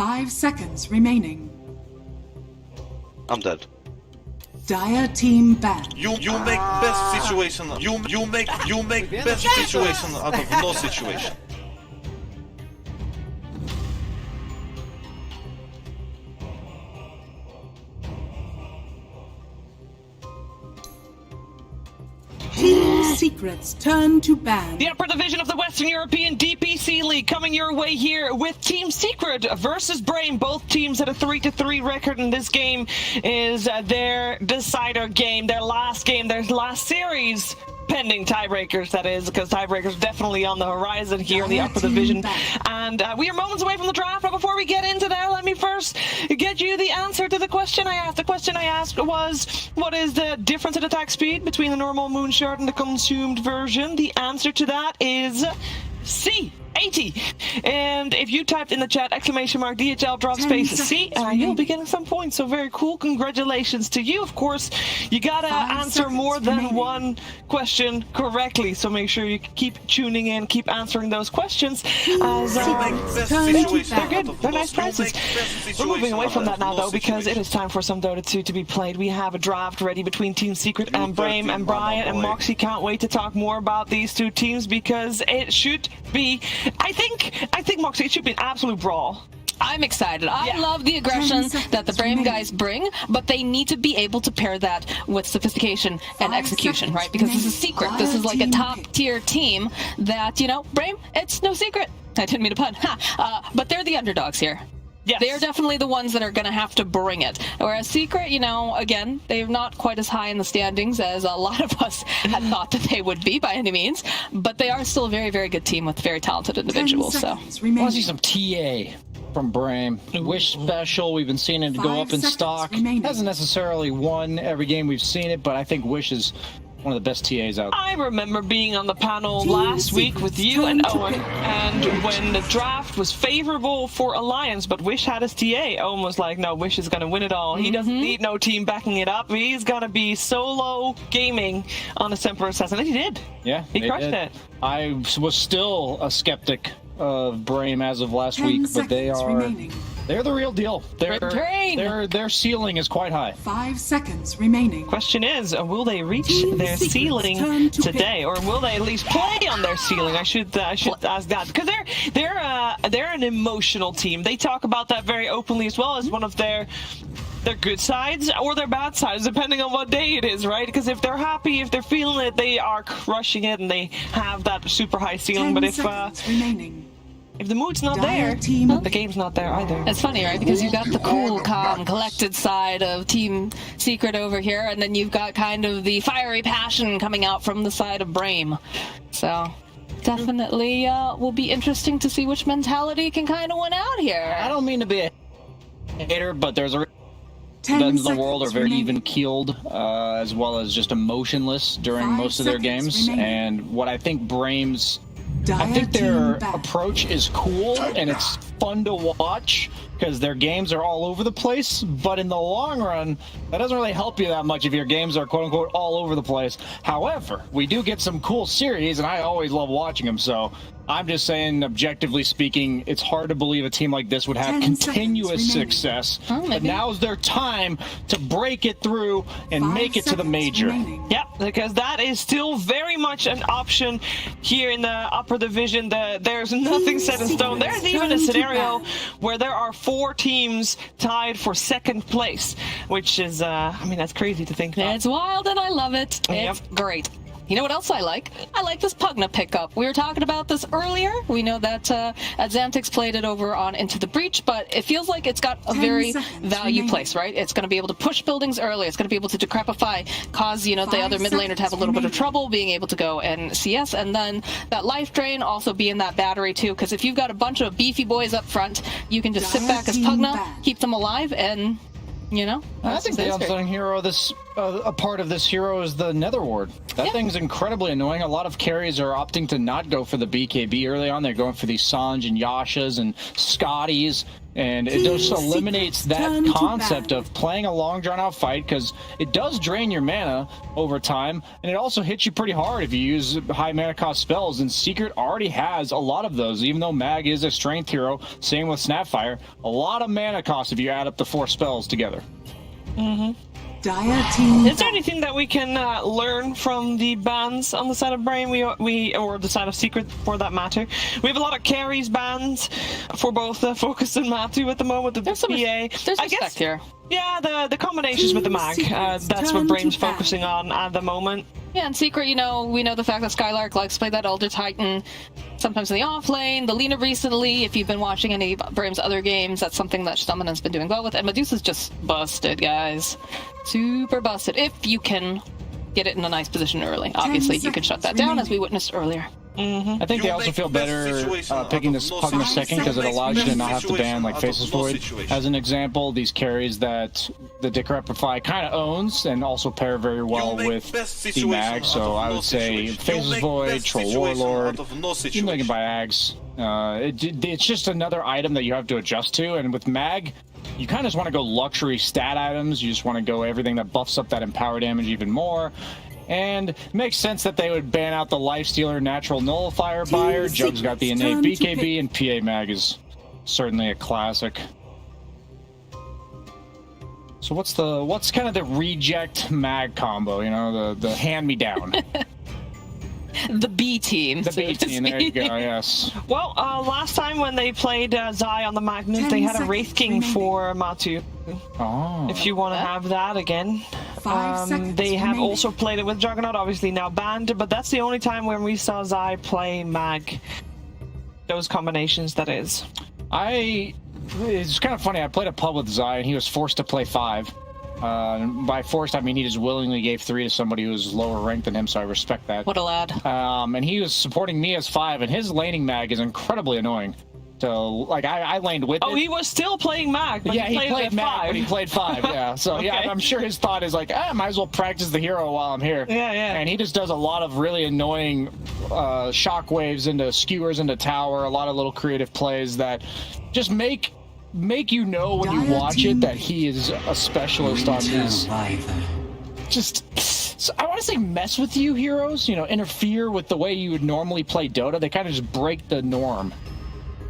5 seconds remaining. I'm dead. Dire team banned. You make best situation. You make best situation out of no situation. Team Secrets turn to ban. The upper division of the Western European DPC League coming your way here with Team Secret versus BRAME. Both teams had a 3-3 record, and this game is their decider game, their last series. Pending tiebreakers, that is, because tiebreakers definitely on the horizon here in the upper division. And we are moments away from the draft, but before we get into that, let me first get you the answer to the question I asked. The question I asked was, what is the difference in attack speed between the normal Moonshard and the consumed version? The answer to that is C. 80. And if you typed in the chat !DHL drop space C, you'll be getting some points. So very cool. Congratulations to you. Of course, you gotta answer more than one question correctly. So make sure you keep tuning in, keep answering those questions. As they're good. They're nice prizes. We're moving away from that now, though, because it is time for some Dota 2 to be played. We have a draft ready between Team Secret and BRAME, and Brian and Moxie can't wait to talk more about these two teams because it should be. I think Moxie, it should be an absolute brawl. I'm excited. I love the aggression that the BRAME guys bring, but they need to be able to pair that with sophistication and execution, right? Because this is Secret. This is like a top-tier team that, you know, BRAME, it's no secret. I didn't mean to pun. But they're the underdogs here. Yes. They're definitely the ones that are going to have to bring it. Whereas Secret, you know, again, they're not quite as high in the standings as a lot of us had thought that they would be by any means. But they are still a very, very good team with very talented individuals. So I want to see some TA from BRAME. Wish special. We've been seeing it go up in stock. Hasn't necessarily won every game we've seen it, but I think Wish is one of the best TAs out. I remember being on the panel last week with you and Owen, and when the draft was favorable for Alliance, but Wish had his TA, Owen was like, no, Wish is going to win it all. He doesn't need no team backing it up. He's going to be solo gaming on the Semper Assassin. And he did. Yeah, he crushed it. I was still a skeptic of BRAME as of last week, but they're the real deal. Their ceiling is quite high. 5 seconds remaining. Question is, will they reach their ceiling today, or will they at least play on their ceiling? I should ask that, because they're an emotional team. They talk about that very openly as well as one of their good sides or their bad sides, depending on what day it is, right? Because if they're happy, if they're feeling it, they are crushing it and they have that super high ceiling. But if the mood's not there, the game's not there either. It's funny, right? Because you've got the cool, calm, collected side of Team Secret over here, and then you've got kind of the fiery passion coming out from the side of BRAME. So definitely will be interesting to see which mentality can kind of win out here. I don't mean to be a hater, but there's a in the world are very even-keeled, as well as just emotionless during most of their games. And what I think I think their approach is cool and it's fun to watch because their games are all over the place, but in the long run, that doesn't really help you that much if your games are quote-unquote all over the place. However, we do get some cool series, and I always love watching them, so I'm just saying, objectively speaking, it's hard to believe a team like this would have continuous success, but now's their time to break it through and make it to the major. Yep, because that is still very much an option here in the upper division. There's nothing set in stone. There's even a scenario where there are 4 teams tied for 2nd place, which is, I mean, that's crazy to think about. It's wild and I love it. It's great. You know what else I like? I like this Pugna pickup. We were talking about this earlier. We know that Xantix played it over on Into the Breach, but it feels like it's got a very value place, right? It's going to be able to push buildings early. It's going to be able to decrepify, cause, you know, the other mid laner to have a little bit of trouble being able to go and CS, and then that life drain also being that battery too, because if you've got a bunch of beefy boys up front, you can just sit back as Pugna, keep them alive, and you know, I think the unsung hero, a part of this hero is the Nether Ward. That thing's incredibly annoying. A lot of carries are opting to not go for the BKB early on. They're going for these Sanj and Yashas and Scotties. And it just eliminates that concept of playing a long drawn-out fight, because it does drain your mana over time, and it also hits you pretty hard if you use high mana cost spells, and Secret already has a lot of those, even though Mag is a strength hero. Same with Snapfire. A lot of mana cost if you add up the 4 spells together. Dire team. Is there anything that we can learn from the bans on the side of BRAME? We or the side of Secret, for that matter. We have a lot of carries bans for both Focus and Matthew at the moment. The There's respect here. Yeah, the combinations with the Mag. That's what BRAME's focusing on at the moment. Yeah, in Secret, you know, we know the fact that Skylark likes to play that Elder Titan, sometimes in the off lane. The Lina recently, if you've been watching any of BRAME's other games, that's something that Stammena's been doing well with. And Medusa's just busted, guys. Super busted. If you can get it in a nice position early. Obviously, you can shut that down, as we witnessed earlier. I think they also feel better picking this Pugna second, because it allows you to not have to ban like Faceless Void. As an example, these carries that the Decrepify kind of owns and also pair very well with the Mag. So I would say Faceless Void, Troll Warlord, even though you can buy Ags. It's just another item that you have to adjust to, and with Mag, you kind of just want to go luxury stat items. You just want to go everything that buffs up that empower damage even more. And it makes sense that they would ban out the Lifestealer Natural Nullifier buyer. Jug's got the innate BKB, and PA Mag is certainly a classic. So what's kind of the reject Mag combo? You know, the hand me down. The B team. The B team, there you go, yes. Well, last time when they played Zai on the Magnus, they had a Wraith King for Matu. Oh. If you want to have that again. 5 seconds They have remaining. also played it with Juggernaut, obviously now banned, but that's the only time when we saw Zai play Mag. Those combinations, that is. It's kind of funny, I played a pub with Zai, and he was forced to play 5. By forced, I mean he just willingly gave 3 to somebody who was lower ranked than him, so I respect that. What a lad. And he was supporting me as 5, and his laning Mag is incredibly annoying. So, like, I laned with Oh, it. he was still playing Mag, but Yeah, he played Mag, 5. but he played 5, yeah. So, Okay. yeah, I'm sure his thought is like, I might as well practice the hero while I'm here. Yeah, yeah. And he just does a lot of really annoying shockwaves into skewers into tower, a lot of little creative plays that just make you know when you watch it that he is a specialist on these. So I want to say mess with you heroes, you know, interfere with the way you would normally play Dota. They kind of just break the norm.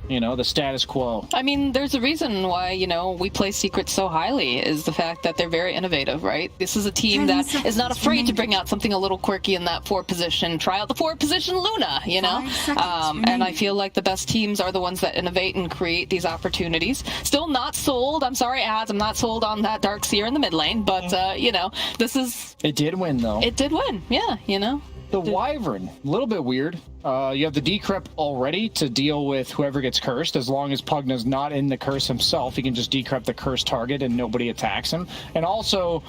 You know, the status quo. I mean, there's a reason why, you know, we play Secret so highly, is the fact that they're very innovative, right? This is a team that is not afraid to bring out something a little quirky in that 4 position. Try out the 4 position Luna, you know? 5 seconds And I feel like the best teams are the ones that innovate and create these opportunities. Still not sold. I'm sorry, ads. I'm not sold on that Darkseer in the mid lane, but, you know, this is... It did win, though. It did win, yeah, you know? The Wyvern, a little bit weird. You have the Decrep already to deal with whoever gets cursed. As long as Pugna's not in the curse himself, he can just Decrep the cursed target and nobody attacks him. And also,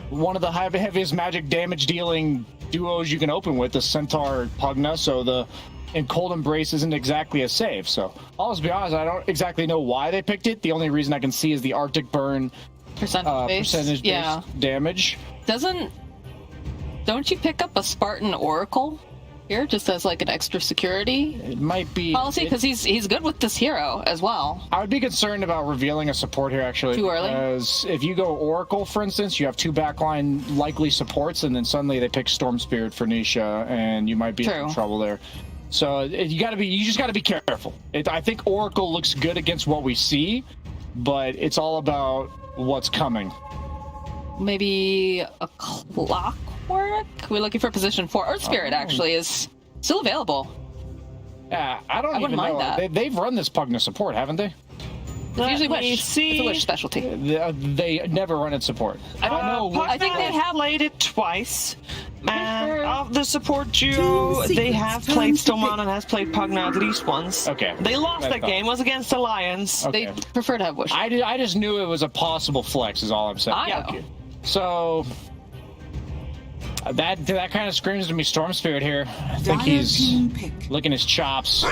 one of the heaviest magic damage dealing duos you can open with is Centaur Pugna, so the Cold Embrace isn't exactly a save. So I'll just be honest, I don't exactly know why they picked it. The only reason I can see is the Arctic Burn percentage-based damage. Don't you pick up a Spartan Oracle here just as like an extra security? It might be policy, because he's good with this hero as well. I would be concerned about revealing a support here actually. Too early? Because if you go Oracle, for instance, you have 2 backline likely supports, and then suddenly they pick Storm Spirit for Nisha, and you might be in trouble there. So you just got to be careful. I think Oracle looks good against what we see, but it's all about what's coming. Maybe a Clockwork? We're looking for position 4. Earth Spirit actually is still available. Yeah, I wouldn't mind that. They've run this Pugna support, haven't they? It's usually Wish. It's a Wish specialty. They never run it support. I don't know. I think they have played it twice. And of the support duo, they have played Stormon and has played Pugna at least once. Okay. They lost that game. Was against Alliance. Okay. They prefer to have Wish. I just knew it was a possible flex, is all I'm saying. Yeah. So that kind of screams to me Storm Spirit here. I think he's licking his chops.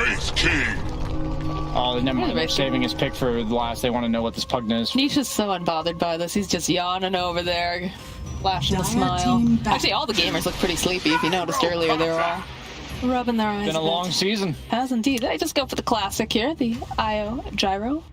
Oh, never mind. They're saving his pick for the last. They want to know what this Pugna is. Nisha's so unbothered by this. He's just yawning over there, flashing a smile. Actually, all the gamers look pretty sleepy. If you noticed earlier, they were all rubbing their eyes. Been a long season. Has indeed. I just go for the classic here, the IO Gyro.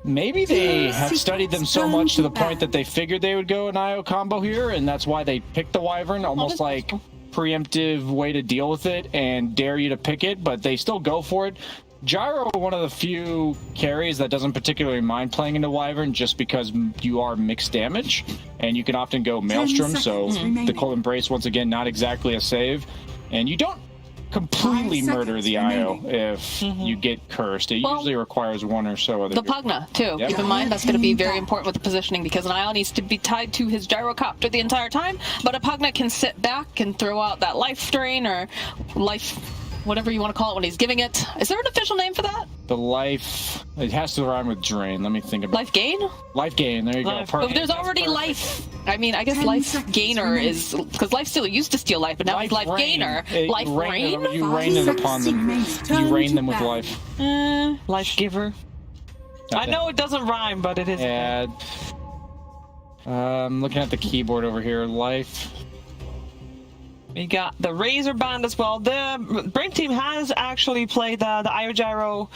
maybe they have studied them so much to the point that they figured they would go an IO combo here, and that's why they picked the Wyvern, almost like preemptive way to deal with it and dare you to pick it, but they still go for it. Gyro, one of the few carries that doesn't particularly mind playing into Wyvern just because you are mixed damage, and you can often go Maelstrom, so the Cold Embrace, once again, not exactly a save, and you don't completely murder the IO if you get cursed. It usually requires one or so other. The Pugna, too. Yep. Keep in mind, that's going to be very important with the positioning because an IO needs to be tied to his gyrocopter the entire time, but a Pugna can sit back and throw out that life drain or life... whatever you want to call it when he's giving it. Is there an official name for that? The life... It has to rhyme with drain. Let me think about it. Life gain? Life gain. There you go. But there's already life. I mean, I guess life gainer is... Because life stealer used to steal life, but now it's life gainer. Life rain? You rain it upon them. You rain them with life. Life giver. I know it doesn't rhyme, but it is. Yeah. I'm looking at the keyboard over here. Life... We got the Razor Band as well. The BRAME team has actually played the IO Gyro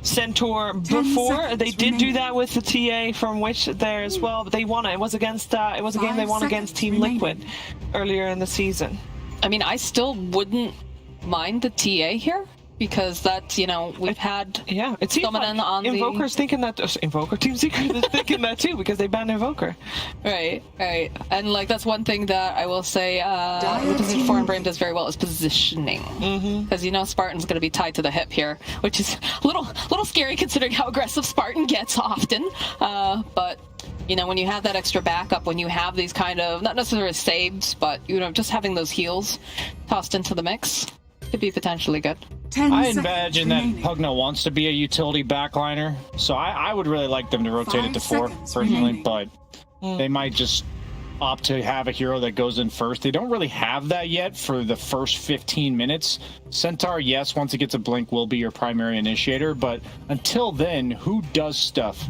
Centaur before. They did do that with the TA from which there as well, but they won it. It was against it was a game they won against Team Liquid earlier in the season. I mean, I still wouldn't mind the TA here because that's, you know, we've had it seems like on Invoker's thinking that Invoker Team Secret is thinking that too because they banned Invoker. Right. And like that's one thing that I will say the position 4 in BRAME does very well is positioning. Because you know Spartan's going to be tied to the hip here, which is a little scary considering how aggressive Spartan gets often. But you know, when you have that extra backup, when you have these kind of not necessarily saves, but you know, just having those heals tossed into the mix could be potentially good. I imagine that Pugna wants to be a utility backliner, so I would really like them to rotate it to 4, personally, but they might just opt to have a hero that goes in first. They don't really have that yet for the first 15 minutes. Centaur, yes, once it gets a blink, will be your primary initiator, but until then, who does stuff?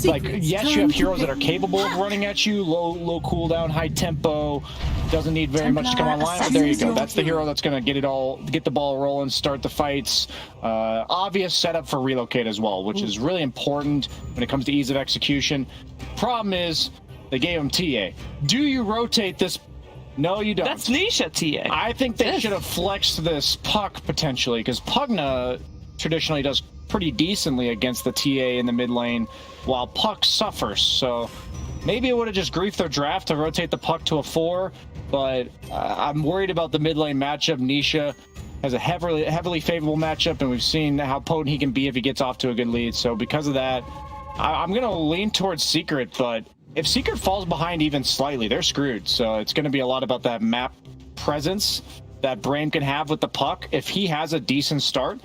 Like, yes, you have heroes that are capable of running at you, low cooldown, high tempo, doesn't need very much to come online, but there you go. That's the hero that's going to get the ball rolling, start the fights. Obvious setup for relocate as well, which is really important when it comes to ease of execution. Problem is, they gave him TA. Do you rotate this? No, you don't. That's Nisha TA. I think they should have flexed this Puck potentially, because Pugna traditionally does pretty decently against the TA in the mid lane, while Puck suffers. So maybe it would have just griefed their draft to rotate the Puck to a 4, but I'm worried about the mid lane matchup. Nisha has a heavily favorable matchup, and we've seen how potent he can be if he gets off to a good lead. So because of that, I'm going to lean towards Secret, but if Secret falls behind even slightly, they're screwed. So it's going to be a lot about that map presence that BRAME can have with the Puck. If he has a decent start,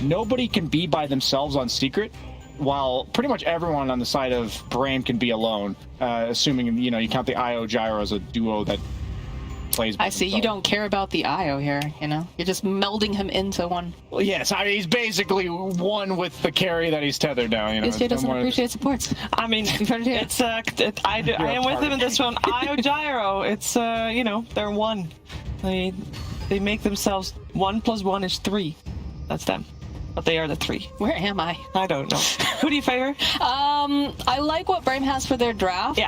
nobody can be by themselves on Secret, while pretty much everyone on the side of BRAME can be alone, assuming, you know, you count the IO Gyro as a duo that plays by I see. himself. You don't care about the IO here, you know? You're just melding him into one. Well, yes, I mean, he's basically one with the carry that he's tethered down. You know, He doesn't appreciate supports. I mean, it's I am with him in this one. IO Gyro, it's you know, they're one. They make themselves 1 + 1 is 3. That's them. But they are the 3. Where am I? I don't know. Who do you favor? I like what BRAME has for their draft,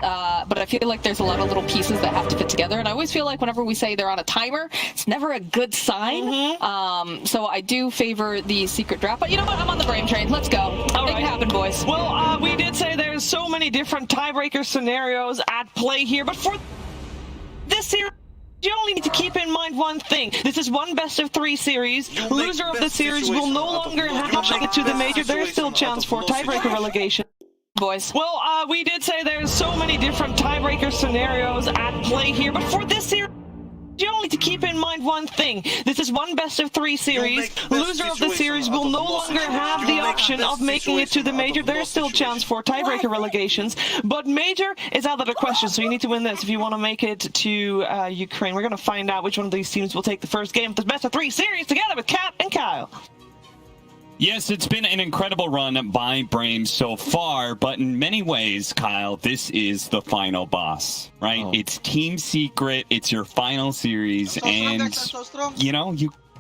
but I feel like there's a lot of little pieces that have to fit together, and I always feel like whenever we say they're on a timer, it's never a good sign. So I do favor the Secret draft, but you know what? I'm on the BRAME train. Let's go. Make it happen, boys. Well, we did say there's so many different tiebreaker scenarios at play here, but for this series, you only need to keep in mind one thing. This is one best-of-3 series. Loser of the series will no longer have to get to the major. There's still a chance for tiebreaker relegation. Boys. Well, we did say there's so many different tiebreaker scenarios at play here, but for this series, you only need to keep in mind one thing. This is one best-of-3 series. Loser of the series will no longer have the option of making it to the major. There's still a chance for tiebreaker relegations, but major is out of the question, so you need to win this if you want to make it to Ukraine. We're going to find out which one of these teams will take the first game of this best-of-3 series together with Kat and Kyle. Yes, it's been an incredible run by BRAME so far, but in many ways, Kyle, this is the final boss, right? It's Team Secret, it's your final series, and, you know,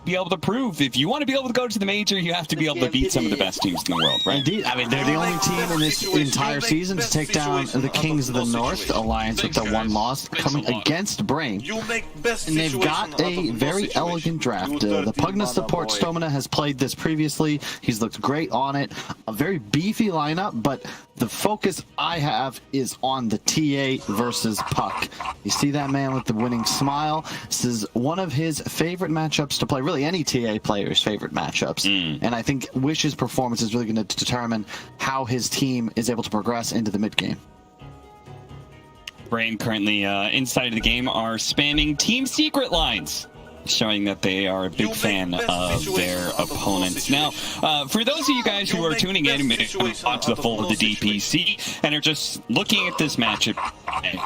be able to prove if you want to be able to go to the major, you have to be able to beat some of the best teams in the world, right? Indeed. I mean, they're the only team in this entire season to take down the Kings of the North Alliance with the one loss, coming against BRAME. And they've got a very elegant draft. The Pugna support Stomina has played this previously. He's looked great on it. A very beefy lineup, but the focus I have is on the TA versus Puck. You see that man with the winning smile? This is one of his favorite matchups to play, really any TA player's favorite matchups. And I think Wish's performance is really going to determine how his team is able to progress into the mid-game. BRAME currently inside of the game are spamming Team Secret lines, showing that they are a big fan of their opponents. Now, for those of you guys who are tuning in and maybe watch the full of the DPC and are just looking at this matchup,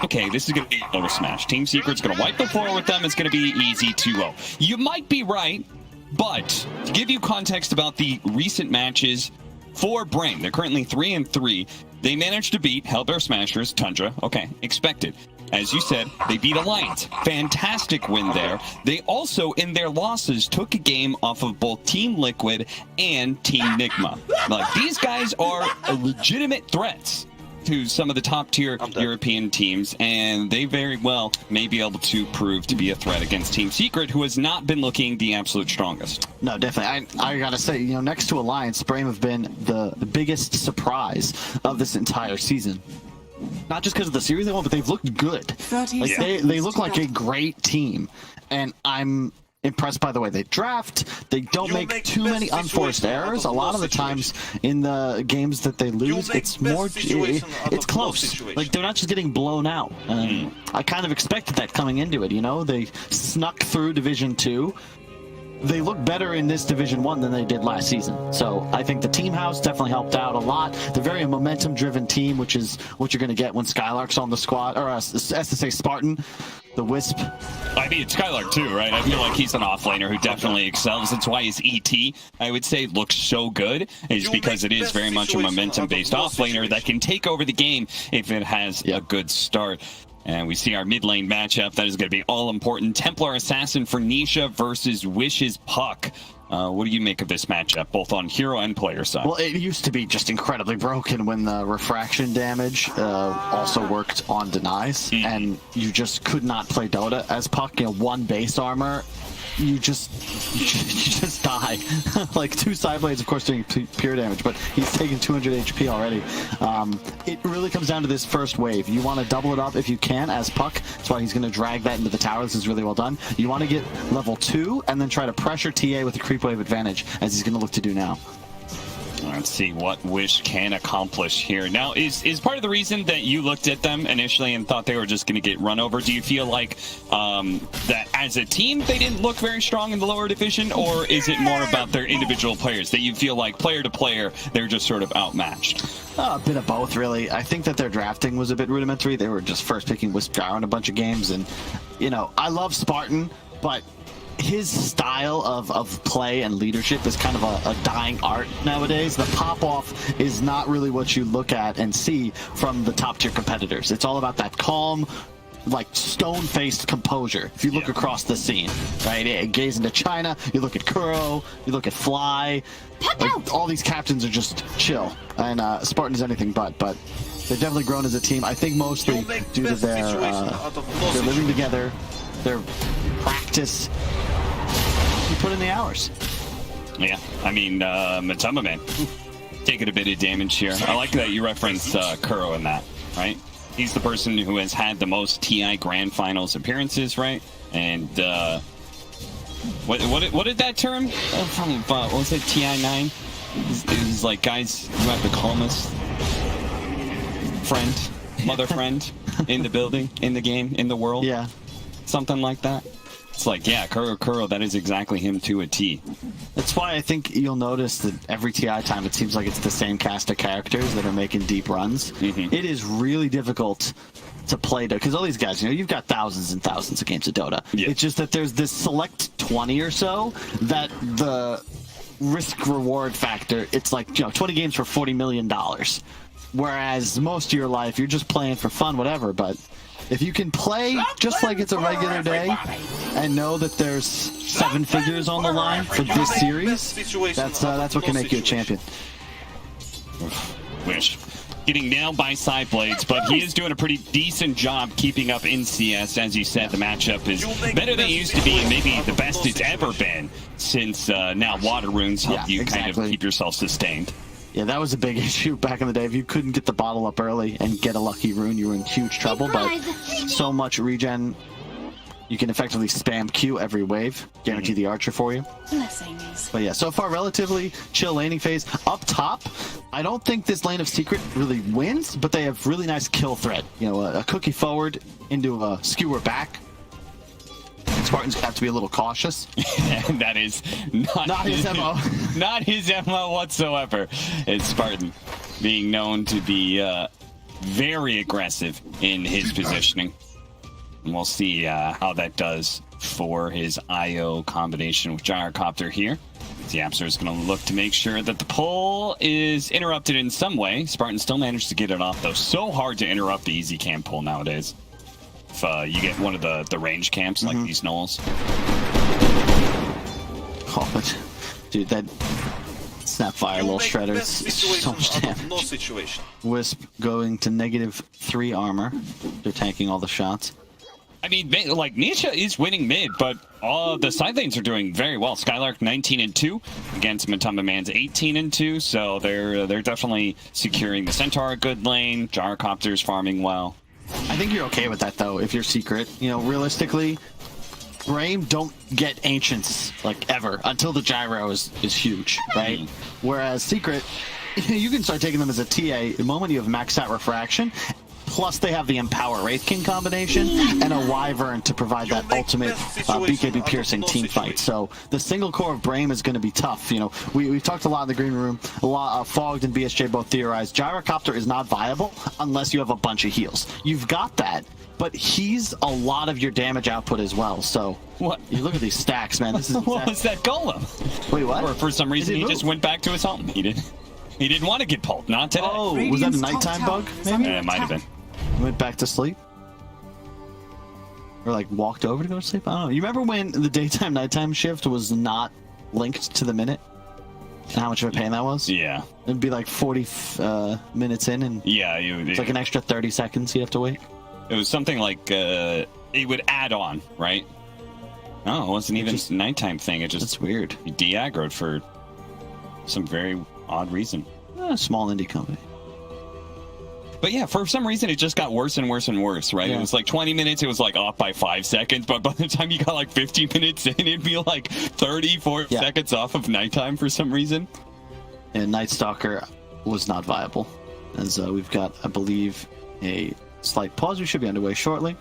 okay, this is going to be a lower smash. Team Secret's going to wipe the floor with them. It's going to be easy 2-0. You might be right, but to give you context about the recent matches for BRAME, they're currently 3-3. They managed to beat Hellbear Smashers, Tundra. Okay, expected. As you said, they beat Alliance. Fantastic win there. They also, in their losses, took a game off of both Team Liquid and Team Nigma. Like, these guys are legitimate threats to some of the top-tier European teams, and they very well may be able to prove to be a threat against Team Secret, who has not been looking the absolute strongest. No, definitely. I gotta say, you know, next to Alliance, BRAME have been the biggest surprise of this entire season. Not just because of the series they won, but they've looked good. Like, they look like a great team, and I'm impressed by the way they draft. They don't make too many unforced errors. A lot of the times in the games that they lose, it's more it's close. Like, they're not just getting blown out. I kind of expected that coming into it, you know. They snuck through Division 2. They look better in this Division 1 than they did last season. So I think the team house definitely helped out a lot. They're very momentum-driven team, which is what you're going to get when Skylark's on the squad, or SSA Spartan, the Wisp. I mean, Skylark too, right? I feel like he's an offlaner who definitely excels. That's why his ET, I would say, looks so good, is because it is very much a momentum-based offlaner that can take over the game if it has a good start. And we see our mid lane matchup. That is going to be all important. Templar Assassin for Nisha versus Wish's Puck. What do you make of this matchup, both on hero and player side? Well, it used to be just incredibly broken when the refraction damage also worked on denies, and you just could not play Dota as Puck. You know, one base armor, you just die. Like, two side blades, of course, doing pure damage, but he's taking 200 HP already. It really comes down to this first wave. You want to double it up if you can as Puck. That's why he's going to drag that into the tower. This is really well done. You want to get level 2 and then try to pressure TA with a creep wave advantage, as he's going to look to do now. Let's see what Wish can accomplish here. Now, is part of the reason that you looked at them initially and thought they were just going to get run over, do you feel like that as a team they didn't look very strong in the lower division, or is it more about their individual players, that you feel like player to player they're just sort of outmatched? A bit of both, really. I think that their drafting was a bit rudimentary. They were just first picking Wisp Gyro in a bunch of games, and, you know, I love Spartan, but his style of play and leadership is kind of a dying art nowadays. The pop-off is not really what you look at and see from the top-tier competitors. It's all about that calm, like, stone-faced composure. If you look across the scene, right? Gaze into China, you look at Kuro, you look at Fly. Like, all these captains are just chill. And Spartan is anything but they've definitely grown as a team. I think mostly due to their living together, their practice. You put in the hours. Yeah, I mean, Matama, man, taking a bit of damage here. I like that you referenced Kuro in that, right? He's the person who has had the most TI Grand Finals appearances, right? And what did that term from? What was it? TI9? It was like guys who have the calmest friend, mother friend in the building, in the game, in the world. Yeah, something like that. It's like, yeah, Kuro, that is exactly him to a T. That's why I think you'll notice that every TI time it seems like it's the same cast of characters that are making deep runs. It is really difficult to play Dota, because all these guys, you know, you've got thousands and thousands of games of Dota. It's just that there's this select 20 or so that the risk-reward factor, it's like, you know, 20 games for $40 million. Whereas most of your life, you're just playing for fun, whatever, but If you can play just like it's a regular day and know that there's 7 figures on the line for this series, that's what can make you a champion. Wish. Getting nailed by side blades, but he is doing a pretty decent job keeping up in CS. As you said, the matchup is better than it used to be, and maybe the best it's ever been since now water runes help you kind of keep yourself sustained. Yeah, that was a big issue back in the day. If you couldn't get the bottle up early and get a lucky rune, you were in huge trouble. But so much regen, you can effectively spam Q every wave, guarantee the archer for you. But yeah, so far relatively chill laning phase. Up top, I don't think this lane of Secret really wins, but they have really nice kill threat. You know, a cookie forward into a skewer back. Spartan's have to be a little cautious. And that is not his MO. Not his MO whatsoever. It's Spartan being known to be very aggressive in his positioning. And we'll see how that does for his IO combination with Gyrocopter here. Yapster is going to look to make sure that the pull is interrupted in some way. Spartan still managed to get it off, though. So hard to interrupt the easy camp pull nowadays. If you get one of the range camps like these knolls. Oh, but dude, that Snapfire little shredder is so much damage. No situation. Wisp going to -3 armor. They're tanking all the shots. I mean, like, Nisha is winning mid, but all the side lanes are doing very well. Skylark 19-2 against Matamba Man's 18-2, so they're definitely securing the Centaur a good lane. Gyrocopter's farming well. I think you're okay with that, though, if you're Secret. You know, realistically, BRAME don't get Ancients, like, ever, until the Gyro is huge, right? Whereas Secret, you can start taking them as a TA the moment you have maxed out Refraction, plus they have the Empower Wraith King combination and a Wyvern to provide that ultimate BKB piercing team fight. So the single core of BRAME is going to be tough. You know, we've talked a lot in the green room. A lot Fogged and BSJ both theorized Gyrocopter is not viable unless you have a bunch of heals. You've got that, but he's a lot of your damage output as well. So what? You look at these stacks, man. This is what was that golem? Wait, what? Or for some reason he just went back to his home. He didn't want to get pulled. Not today. Oh, was that a nighttime bug? Maybe it might have been. Went back to sleep? Or like walked over to go to sleep? I don't know. You remember when the daytime nighttime shift was not linked to the minute? And how much of a pain that was? Yeah. It'd be like 40 minutes in, and it's like an extra 30 seconds you have to wait. It was something like it would add on, right? No, it wasn't even a nighttime thing. It just That's weird. De-aggroed for some very odd reason. Small indie company. But yeah, for some reason, it just got worse and worse and worse, right? Yeah. It was like 20 minutes, it was like off by 5 seconds, but by the time you got like 50 minutes in, it'd be like 34 seconds off of nighttime for some reason. And Night Stalker was not viable, as we've got, I believe, a slight pause. We should be underway shortly.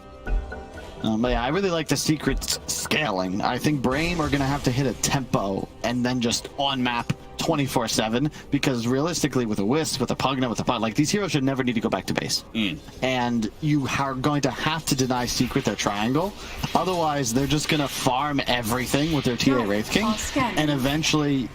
But yeah, I really like the Secret scaling. I think BRAME are going to have to hit a tempo and then just on-map 24/7, because realistically with a Wisp, with a Pugna, with a Pug, like these heroes should never need to go back to base. And you are going to have to deny Secret their triangle, otherwise they're just going to farm everything with their TA Wraith King, and eventually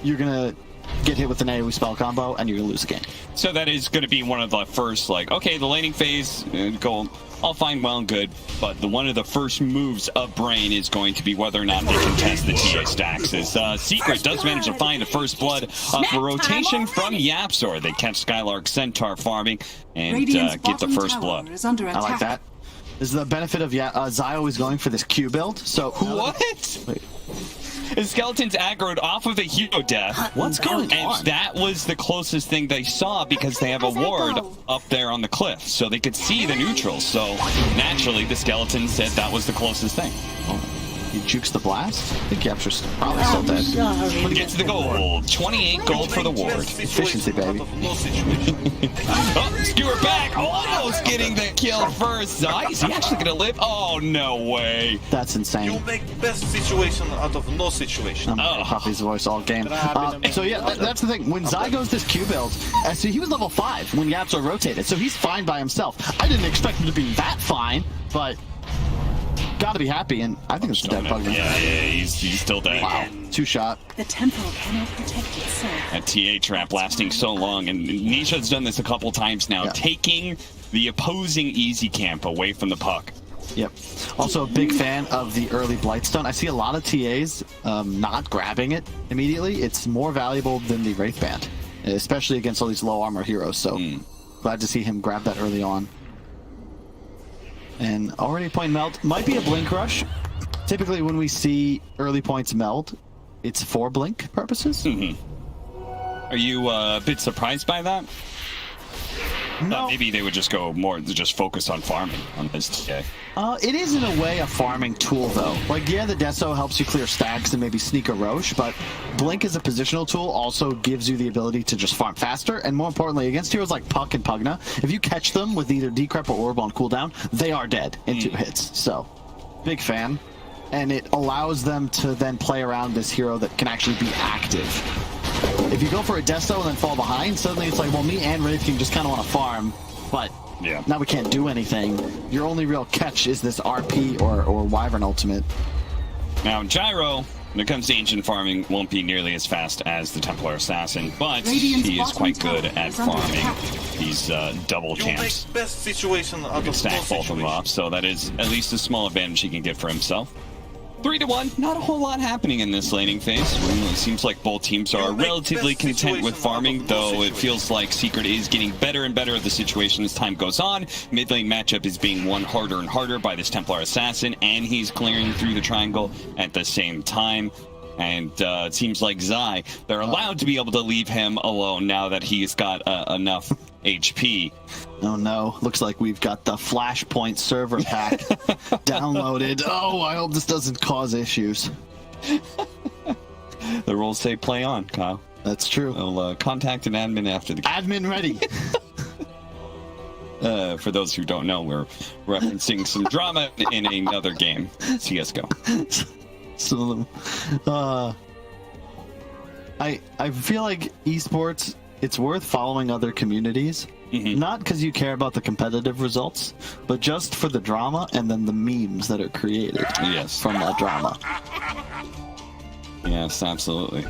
you're going to get hit with an AoE spell combo and you're going to lose the game. So that is going to be one of the first, like, okay, the laning phase, go all fine, well and good, but one of the first moves of BRAME is going to be whether or not they can test the TA stacks. As Secret does manage to find the first blood of a rotation from Yapsor. They catch Skylark Centaur farming and get the first blood. I like that. This is the benefit of Zio is going for this Q build. So what? Wait. His skeleton's aggroed off of a hero death. What's going on? And that was the closest thing they saw, because they have a ward up there on the cliff, so they could see the neutrals. So naturally, the skeleton said that was the closest thing. He jukes the blast? I think Yapster's probably still dead. Gets the gold. 28 gold for the ward. Efficiency, baby. Oh, skewer back. Almost getting the kill first. Is he actually going to live? Oh, no way. That's insane. You make best situation out of no situation. I'm Puppy's voice all game. So yeah, that's the thing. When Zai goes this Q build, so he was level 5 when Yapster rotated, so he's fine by himself. I didn't expect him to be that fine, but gotta be happy, and I think it's a dead bug. Yeah, he's still dead. Wow, 2-shot. The temple cannot protect itself. That TA trap lasting so long, and Nisha's done this a couple times now, taking the opposing easy camp away from the puck. Yep. Also a big fan of the early Blightstone. I see a lot of TAs not grabbing it immediately. It's more valuable than the Wraith Band, especially against all these low armor heroes. So glad to see him grab that early on. And already point melt might be a blink rush. Typically when we see early points melt, it's for blink purposes. Are you a bit surprised by that? No. Maybe they would just go more, just focus on farming on this TA. It is in a way a farming tool though. Like yeah, the Deso helps you clear stacks and maybe sneak a Roche, but Blink as a positional tool also gives you the ability to just farm faster, and more importantly, against heroes like Puck and Pugna, if you catch them with either Decrep or Orb on cooldown, they are dead in 2 hits. So, big fan. And it allows them to then play around this hero that can actually be active. If you go for a Deso and then fall behind, suddenly it's like, well, me and Wraith can just kind of want to farm, but now we can't do anything. Your only real catch is this RP or Wyvern ultimate. Now, Gyro, when it comes to ancient farming, won't be nearly as fast as the Templar Assassin, but he is quite good at farming these double camps. Best situation out He can of stack no both of them up, so that is at least a small advantage he can get for himself. 3-1, not a whole lot happening in this laning phase. It seems like both teams are relatively content with farming, though it feels like Secret is getting better and better at the situation as time goes on. Mid lane matchup is being won harder and harder by this Templar Assassin, and he's clearing through the triangle at the same time. And it seems like Zai, they're allowed to be able to leave him alone now that he's got enough HP. Oh no, looks like we've got the Flashpoint server pack downloaded. Oh, I hope this doesn't cause issues. The rules say play on, Kyle. That's true. I'll contact an admin after the game. Admin ready. For those who don't know, we're referencing some drama in another game, CSGO. So, I feel like esports, it's worth following other communities. Not because you care about the competitive results, but just for the drama and then the memes that are created from that drama. Yes, absolutely.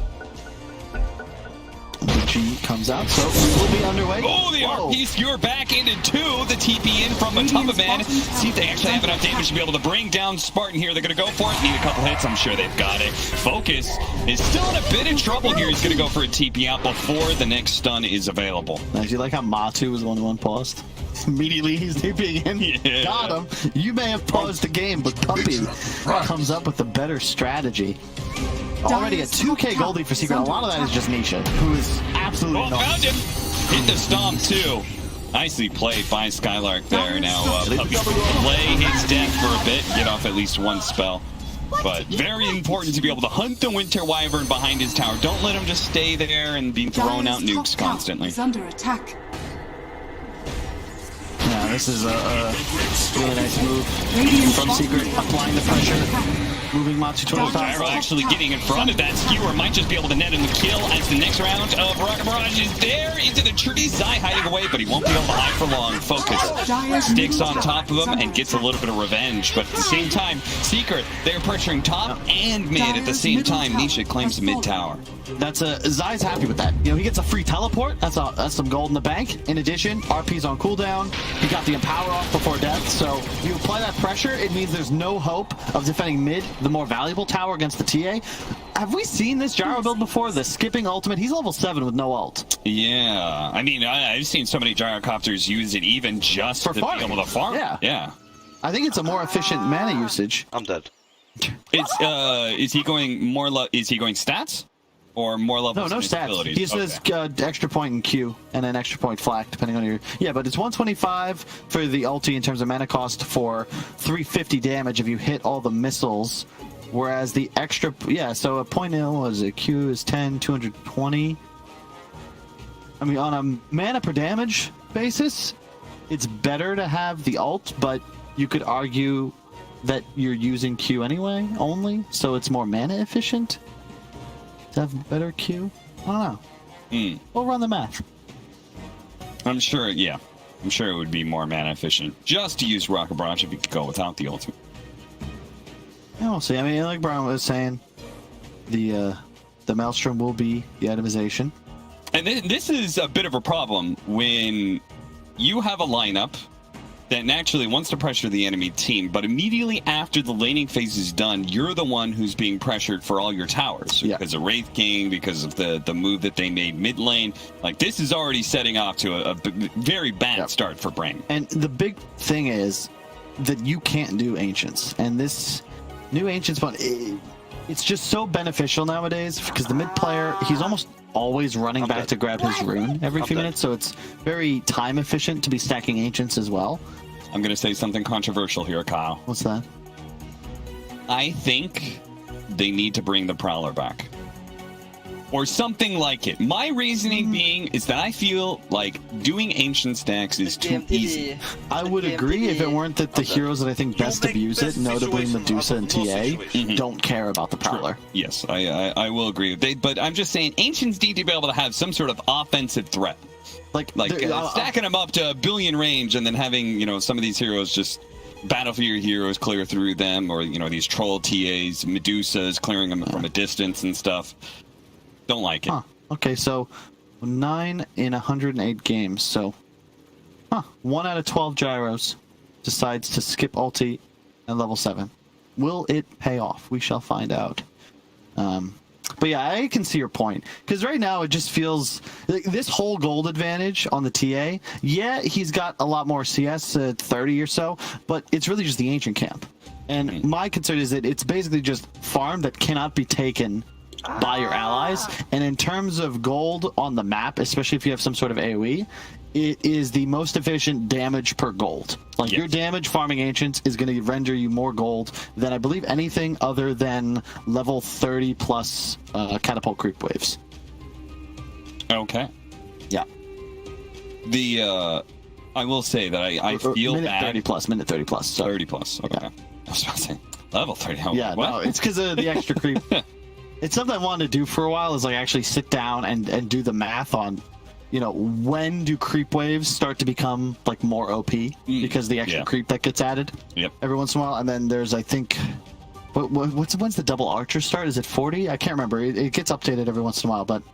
The G comes out, so we will be underway. Oh, the RP skewer back into 2. The TP in from Matamba Man. See if they actually have enough damage to be able to bring down Spartan here. They're going to go for it. Need a couple hits. I'm sure they've got it. Focus is still in a bit of trouble here. He's going to go for a TP out before the next stun is available. Nice. You like how Matu was the only one paused? Immediately he's TPing in. Got him. You may have paused the game, but Puppy comes up with a better strategy. Already a 2k gold lead for Secret. A lot of that is just Nisha, who is absolutely found him. Hit the stomp too. Nicely played by Skylark there. Now Puppy play his death for a bit, get off at least one spell. But very important to be able to hunt the Winter Wyvern behind his tower. Don't let him just stay there and be throwing out nukes constantly. Is under attack. Yeah, this is a really nice move from Secret, applying the pressure. Moving Matsu towards top. Gyro actually getting in front of that skewer. Might just be able to net him the kill as the next round of Rocket Barrage is there into the tree. Zai hiding away, but he won't be able to hide for long. Focus sticks on top of him and gets a little bit of revenge. But at the same time, Secret, they're pressuring top and mid at the same time. Nisha claims the mid tower. That's Zai's happy with that. You know, he gets a free teleport. That's some gold in the bank. In addition, RP's on cooldown. He got the Empower off before death. So you apply that pressure, it means there's no hope of defending mid, the more valuable tower against the TA. Have we seen this Gyro build before? The skipping ultimate. He's level 7 with no ult. Yeah, I mean, I've seen so many gyrocopters use it even just to be able to farm. Yeah. I think it's a more efficient mana usage. I'm dead. It's is he going more? Is he going stats? Or more levels? No stats. He says extra point in Q and then extra point flak, depending on your... Yeah, but it's 125 for the ulti in terms of mana cost for 350 damage if you hit all the missiles. Whereas the extra... Yeah, so a point in was it? Q is 10, 220. I mean, on a mana per damage basis, it's better to have the ult, but you could argue that you're using Q anyway, only, so it's more mana efficient. To have better Q? I don't know. We'll run the math. I'm sure, yeah. I'm sure it would be more mana efficient just to use Rocket Barrage if you could go without the ultimate. Yeah, we'll see. I mean, like Brian was saying, the Maelstrom will be the itemization. And this is a bit of a problem when you have a lineup that naturally wants to pressure the enemy team, but immediately after the laning phase is done, you're the one who's being pressured for all your towers because of Wraith King, because of the move that they made mid lane. Like, this is already setting off to a very bad start for BRAME. And the big thing is that you can't do Ancients, and this new Ancients one, it's just so beneficial nowadays because the mid player, he's almost always running back to grab his rune every few minutes, so it's very time efficient to be stacking Ancients as well. I'm going to say something controversial here, Kyle. What's that? I think they need to bring the Prowler back. Or something like it. My reasoning being is that I feel like doing Ancient stacks is too easy. I would agree if it weren't that the heroes that I think best abuse it, notably Medusa and TA, don't care about the Prowler. Yes, I will agree. But I'm just saying, Ancients need to be able to have some sort of offensive threat. Like stacking them up to a billion range and then having, you know, some of these heroes just battle for your heroes, clear through them, or, you know, these troll TAs, Medusas, clearing them from a distance and stuff. Don't like it. Okay, so 9 in 108 games. So, 1 out of 12 gyros decides to skip ulti at level 7. Will it pay off? We shall find out. But yeah, I can see your point. Because right now it just feels like this whole gold advantage on the TA. Yeah, he's got a lot more CS, 30 or so, but it's really just the ancient camp. And my concern is that it's basically just farm that cannot be taken by your allies. And in terms of gold on the map, especially if you have some sort of AoE, it is the most efficient damage per gold. Like, your damage farming ancients is going to render you more gold than I believe anything other than level 30 plus catapult creep waves. Okay. Yeah. I will say that I feel minute bad. 30 plus, minute 30 plus. So. 30 plus. Okay. Yeah. I was about to say level 30. Yeah, what? no, it's because of the extra creep. It's something I wanted to do for a while, is like actually sit down and do the math on, you know, when do creep waves start to become like more OP because the extra creep that gets added every once in a while. And then there's, I think, when's the double archer start? Is it 40? I can't remember. It gets updated every once in a while, but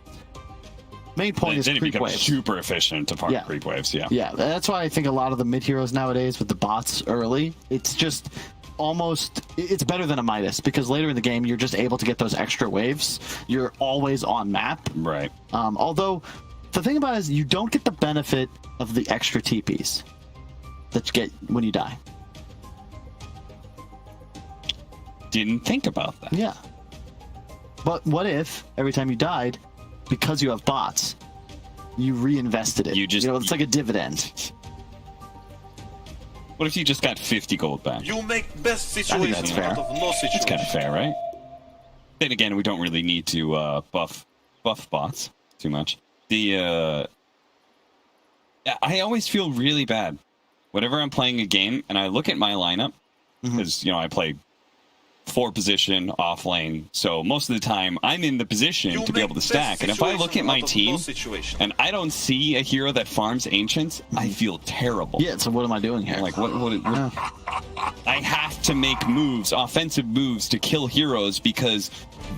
main point is then creep it becomes waves. super efficient to farm creep waves. Yeah, that's why I think a lot of the mid heroes nowadays with the bots early, it's just almost, it's better than a Midas, because later in the game you're just able to get those extra waves. You're always on map. Right. Although the thing about it is you don't get the benefit of the extra TPs that you get when you die. Didn't think about that. Yeah. But what if every time you died, because you have bots, you reinvested it? You know, it's like a dividend. What if you just got 50 gold back? You make best situations out of no situation. It's kind of fair, right? Then again, we don't really need to buff bots too much. I always feel really bad whenever I'm playing a game and I look at my lineup, because you know, I play 4 position off lane, so most of the time I'm in the position to be able to stack. And if I look at my team and I don't see a hero that farms ancients, I feel terrible. Yeah, so what am I doing here? Like, what I have to make moves, offensive moves, to kill heroes, because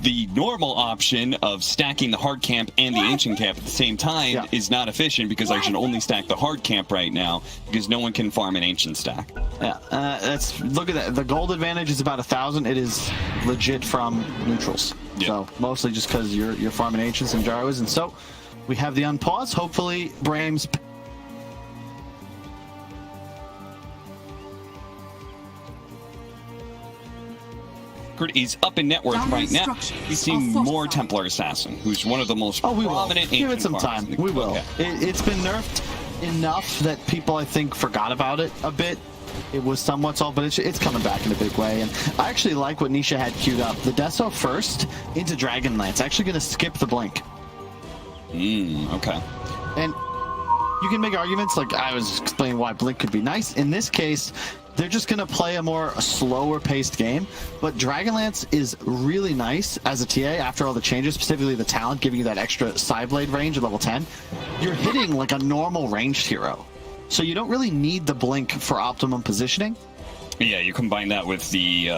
the normal option of stacking the hard camp and the ancient camp at the same time is not efficient, because I should only stack the hard camp right now because no one can farm an ancient stack. Yeah, look at that. The gold advantage is about 1,000. It is legit from neutrals. So mostly just because you're farming ancients and gyros. And so we have the unpause. Hopefully BRAME's is up in net worth right now. He's seeing more Templar Assassin, who's one of the most prominent. Give it some time. We will. Okay. It's been nerfed enough that people, I think, forgot about it a bit. It was somewhat solved, but it's coming back in a big way. And I actually like what Nisha had queued up. The Deso first into Dragonlance. Actually going to skip the blink. Okay. And you can make arguments, like I was explaining why blink could be nice. In this case, they're just going to play a slower paced game. But Dragonlance is really nice as a TA after all the changes, specifically the talent, giving you that extra Psyblade range at level 10. You're hitting like a normal ranged hero. So you don't really need the blink for optimum positioning. Yeah, you combine that with the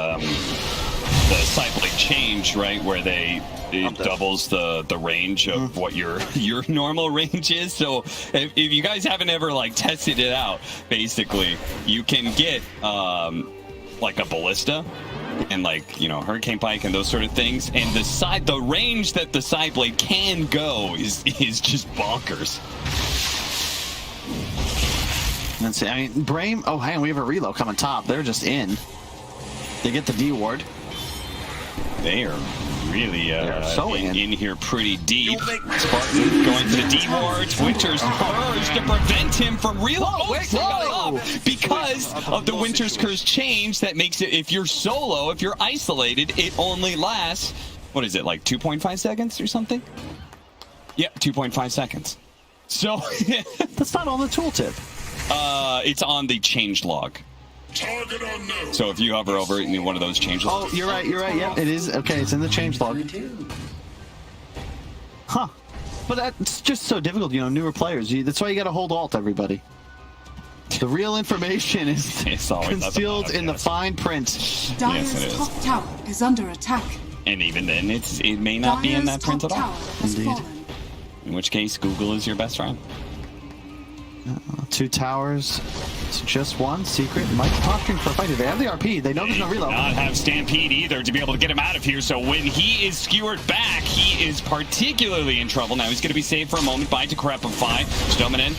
side blade change, right, where it doubles the range of what your normal range is. So if you guys haven't ever like tested it out, basically you can get like a ballista and like, you know, hurricane pike and those sort of things, and the range that the side blade can go is just bonkers. Let's see. I mean, BRAME. Oh, hang on, we have a reload coming top. They're just in. They get the D ward. They are really so in here pretty deep. Spartan going for the D wards. Winter's Curse to prevent him from because of the Winter's Curse change that makes it, if you're solo, if you're isolated, it only lasts, what is it, like 2.5 seconds or something? Yeah, 2.5 seconds. So that's not on the tooltip. It's on the change log. So if you hover over it in one of those change logs. Oh, you're right. Yep, it is. Okay, it's in the change log. Huh. But that's just so difficult, you know, newer players. That's why you got to hold alt, everybody. The real information is concealed in the fine print. Dire's top tower is under attack. And even then, it may not be in that print at all. Indeed. In which case, Google is your best friend. 2 towers. It's just one. Secret. Mike's posturing for a fight. They have the RP. They know there's no reload. They do not have Stampede either to be able to get him out of here. So when he is skewered back, he is particularly in trouble. Now he's going to be saved for a moment by Decrepify. Stoneman.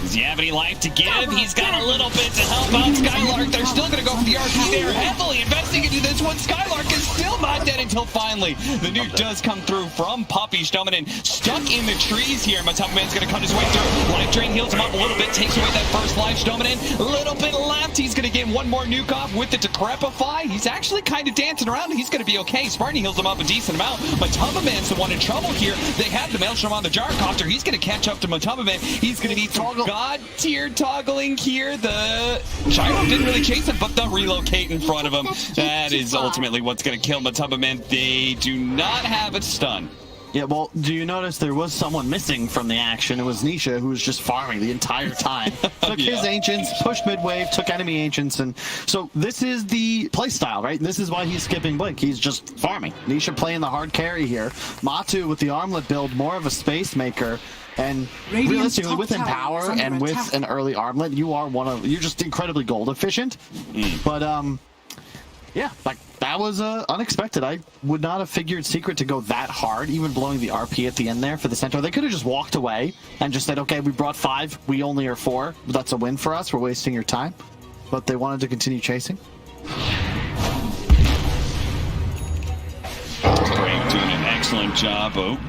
Does he have any life to give? He's got a little bit to help out Skylark. They're still going to go for the RP. They're heavily investing into this one. Skylark is still not dead until finally the nuke does come through from Puppy. Stoneman stuck in the trees here. Man's going to cut his way through. Life Drain heals him up a little bit, takes away that first life. Stoneman, a little bit left. He's going to get one more nuke off with the Decrepify. He's actually kind of dancing around. He's going to be okay. Spartan heals him up a decent amount. Man's the one in trouble here. They have the Maelstrom on the Gyrocopter. He's going to catch up to Man. He's going to need some God tier toggling here. The Gyro didn't really chase him, but the relocate in front of him. That is ultimately what's going to kill Man. They do not have a stun. Yeah, well, do you notice there was someone missing from the action? It was Nisha, who was just farming the entire time. Took his Ancients, pushed mid-wave, took enemy Ancients, and so this is the playstyle, right? This is why he's skipping Blink. He's just farming. Nisha playing the hard carry here. Matu with the armlet build, more of a space maker. And realistically, with Empower and with an early armlet, you're just incredibly gold efficient. But yeah, like that was unexpected. I would not have figured Secret to go that hard, even blowing the RP at the end there for the Centaur. They could have just walked away and just said, okay, we brought 5, we only are 4. That's a win for us. We're wasting your time. But they wanted to continue chasing. BRAME doing an excellent job. Oh,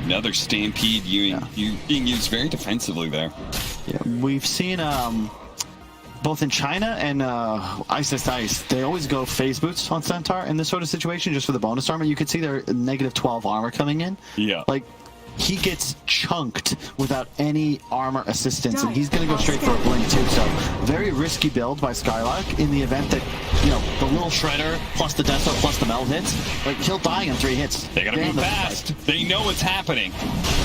another Stampede being used very defensively there. Yeah, we've seen both in China and Ice, they always go phase boots on Centaur in this sort of situation just for the bonus armor. You could see their -12 armor coming in. Yeah. Like, he gets chunked without any armor assistance, and he's going to go straight for a blink too. So very risky build by Skylark in the event that, you know, the little shredder plus the Deso plus the meld hits, like he'll die in 3 hits. They got to move fast. They know what's happening.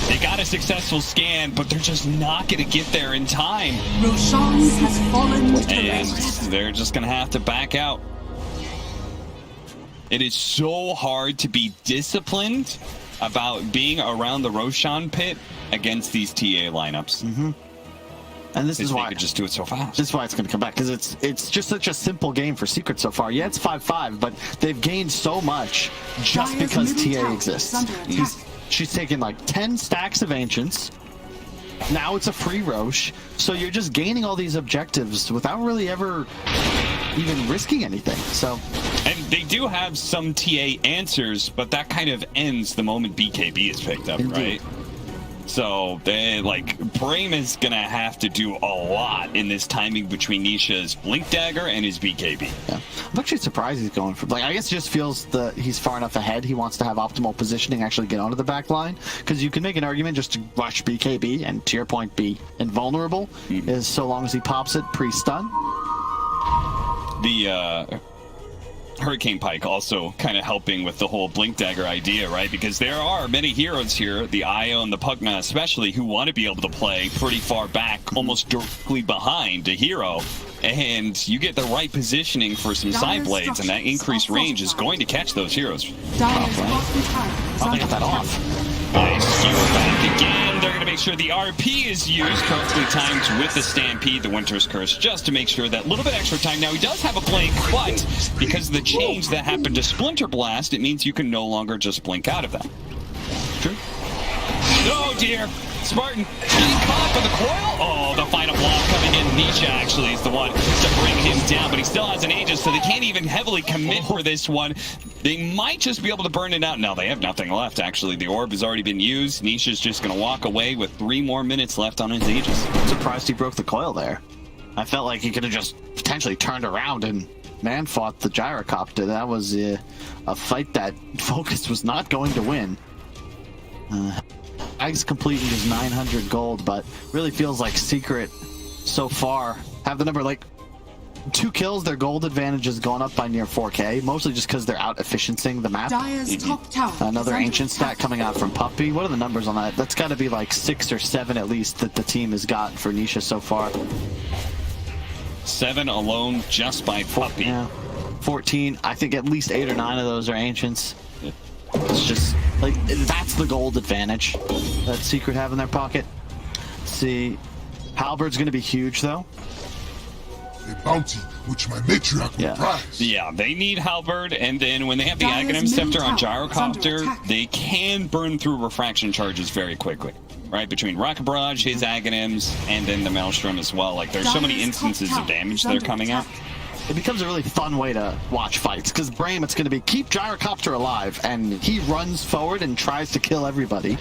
They got a successful scan, but they're just not going to get there in time. Roshan has fallen to and they're just going to have to back out. It is so hard to be disciplined about being around the Roshan pit against these TA lineups. And this is why they could just do it so fast. This is why it's going to come back, because it's just such a simple game for Secret so far. Yeah, it's 5-5, but they've gained so much just because TA exists. She's taken like 10 stacks of Ancients. Now it's a free Roche, so you're just gaining all these objectives without really ever even risking anything. So, and they do have some TA answers, but that kind of ends the moment BKB is picked up. Indeed. Right? So they BRAME is gonna have to do a lot in this timing between Nisha's Blink Dagger and his BKB. Yeah, I'm actually surprised he's going for, I guess it just feels that he's far enough ahead. He wants to have optimal positioning, actually get onto the back line, because you can make an argument just to rush BKB and, to your point, be invulnerable, is so long as he pops it pre-stun. The Hurricane Pike also kind of helping with the whole Blink Dagger idea, right? Because there are many heroes here, the Io and the Pugna especially, who want to be able to play pretty far back, almost directly behind a hero. and you get the right positioning for some side blades, and that increased range is going to catch those heroes. Dire's bottom tower is I'll under get that attack. off. Nice skewer back again. They're going to make sure the RP is used correctly timed with the Stampede, the Winter's Curse, just to make sure that little bit extra time. Now, he does have a blink, but because of the change that happened to Splinter Blast, it means you can no longer just blink out of that. True. Oh, dear. Spartan getting caught for the coil. Oh, the final block coming in. Nisha actually is the one to bring him down, but he still has an Aegis, so they can't even heavily commit for this one. They might just be able to burn it out. No, they have nothing left, actually. The orb has already been used. Nisha's just going to walk away with 3 more minutes left on his Aegis. I'm surprised he broke the coil there. I felt like he could have just potentially turned around and man-fought the gyrocopter. That was a fight that Focus was not going to win. Ag's completing his 900 gold, but really feels like Secret so far have the number, like 2 kills, their gold advantage has gone up by near 4k, mostly just because they're out efficiencying the map. Dire's top tower Another is under ancient attack. stat coming out from Puppy. What are the numbers on that? That's got to be like 6 or 7 at least that the team has got for Nisha so far. 7 alone just by Puppy. Yeah, 14. I think at least 8 or 9 of those are ancients. It's just like that's the gold advantage that Secret have in their pocket. Let's see, Halberd's going to be huge though. A bounty which my matriarch will prize. Yeah, they need Halberd, and then when they have the Dire's Aghanim middle Scepter on tower is under Gyrocopter, attack. they can burn through refraction charges very quickly. Right, between Rocket Barrage, his Aghanims, and then the Maelstrom as well. Like, there's so many Dire's instances top of tower damage is that are under coming out. attack. It becomes a really fun way to watch fights because BRAME, it's going to be keep Gyrocopter alive, and he runs forward and tries to kill everybody,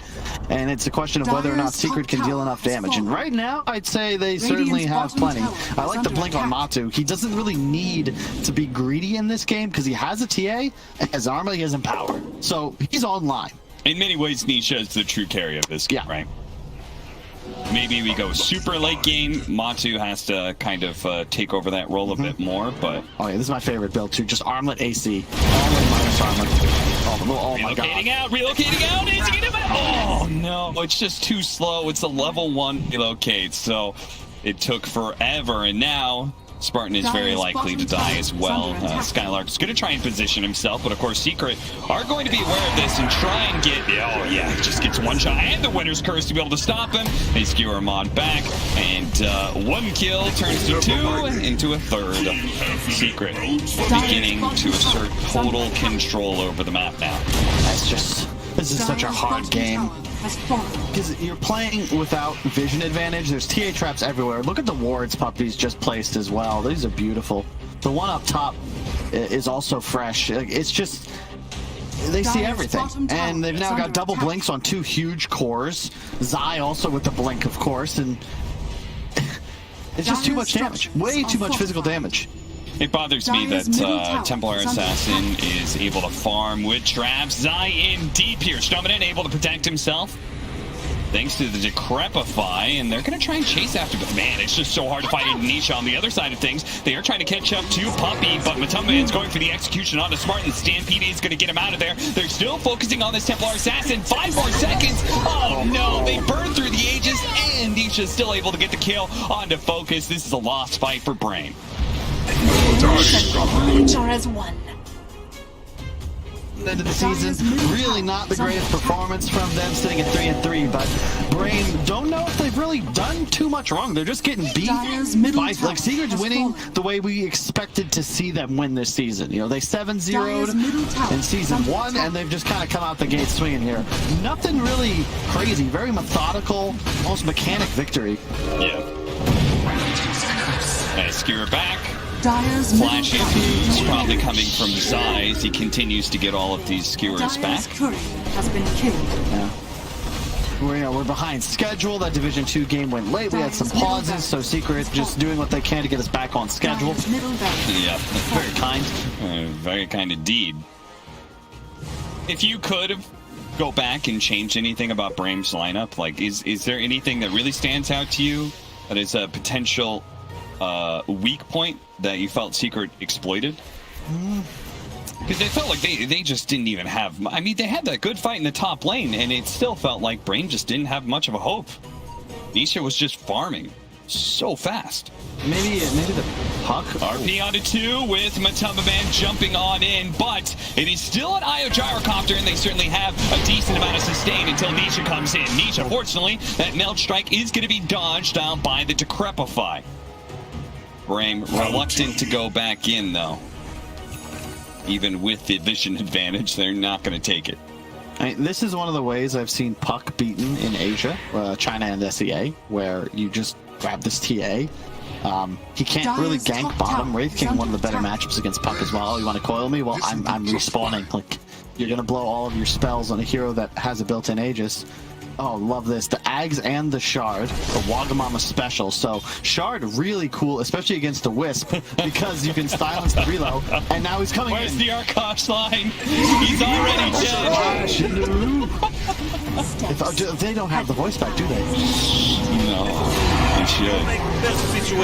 and it's a question of whether or not Dire's Secret top can deal tower enough is damage. And fallen. right now, I'd say they Radiant's certainly have bottom plenty. tower I is like the under blink on attack. Matu. He doesn't really need to be greedy in this game because he has a TA, has armor, he has empower, so he's online. In many ways, Nisha is the true carry of this game, Yeah. right? Maybe we go super late game. Matu has to kind of take over that role a bit more, but Oh yeah, this is my favorite build too. Just armlet AC, all in minus armor. Oh my god. relocating out, is he gonna... Oh no, it's just too slow. It's a level 1 relocate, so it took forever, and now Spartan is very likely to die as well. Skylark's going to try and position himself, but of course Secret are going to be aware of this and try and get... Oh yeah, he just gets one shot and the Winter's Curse to be able to stop him. They skewer him on back, and 1 kill turns to 2 into a 3rd. Secret beginning to assert total control over the map now. That's just... This is such a Dire's hard bottom game. tower has fallen. Because you're playing without vision advantage. There's TA traps everywhere. Look at the wards Puppy's just placed as well. These are beautiful. The one up top is also fresh. It's just... They see Dire's everything. bottom tower And they've is now under got double attack. blinks on 2 huge cores. Zai also with the blink, of course. And it's just too much damage. Way too much physical damage. It bothers me Dire's that middle tower Templar is under Assassin attack. is able to farm with traps. Zai in deep here. Dominant able to protect himself thanks to the Decrepify, and they're going to try and chase after, but man, it's just so hard to fight Nisha on the other side of things. They are trying to catch up to Puppy, but Matumba's going for the execution onto Spartan. Stampede is going to get him out of there. They're still focusing on this Templar Assassin. 5 more seconds. Oh no, they burn through the Aegis, and Nisha's still able to get the kill onto Focus. This is a lost fight for BRAME. Or as one. End of the season, really not the greatest performance from them, sitting at 3-3. But BRAME don't know if they've really done too much wrong. They're just getting beat Dire's middle by, tower like, Secret's has winning fallen. the way we expected to see them win this season. You know, they Dire's 7-0'd middle tower in season is under 1, attack. and they've just kind of come out the gate swinging here. Nothing really crazy, very methodical, almost mechanic victory. Yeah. Nice skewer back. Dire's Flash middle tower is is probably under coming from Zai as he continues to get all of these skewers Dire's back. courier has been killed. Yeah. We're behind schedule. That Division 2 game went late. We had some pauses, so Secret just doing what they can to get us back on schedule. Dire's middle barracks Yeah, Very kind. very kind indeed. If you could go back and change anything about BRAME's lineup, like is there anything that really stands out to you that is a potential weak point that you felt Secret exploited? Because they felt like they just didn't even have... I mean, they had that good fight in the top lane, and it still felt like BRAME just didn't have much of a hope. Nisha was just farming. so fast. Maybe the puck. RP onto 2 with Matamba Man jumping on in, but it is still an IO gyrocopter, and they certainly have a decent amount of sustain until Nisha comes in. Nisha, fortunately, that melt strike is going to be dodged down by the Decrepify. BRAME reluctant to go back in, though. Even with the vision advantage, they're not going to take it. I mean, this is one of the ways I've seen puck beaten in Asia, China and SEA, where you just grab this TA. He can't really gank bottom. Wraith King, one of the better matchups against puck as well. Oh, you want to coil me? Well, I'm respawning. Like, you're going to blow all of your spells on a hero that has a built-in Aegis. Oh, love this. The Ags and the Shard, the Wagamama special. So, Shard really cool, especially against the Wisp, because you can silence the reload, and now he's coming Where's in. the Arkosh line? He's already dead. If they don't have the voice back, do they? No. They should.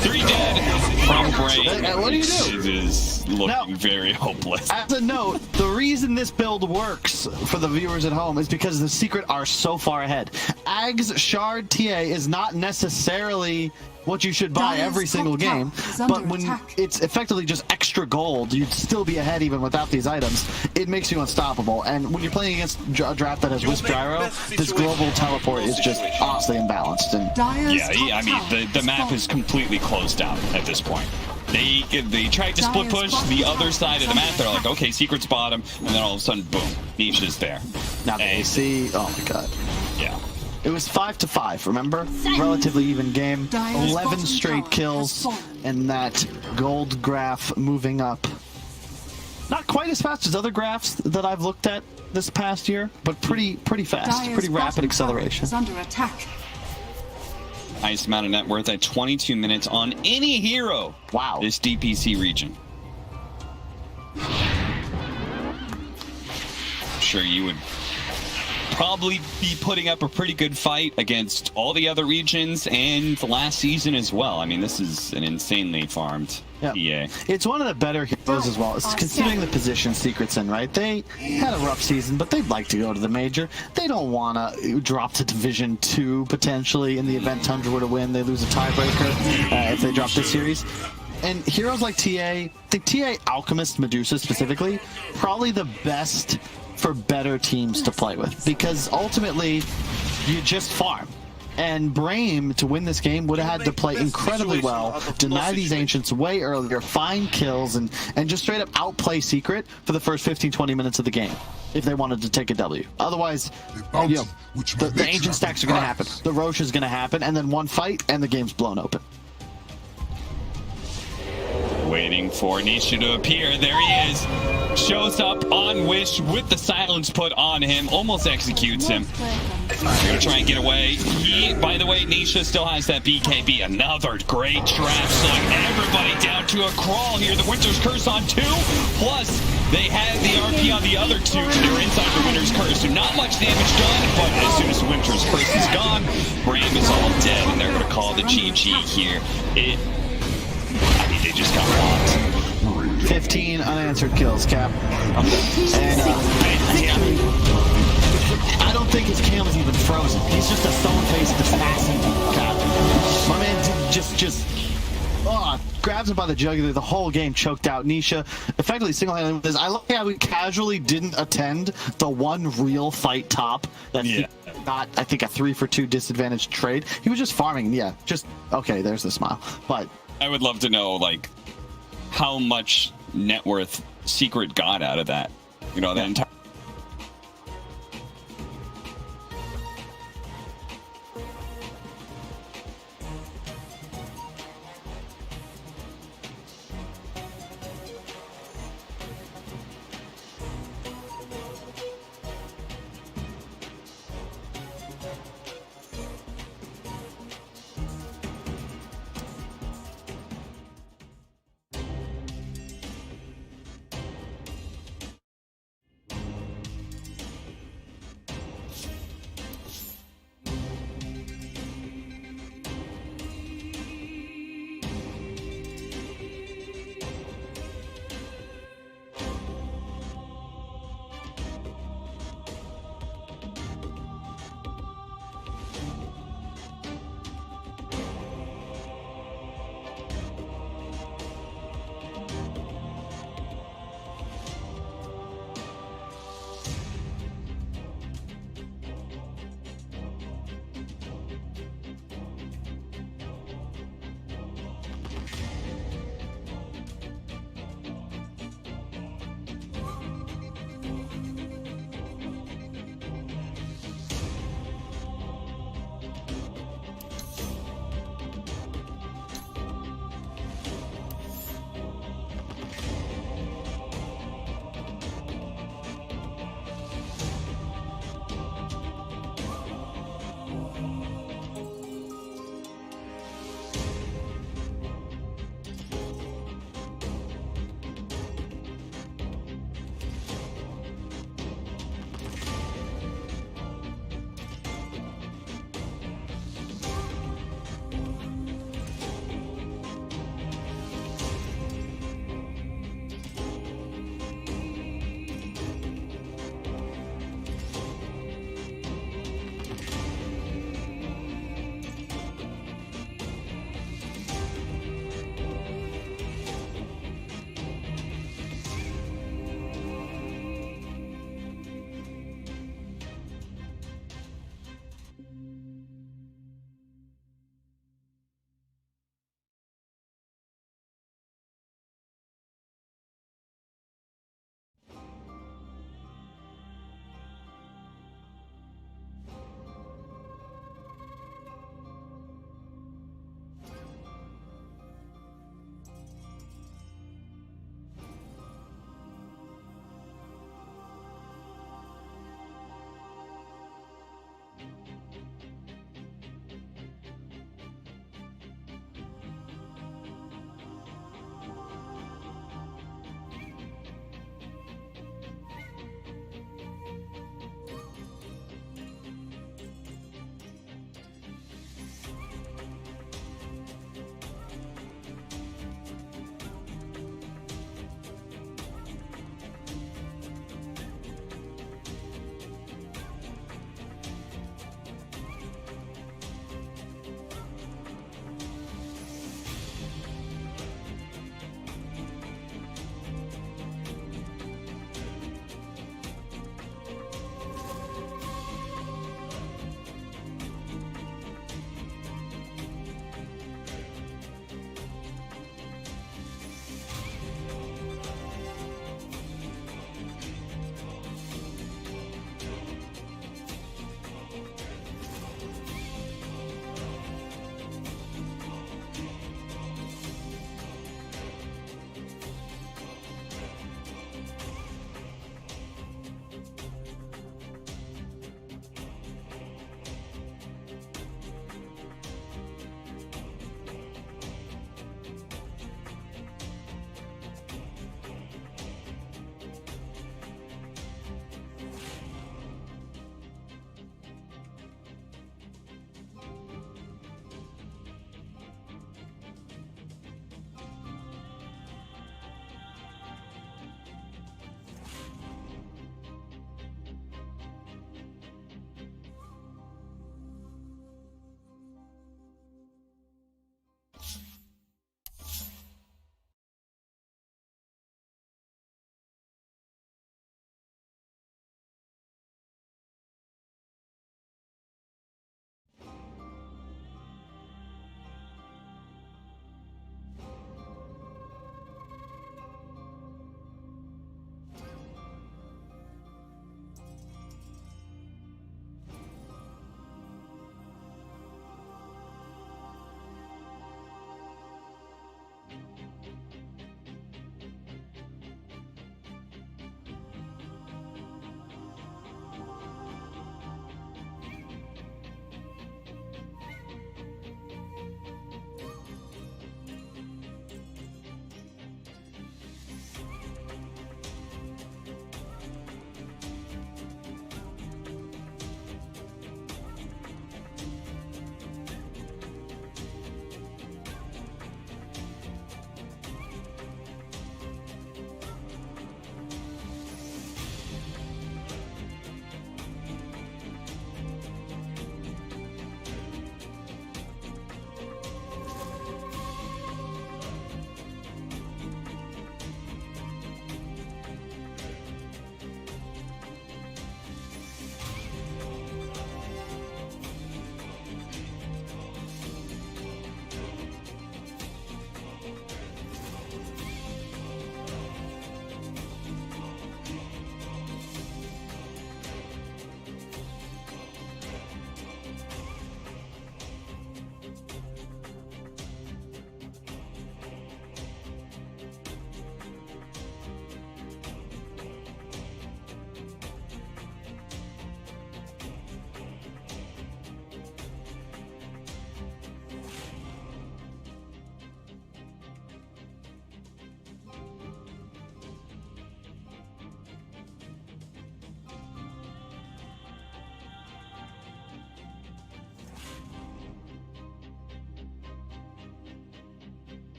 3 dead from BRAME. What do you do? It is looking very hopeless. As a note, the reason this build works for the viewers at home is because the Secret are so far ahead. Ags Shard TA is not necessarily what you should buy every single game, but when it's effectively just extra gold, you'd still be ahead even without these items. It makes you unstoppable, and when you're playing against a draft that has Wisp Gyro, this global teleport is just honestly imbalanced. And yeah, I mean, the map is completely closed out at this point. They tried to split push the other side of the map. They're like, okay, Secret's bottom, and then all of a sudden, boom, Nisha's there. Now the AC, oh my god. Yeah. It was 5-5, remember? Relatively even game. 11 straight kills, and that gold graph moving up. Not quite as fast as other graphs that I've looked at this past year, but pretty fast, pretty rapid acceleration. Under attack. Highest amount of net worth at 22 minutes on any hero. Wow. This DPC region. I'm sure you would probably be putting up a pretty good fight against all the other regions and the last season as well. I mean, this is an insanely farmed EA. It's one of the better heroes as well. It's considering the position Secret's in, right? They had a rough season, but they'd like to go to the major. They don't want to drop to Division 2 potentially in the event Tundra were to win. They lose a tiebreaker if they drop this series. And heroes like TA, the TA Alchemist Medusa specifically, probably the best for better teams to play with, because ultimately you just farm. And BRAME, to win this game, would have had to play incredibly well, deny these Ancients way earlier, find kills, and just straight up outplay Secret for the first 15-20 minutes of the game if they wanted to take a W. Otherwise, you know, the Ancient stacks are going to happen. The Rosh is going to happen, and then one fight, and the game's blown open. Waiting for Nisha to appear. There he is. Shows up on Wish with the silence put on him. Almost executes him. They're going to try and get away. By the way, Nisha still has that BKB. Another great trap, slowing everybody down to a crawl here. The Winter's Curse on 2. Plus, they had the RP on the other 2. They're inside the Winter's Curse. So not much damage done, but as soon as the Winter's Curse is gone, BRAME is all dead, and they're going to call the GG here. They just got locked. 15 unanswered kills, Cap. And I don't think his cam is even frozen. He's just a stone-faced assassin, Cap. My man just grabs him by the jugular the whole game, choked out Nisha. Effectively single-handedly with this. I like how he casually didn't attend the one real fight top that he got, I think, a 3-for-2 disadvantage trade. He was just farming, okay, there's the smile. But I would love to know, like, how much net worth Secret got out of that. You know, the entire...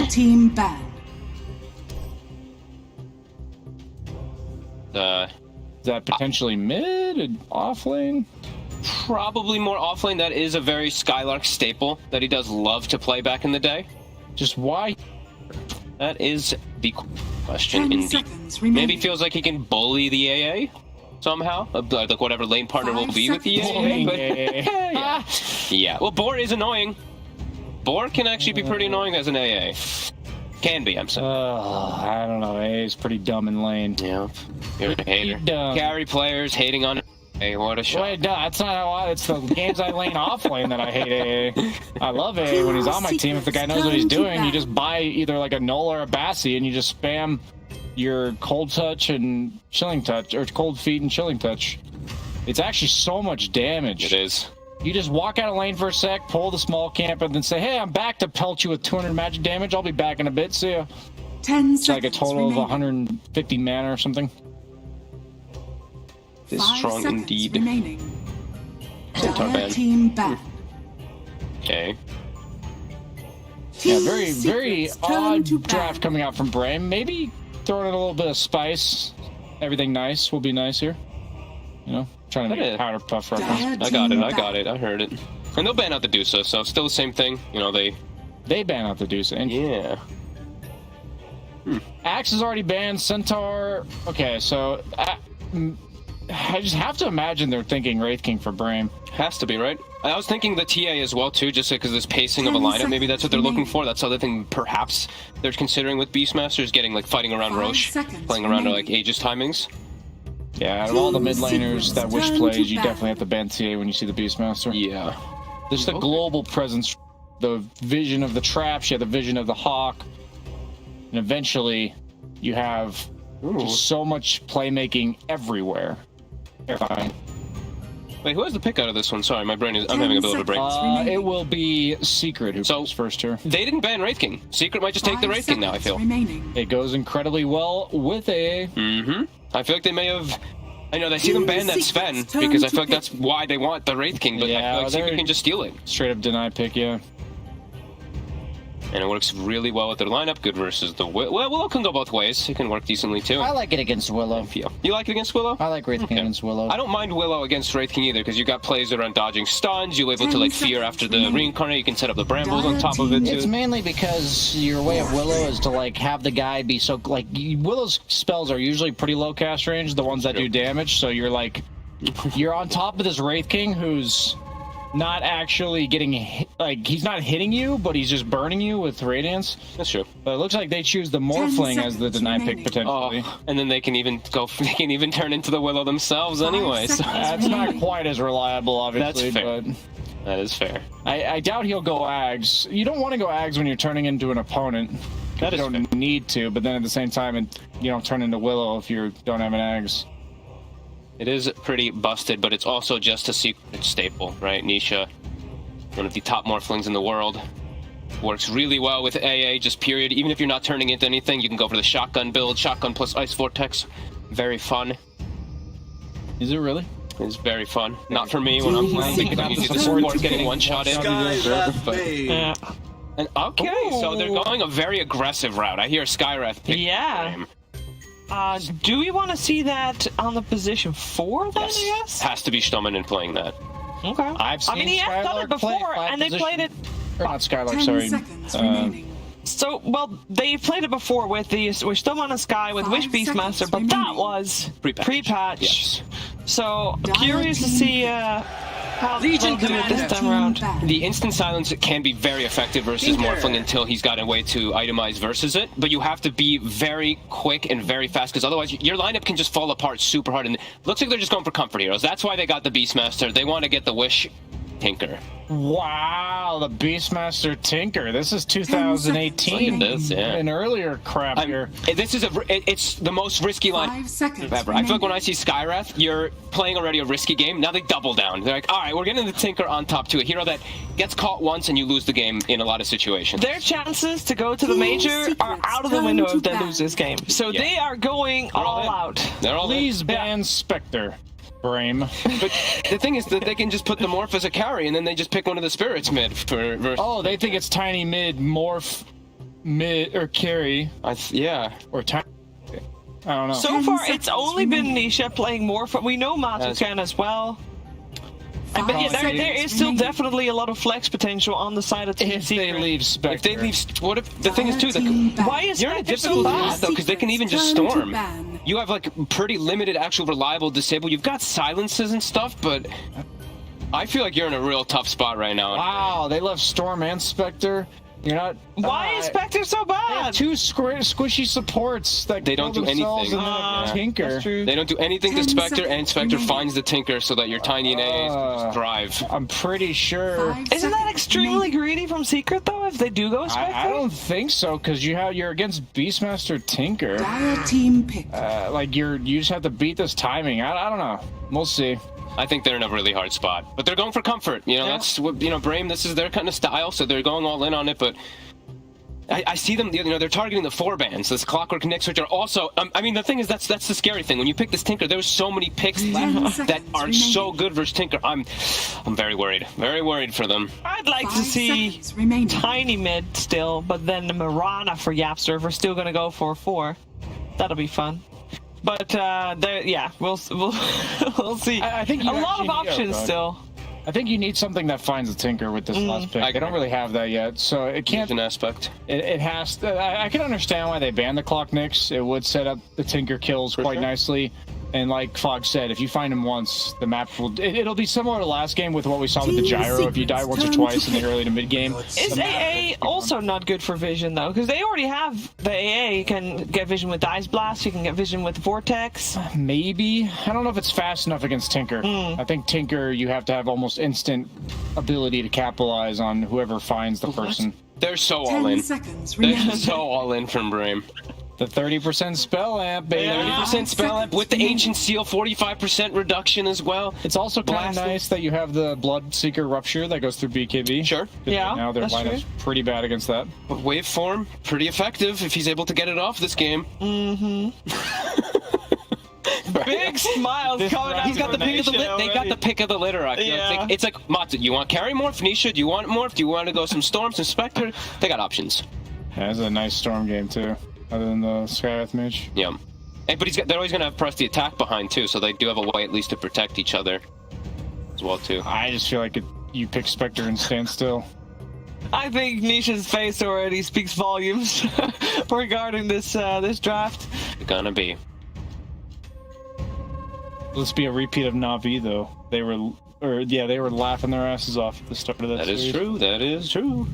team ban. Is that potentially mid and off lane? Probably more offlane. That is a very Skylark staple that he does love to play back in the day. Just why? That is the question 10 indeed. seconds remaining. Maybe feels like he can bully the AA somehow, like whatever lane partner will 5 be with the seconds AA. Yeah. Yeah, well, Boar is annoying. Boar can actually be pretty annoying as an AA. Can be, I'm saying. I don't know. A is pretty dumb in lane. Yeah, you're a hater. Dumb. Carry players hating on AA. What a shot. Wait, no, that's not how it's the games I lane off lane that I hate AA. I love AA when he's on my team. If the guy knows what he's doing, you just buy either like a Null or a Bassi and you just spam your cold touch and chilling touch, or cold feet and chilling touch. It's actually so much damage. It is. You just walk out of lane for a sec, pull the small camp, and then say, hey, I'm back to pelt you with 200 magic damage. I'll be back in a bit. See ya. 10 It's like a seconds total remaining. of 150 mana or something. This 5 strong seconds indeed. remaining. Centaur Dire ban. team ban. Okay. Yeah, Team very Secret's turn odd to ban. draft coming out from BRAME. Maybe throwing in a little bit of spice. Everything nice will be nice here. You know, trying to That make a is- powder puff Dire reference. I got it. team I got ban. it. I heard it. And they'll ban out the Dusa, so still the same thing. You know, they. They ban out the Deuce. And Yeah. Axe is already banned. Centaur. Okay, so I just have to imagine they're thinking Wraith King for BRAME. Has to be, right? I was thinking the TA as well, too, just because this pacing of a 10 lineup. Maybe that's what they're seconds looking for. That's the other thing perhaps they're considering with Beastmasters, getting, like, fighting around 5 Roche, seconds playing around to, like, remaining. Aegis timings. Yeah, out of all the Team mid laners that Secret's Wish turn plays, to you ban. definitely have to ban TA when you see the Beastmaster. Yeah. There's the Okay. global presence, the vision of the traps, you have the vision of the hawk, and eventually you have just so much playmaking everywhere. Terrifying. Wait, who has the pick out of this one? Sorry, my brain is. I'm 10 having a bit of a brain. seconds. It will be Secret who So- goes first here. They didn't ban Wraith King. Secret might just take the 5 Wraith King now, I seconds feel. remaining. It goes incredibly well with AA. Mm-hmm. I feel like they may have. I know they see them ban that Sven Secret's turn because I to feel like pick. that's why they want the Wraith King, but I Yeah, feel like Secret they're- can just steal it. Straight up deny pick, yeah. And it works really well with their lineup. Good versus the Willow. Well, Willow can go both ways. It can work decently too. I like it against Willow. You like it against Willow? I like Wraith King against Willow. I don't mind Willow against Wraith King either, because you got plays around dodging stuns. You're able 10 to like fear seconds after the remaining. reincarnate. You can set up the brambles on Dire top of it team- It's too. mainly because your way of Willow is to like have the guy be so like Willow's spells are usually pretty low cast range, the ones that do damage. So you're like you're on top of this Wraith King who's not actually getting hit, like he's not hitting you, but he's just burning you with radiance. That's true. But it looks like they choose the Morphling as the seconds deny pick remaining. potentially. Oh, and then they can even go. They can even turn into the Willow themselves anyway. So seconds. That's not quite as reliable, obviously, That's fair. but that is fair. I doubt he'll go Ags. You don't want to go Ags when you're turning into an opponent. That You is don't need to, but then at the same time, you don't turn into Willow if you don't have an Ags. It is pretty busted, but it's also just a secret staple, right? Nisha, one of the top Morphlings in the world. Works really well with AA, just period. Even if you're not turning into anything, you can go for the shotgun build. Shotgun plus Ice Vortex. Very fun. Is it really? It's very fun. Not for me when I'm playing, because I'm usually the support getting one shot in. And okay, so they're going a very aggressive route. I hear Skywrath pick Yeah. frame. Do we want to see that on the position 4 then, Yes. I guess? Has to be Stommen playing that. Okay. I've I mean, he has done it Skylark play before, five and they played it. Or not Skylark, 10 sorry. seconds remaining. So, well, they played it before with we're still on a Sky with 5 Wish Beastmaster, seconds but that remaining. was Pre-patch. pre-patch. Yes. So, Dire curious to team see how Legion they'll do it this Commander. time around. The instant silence can be very effective versus Morphling until he's got a way to itemize versus it, but you have to be very quick and very fast, because otherwise your lineup can just fall apart super hard, and it looks like they're just going for comfort heroes. That's why they got the Beastmaster. They want to get the Wish Tinker. Wow, the Beastmaster Tinker. This is 2018. Look at this, yeah. An earlier crap here. This is it's the most risky line 5 seconds ever. I feel like when I remaining. see Skywrath, you're playing already a risky game. Now they double down. They're like, all right, we're getting the Tinker on top to a hero that gets caught once and you lose the game in a lot of situations. Their chances to go to the Team major are Secret's out of the turn window to if they bat. lose this game. So Yeah. they are going all in. out. They're all in. Please ban Spectre, BRAME. But the thing is that they can just put the Morph as a carry, and then they just pick one of the spirits mid for versus. Oh, they think it's tiny mid morph mid or carry Yeah. or time. I don't know. So 10 far, it's seconds only been remaining. Nisha playing more. We know Matu can as well. But yeah, there is still remaining. definitely a lot of flex potential on the side of Team if they Secret. leave Spectre. If they leave, what if the thing is too? Team ban. Why is You're in a Spectre so difficult bad? spot though, because they can even just Turn to storm. ban. You have like pretty limited actual reliable disable. You've got silences and stuff, but I feel like you're in a real tough spot right now. Wow, they left Storm and Spectre. You're not. Why is Spectre so They have bad? two squishy supports that They don't kill do themselves anything. and then That's Tinker. true. They don't do anything to 10 Spectre, and seconds Spectre remaining. finds the Tinker so that your tiny and AAs just drive. I'm pretty sure. 5 Isn't that seconds extremely remaining. greedy from Secret though? If they do go Spectre, I don't think so, because you're against Beastmaster Tinker. Dire team picked. Like you just have to beat this timing. I don't know. We'll see. I think they're in a really hard spot, but they're going for comfort. You know, that's what BRAME. This is their kind of style, so they're going all in on it. But I see them. You know, they're targeting the 4 bands. This Clockwork Knicks, which are also. I mean, the thing is, that's the scary thing. When you pick this Tinker, there's so many picks 10 left that seconds are so good versus Tinker. I'm very worried. Very worried for them. I'd like to 5 see seconds remaining. Tiny mid still, but then the Mirana for Yapster if we're still gonna go for 4. That'll be fun. But yeah, we'll we'll see. I think a you lot of actually need- options oh, God. still. I think you need something that finds the Tinker with this last pick. I They don't agree. really have that yet, so it can't. An aspect. It has to. I can understand why they banned the Clock Nicks. It would set up the Tinker kills quite sure. nicely. And like Fog said, if you find him once, the map will. It'll be similar to last game with what we saw with the Team gyro. If you die Secrets once or turn twice to in the pick. early to mid game, Is AA also not good for vision though? Because they already have the AA. You can get vision with Ice Blast. You can get vision with Vortex. maybe. I don't know if it's fast enough against Tinker. I think Tinker, you have to have almost instant ability to capitalize on whoever finds the person. They're so 10 all in. seconds They're remaining. so all in from BRAME. The 30% spell amp, baby. Yeah. 30% spell amp with the Ancient Seal, 45% reduction as well. It's also kind of Blasting. nice that you have the Bloodseeker Rupture that goes through BKB. Sure. Yeah, Now their that's lineup's true. pretty bad against that. But waveform, pretty effective if he's able to get it off this game. Big smiles coming out. He's got the pick of the litter. They got the pick of the litter. I feel. Yeah. It's like Matsu, you want carry morph? Nisha, do you want morph? Do you want to go some storm, some spectre? They got options. Yeah, it's a nice storm game too, other than the Skywrath mage. Yeah. Hey, but they're always going to press the attack behind too, so they do have a way at least to protect each other as well too. I just feel like you pick Spectre and stand still. I think Nisha's face already speaks volumes regarding this this draft. It's gonna be. Let's be a repeat of Na'Vi though. They were laughing their asses off at the start of that. That is series. true. That is true.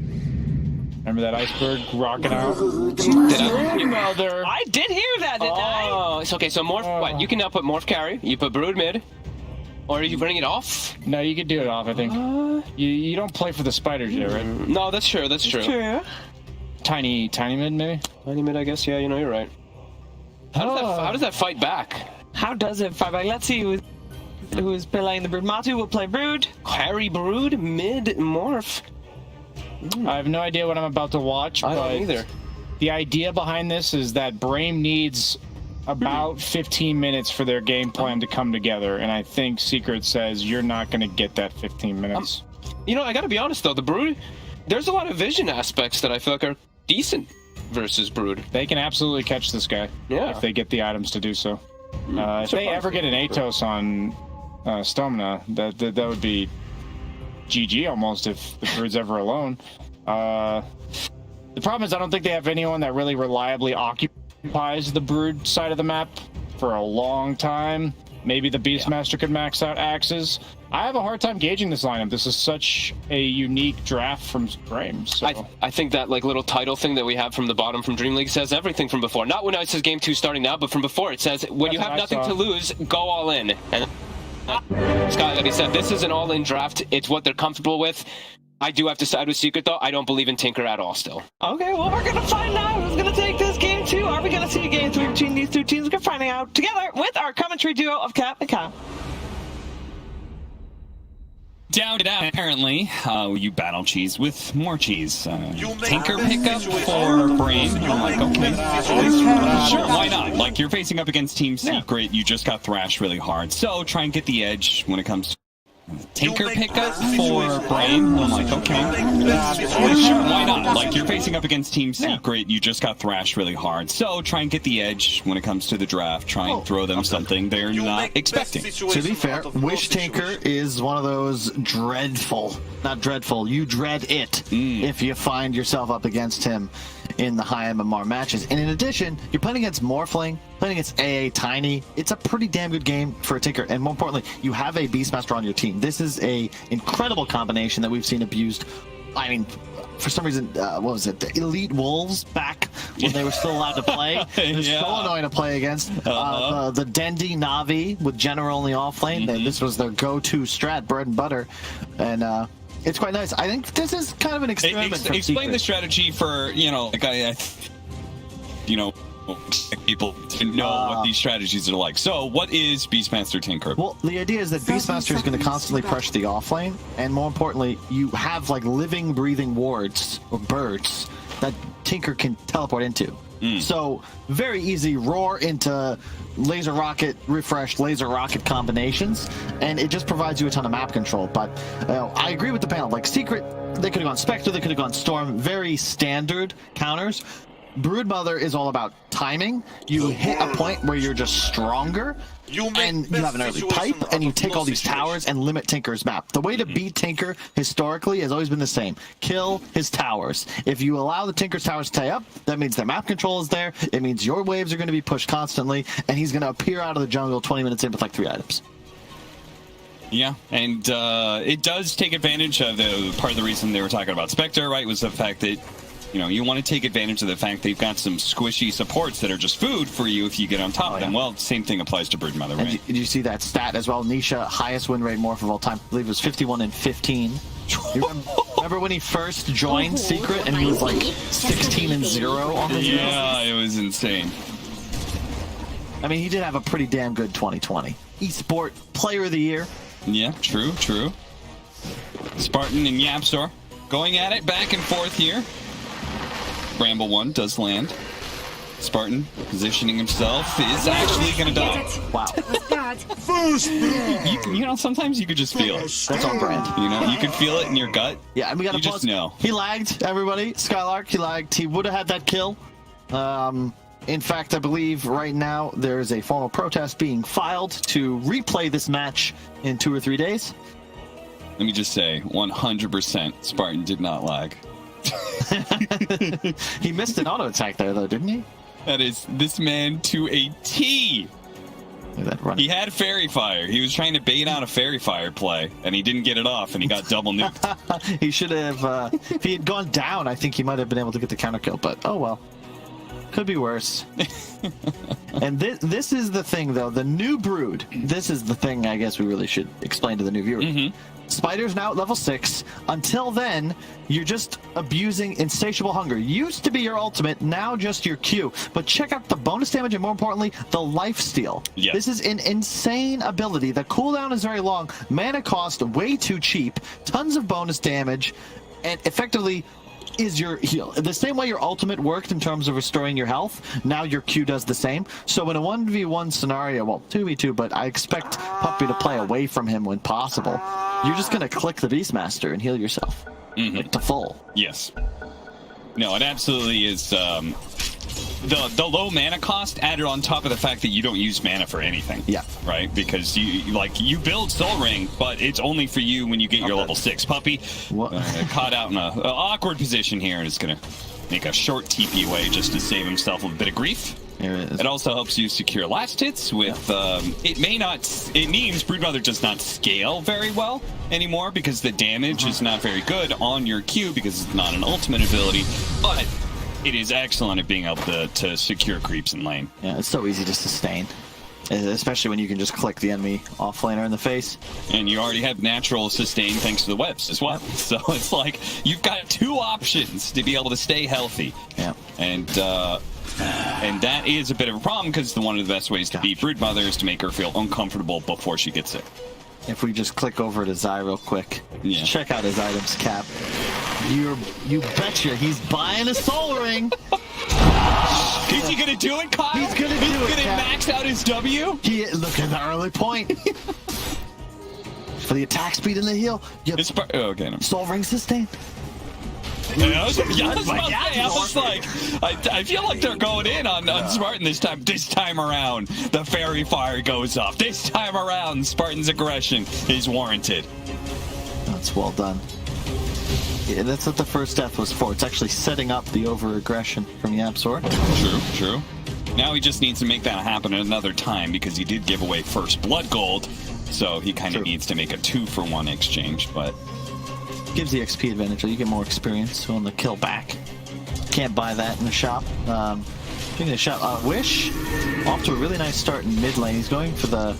Remember that iceberg rocking out? Did I? Mother. I did hear that, didn't I? Oh, it's okay. So morph. What? You can now put morph carry. You put brood mid, or are you running it off? No, you could do it off. I think you don't play for the spiders yet, right? No, that's true. That's true. True. Tiny mid maybe. Tiny mid, I guess. Yeah, you know, you're right. How does that fight back? How does it fight back? Let's see who's playing the Brood. Matu will play Brood. Carry brood mid morph. I have no idea what I'm about to watch. I but don't either. The idea behind this is that BRAME needs about 15 minutes for their game plan to come together, and I think Secret says you're not going to get that 15 minutes. You know, I gotta be honest though. The brood, there's a lot of vision aspects that I feel like are decent versus brood. They can absolutely catch this guy Yeah. if they get the items to do so. If they ever get an Atos on Stomina, that would be GG almost if the Brood's ever alone. The problem is I don't think they have anyone that really reliably occupies the Brood side of the map for a long time. Maybe the Beastmaster could max out axes. I have a hard time gauging this lineup. This is such a unique draft from BRAME. So. I think that like little title thing that we have from the bottom from DreamLeague says everything from before. Not when it says Game 2 starting now, but from before. It says when you That's have what I nothing saw. to lose, go all in. And Scott, like I said, this is an all-in draft. It's what they're comfortable with. I do have to side with Secret though. I don't believe in Tinker at all still. Okay, well, we're going to find out who's going to take this Game 2. Are we going to see a Game 3 between these two teams? We're finding out together with our commentary duo of Cap and Kyle. Down it out. Apparently, you battle cheese with more cheese. You make Tinker this pickup situation- for BRAME. You I'm like, make okay, this situation- sure, why not? Like, you're facing up against Team Secret. You just got thrashed really hard. So try and get the edge when it comes Tinker pickup for BRAME. I'm like, okay. Sure, why not? Like, you're facing up against Team Secret. You just got thrashed really hard. So try and get the edge when it comes to the draft. Try and throw them something they're not expecting. To be fair, Wish Tinker is one of those dreadful, not dreadful, you dread it if you find yourself up against him in the high MMR matches. And in addition, you're playing against Morphling, playing against AA Tiny. It's a pretty damn good game for a Tinker. And more importantly, you have a Beastmaster on your team. This is a incredible combination that we've seen abused. I mean, for some reason, what was it? The Elite Wolves back when they were still allowed to play. It was so annoying to play against. The Dendi Navi with General only off lane. This was their go-to strat, bread and butter. And it's quite nice. I think this is kind of an experiment. Explain the strategy for, you know, like you know, people to know what these strategies are like. So, what is Beastmaster Tinker? Well, the idea is that Beastmaster is going to constantly pressure the offlane, and more importantly, you have like living, breathing wards or birds that Tinker can teleport into. So, very easy roar into laser rocket, refresh, laser rocket combinations, and it just provides you a ton of map control. But I agree with the panel. Like Secret, they could have gone Spectre, they could have gone Storm, very standard counters. Broodmother is all about timing. You hit a point where you're just stronger, and you have an early pipe, and you take all these towers and limit Tinker's map. The way to beat Tinker historically has always been the same. Kill his towers. If you allow the Tinker's towers to tie up, that means their map control is there. It means your waves are going to be pushed constantly, and he's going to appear out of the jungle 20 minutes in with like 3 items. Yeah, and it does take advantage of the part of the reason they were talking about Spectre, right, was the fact that, you know, you want to take advantage of the fact they've got some squishy supports that are just food for you if you get on top of them. Well, same thing applies to Broodmother, right? Did you see that stat as well? Nisha, highest win rate morph of all time. I believe it was 51 and 15. You remember when he first joined Secret and he was like 16 and 0 on the team? Yeah, it was insane. I mean, he did have a pretty damn good 2020. Esport Player of the Year. Yeah, true. Spartan and Yapstor going at it back and forth here. Bramble 1 does land. Spartan positioning himself is actually going to die. Wow. First blood. You know, sometimes you could just feel it. That's on brand. You know, you could feel it in your gut. Yeah, and we got to just know. He lagged, everybody. Skylark, he lagged. He would have had that kill. In fact, I believe right now there is a formal protest being filed to replay this match in 2 or 3 days. Let me just say, 100% Spartan did not lag. He missed an auto attack there, though, didn't he? That is this man to a T. Look at that running. He had Fairy Fire. He was trying to bait out a Fairy Fire play, and he didn't get it off, and he got double nuked. He should have. If he had gone down, I think he might have been able to get the counter kill. But oh well, could be worse. And this is the thing, though. The new Brood. This is the thing. I guess we really should explain to the new viewer. Spider's now at level 6. Until then, you're just abusing Insatiable Hunger. Used to be your ultimate, now just your Q. But check out the bonus damage and, more importantly, the lifesteal. Yeah. This is an insane ability. The cooldown is very long. Mana cost way too cheap. Tons of bonus damage. And effectively is your heal. The same way your ultimate worked in terms of restoring your health, now your Q does the same. So in a 1v1 scenario, well, 2v2, but I expect Puppy to play away from him when possible. You're just going to click the Beastmaster and heal yourself. Like to full. Yes. No, it absolutely is. The low mana cost added on top of the fact that you don't use mana for anything. Yeah. Right? Because you build Soul Ring, but it's only for you when you get your level 6. Puppy caught out in an awkward position here and is going to make a short TP away just to save himself a bit of grief. It also helps you secure last hits with, it means Broodmother does not scale very well anymore because the damage is not very good on your Q because it's not an ultimate ability, but it is excellent at being able to secure creeps in lane. Yeah, it's so easy to sustain, especially when you can just click the enemy offlaner in the face. And you already have natural sustain thanks to the webs as well. So it's like you've got 2 options to be able to stay healthy. Yeah. And that is a bit of a problem because one of the best ways to beat Broodmother is to make her feel uncomfortable before she gets sick. If we just click over to Zai real quick, check out his items cap. You betcha he's buying a Soul Ring. Is he gonna do it, Kyle? He's gonna do it. Max out his W? Look at the early point. for the attack speed and the heal. Yep. Okay. No. Soul Ring sustain. I was like, I feel like they're going in on Spartan this time. This time around, the fairy fire goes off. This time around, Spartan's aggression is warranted. That's well done. Yeah, that's what the first death was for. It's actually setting up the over-aggression from YapzOr. True. Now he just needs to make that happen another time because he did give away first blood gold, so he kind of needs to make a 2-for-1 exchange, but... Gives the XP advantage, so you get more experience on the kill back. Can't buy that in the shop. Speaking of shop, Wish, off to a really nice start in mid lane. He's going for the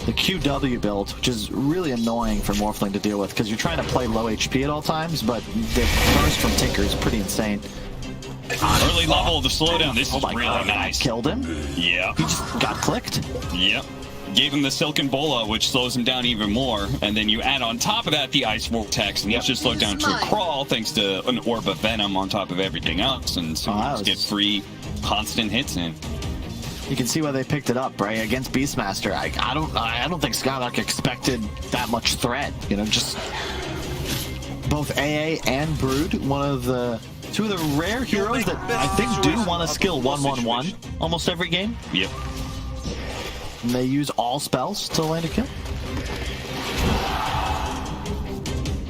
QW build, which is really annoying for Morphling to deal with, because you're trying to play low HP at all times, but the burst from Tinker is pretty insane. Early level, the slowdown, this is really nice. Killed him? Yeah. He just got clicked? Yep. Gave him the Silken Bola, which slows him down even more, and then you add on top of that the Ice Vortex, and he's just slowed down to a crawl thanks to an Orb of Venom on top of everything else, and so you just get free, constant hits in. You can see why they picked it up, right? Against Beastmaster. I don't think Skylark expected that much threat. You know, just both AA and Brood, two of the rare heroes that I think do want to skill 1-1-1 almost every game. Yep. And they use all spells to land a kill.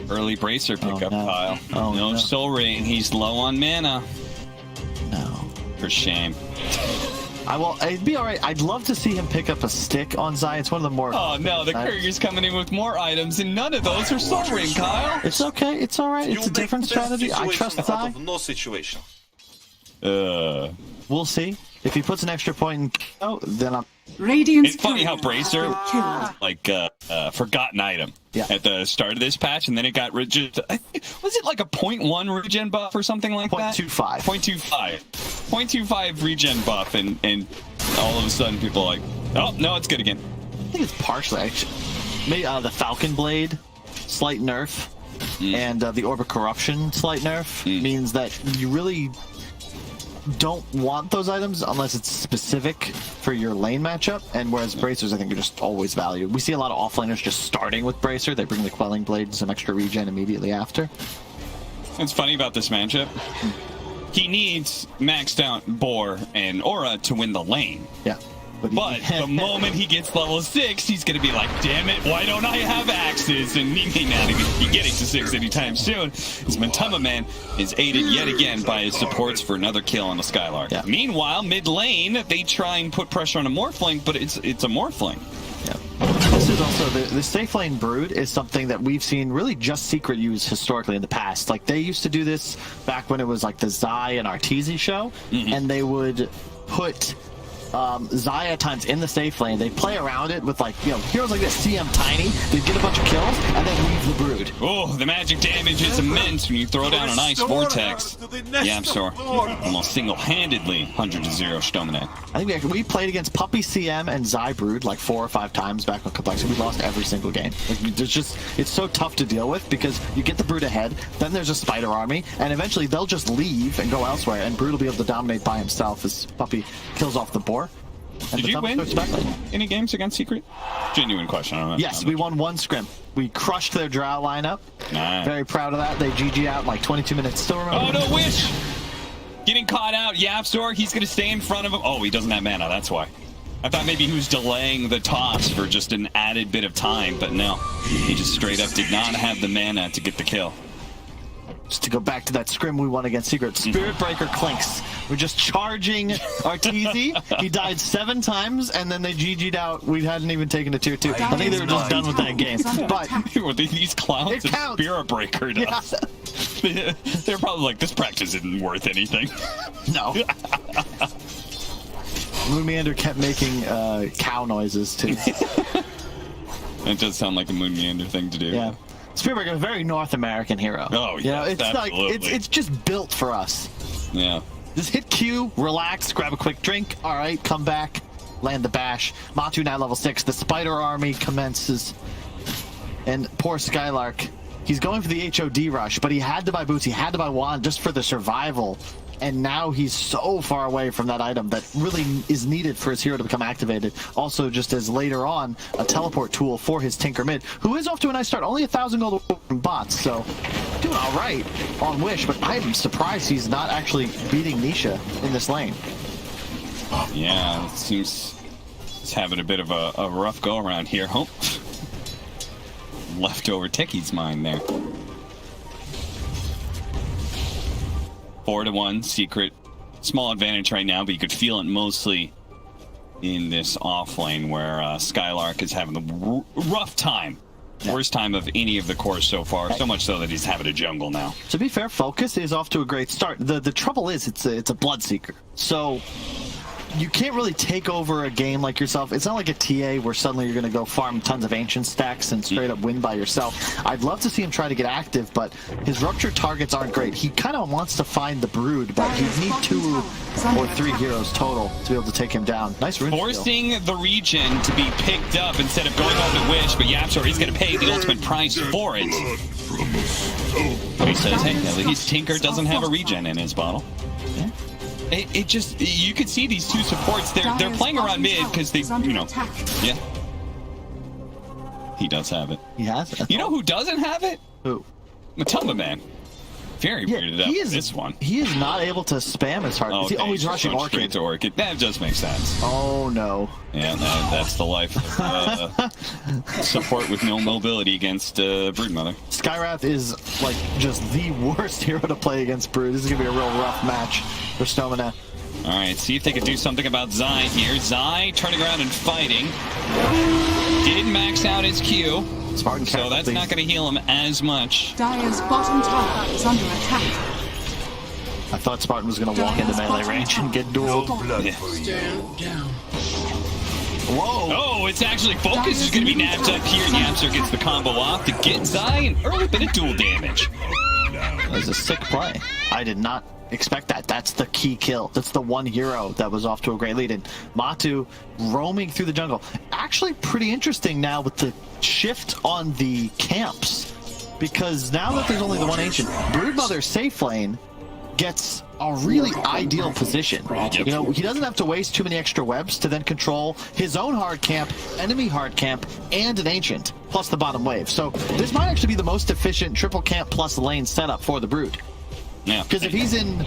Early Bracer pickup, Kyle. Oh, no Soul Ring. He's low on mana. No. For shame. It'd be alright. I'd love to see him pick up a stick on Zai. It's one of the more... Oh no, the Courier's coming in with more items, and none of those are Soul Ring, Kyle. It's okay. It's alright. It's a different strategy. I trust Zai. No situation. We'll see. If he puts an extra point in KO, then I'm... Radiant's It's funny how Bracer, like, forgotten item at the start of this patch, and then it got was it like a 0.1 regen buff or something like that? 0.25. 0.25 regen buff, and all of a sudden people are like, oh, no, it's good again. I think it's partially, actually. Maybe the Falcon Blade, slight nerf, and the Orb of Corruption, slight nerf, means that you really don't want those items unless it's specific for your lane matchup, and whereas Bracers I think are just always valued. We see a lot of offlaners just starting with Bracer. They bring the Quelling Blade and some extra regen immediately after. It's funny about this matchup. He needs maxed out Boar and Aura to win the lane. Yeah. But the moment he gets level 6, he's going to be like, damn it, why don't I have axes? And he may not even be getting to 6 anytime soon. His Mentama Man is aided yet again by his supports for another kill on the Skylark. Yeah. Meanwhile, mid lane, they try and put pressure on a Morphling, but it's a Morphling. Yeah. This is also, the safe lane Brood is something that we've seen really just Secret use historically in the past. Like, they used to do this back when it was like the Zai and Arteezy show, and they would put... Zai at times in the safe lane. They play around it with, like, you know, heroes like this, CM Tiny. They get a bunch of kills and then leave the Brood. Oh, the magic damage is immense when you throw down an Ice Vortex. YapzOr almost single-handedly 100-0 Stoneman. I think we played against Puppy CM and Zai Brood like 4 or 5 times back on Complexity. We lost every single game. Like, there's just, it's so tough to deal with because you get the Brood ahead, then there's a Spider Army, and eventually they'll just leave and go elsewhere, and Brood will be able to dominate by himself as Puppy kills off the boar. Did you win any games against Secret? Genuine question on that. Yes, we won 1 scrim. We crushed their Drow lineup. Nice. Very proud of that. They GG out in like 22 minutes. Still remember. Oh, no, Wish! Getting caught out. YapzOr, he's going to stay in front of him. Oh, he doesn't have mana, that's why. I thought maybe he was delaying the toss for just an added bit of time, but no. He just straight up did not have the mana to get the kill. Just to go back to that scrim we won against Secret, Spirit Breaker clinks. We're just charging Arteezy. He died 7 times, and then they GG'd out. We hadn't even taken a tier 2. I think they were just done with that game. But these clowns of Spirit Breaker us. Yeah. They're probably like, this practice isn't worth anything. No. Moon Meander kept making cow noises, too. It does sound like a Moon Meander thing to do. Yeah. Spirit is a very North American hero. Oh, yeah, you know, it's absolutely. like it's just built for us. Yeah. Just hit Q, relax, grab a quick drink. All right, come back, land the bash. Matu now level 6. The Spider Army commences, and poor Skylark. He's going for the HOD rush, but he had to buy boots. He had to buy wand just for the survival and now he's so far away from that item that really is needed for his hero to become activated. Also, just as later on, a teleport tool for his Tinker mid, who is off to a nice start. Only 1,000 gold from bots, so doing all right on Wish, but I'm surprised he's not actually beating Nisha in this lane. Yeah, it seems he's having a bit of a rough go around here. Oh. Leftover Tiki's mine there. 4-1 Secret. Small advantage right now, but you could feel it mostly in this off lane where Skylark is having the rough time. Yeah. Worst time of any of the cores so far, so much so that he's having a jungle now. To be fair, Focus is off to a great start. The trouble is it's a Bloodseeker. So you can't really take over a game like yourself. It's not like a TA where suddenly you're going to go farm tons of ancient stacks and straight up win by yourself. I'd love to see him try to get active, but his rupture targets aren't great. He kind of wants to find the Brood, but he'd need 2 or 3 heroes total to be able to take him down. Nice rune forcing the regen to be picked up instead of going on the Wish, but YapzOr is going to pay the ultimate price for it. He says, hey, at least Tinker doesn't have a regen in his bottle. Yeah. It just, you could see these two supports, they're playing around mid because they, you know, yeah. He does have it. He has it. You know who doesn't have it? Who? Matumba Man. Very weirded out with this one. He is not able to spam as hard. Okay, he's rushing Orchid. Straight to Orchid. That does make sense. Oh, no. Yeah, that's the life of support with no mobility against Broodmother. Skywrath is, like, just the worst hero to play against Brood. This is going to be a real rough match for Stomina. All right, see if they can do something about Zai here. Zai turning around and fighting. Did max out his Q. Spartan so that's not going to heal him as much. Dire's bottom tower is under attack. I thought Spartan was going to walk into melee range and get dueled. Yeah. Whoa! Oh, it's actually Focus is going to be nabbed up here, and YapzOr gets the combo off to get Zai an early bit of duel damage. That was a sick play. I did not expect that. That's the key kill. That's the one hero that was off to a great lead. And Matu roaming through the jungle. Actually pretty interesting now with the shift on the camps. Because now that there's only the one ancient, Broodmother's safe lane gets a really ideal position. You know, he doesn't have to waste too many extra webs to then control his own hard camp, enemy hard camp, and an ancient, plus the bottom wave. So this might actually be the most efficient triple camp plus lane setup for the Brood. Yeah. Because if he's in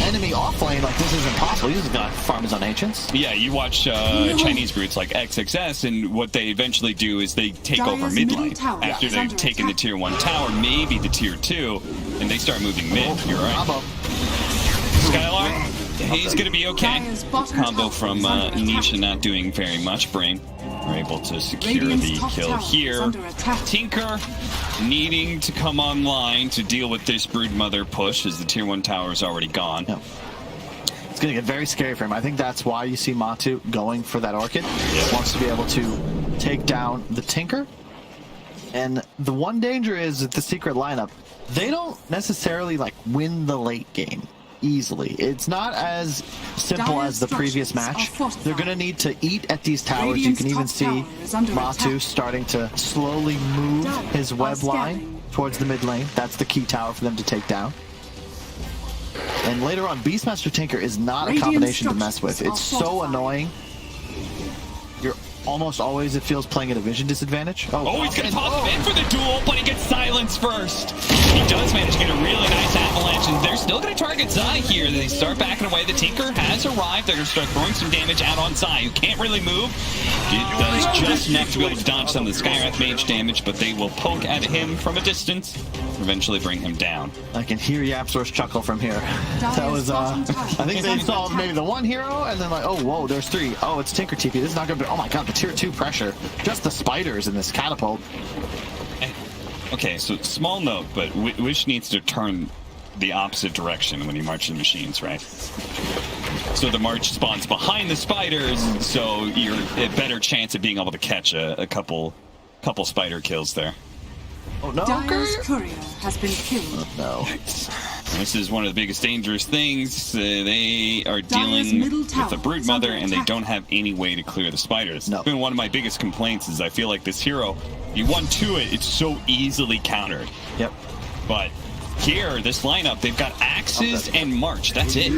enemy off lane, like, this isn't possible. He's just gonna farm his own ancients. Yeah, you watch Chinese brutes like XXS, and what they eventually do is they take over mid lane. After they've taken the tier 1 tower, maybe the tier 2, and they start moving mid. You're right. Skylark, he's gonna be okay. Combo from Nisha not doing very much. BRAME are able to secure the kill here. Tinker needing to come online to deal with this Broodmother push as the tier 1 tower is already gone. Yep. It's going to get very scary for him. I think that's why you see Matu going for that Orchid. He wants to be able to take down the Tinker. And the one danger is that the Secret lineup, they don't necessarily like win the late game easily. It's not as simple as the previous match. They're going to need to eat at these towers. You can even see Matu starting to slowly move his web line towards the mid lane. That's the key tower for them to take down. And later on, Beastmaster Tinker is not a combination to mess with. It's so annoying. You're almost always, it feels, playing at a vision disadvantage. Oh, he's going to toss him in for the duel, but he gets silenced first. He does manage to get a really nice avalanche, and they're still going to target Zai here. They start backing away. The Tinker has arrived. They're going to start throwing some damage out on Zai, who can't really move. It does just enough to be able to dodge some of the Skywrath mage damage, but they will poke at him from a distance, eventually bring him down. I can hear YapzOr's chuckle from here. That was, I think they saw maybe the one hero, and then like, oh, whoa, there's 3. Oh, it's Tinker TP. This is not going to be, oh my god, the tier 2 pressure. Just the spiders in this catapult. Okay, so small note, but Wish needs to turn the opposite direction when you march the machines, right? So the march spawns behind the spiders, so you're a better chance of being able to catch a couple spider kills there. Oh no! Dire's courier has been killed. Oh no! This is one of the biggest dangerous things. They are dealing with the Broodmother, and they don't have any way to clear the spiders. No. It's been one of my biggest complaints is I feel like this hero, you 1-2 it, it's so easily countered. Yep. But here, this lineup, they've got Axes and March. That's it.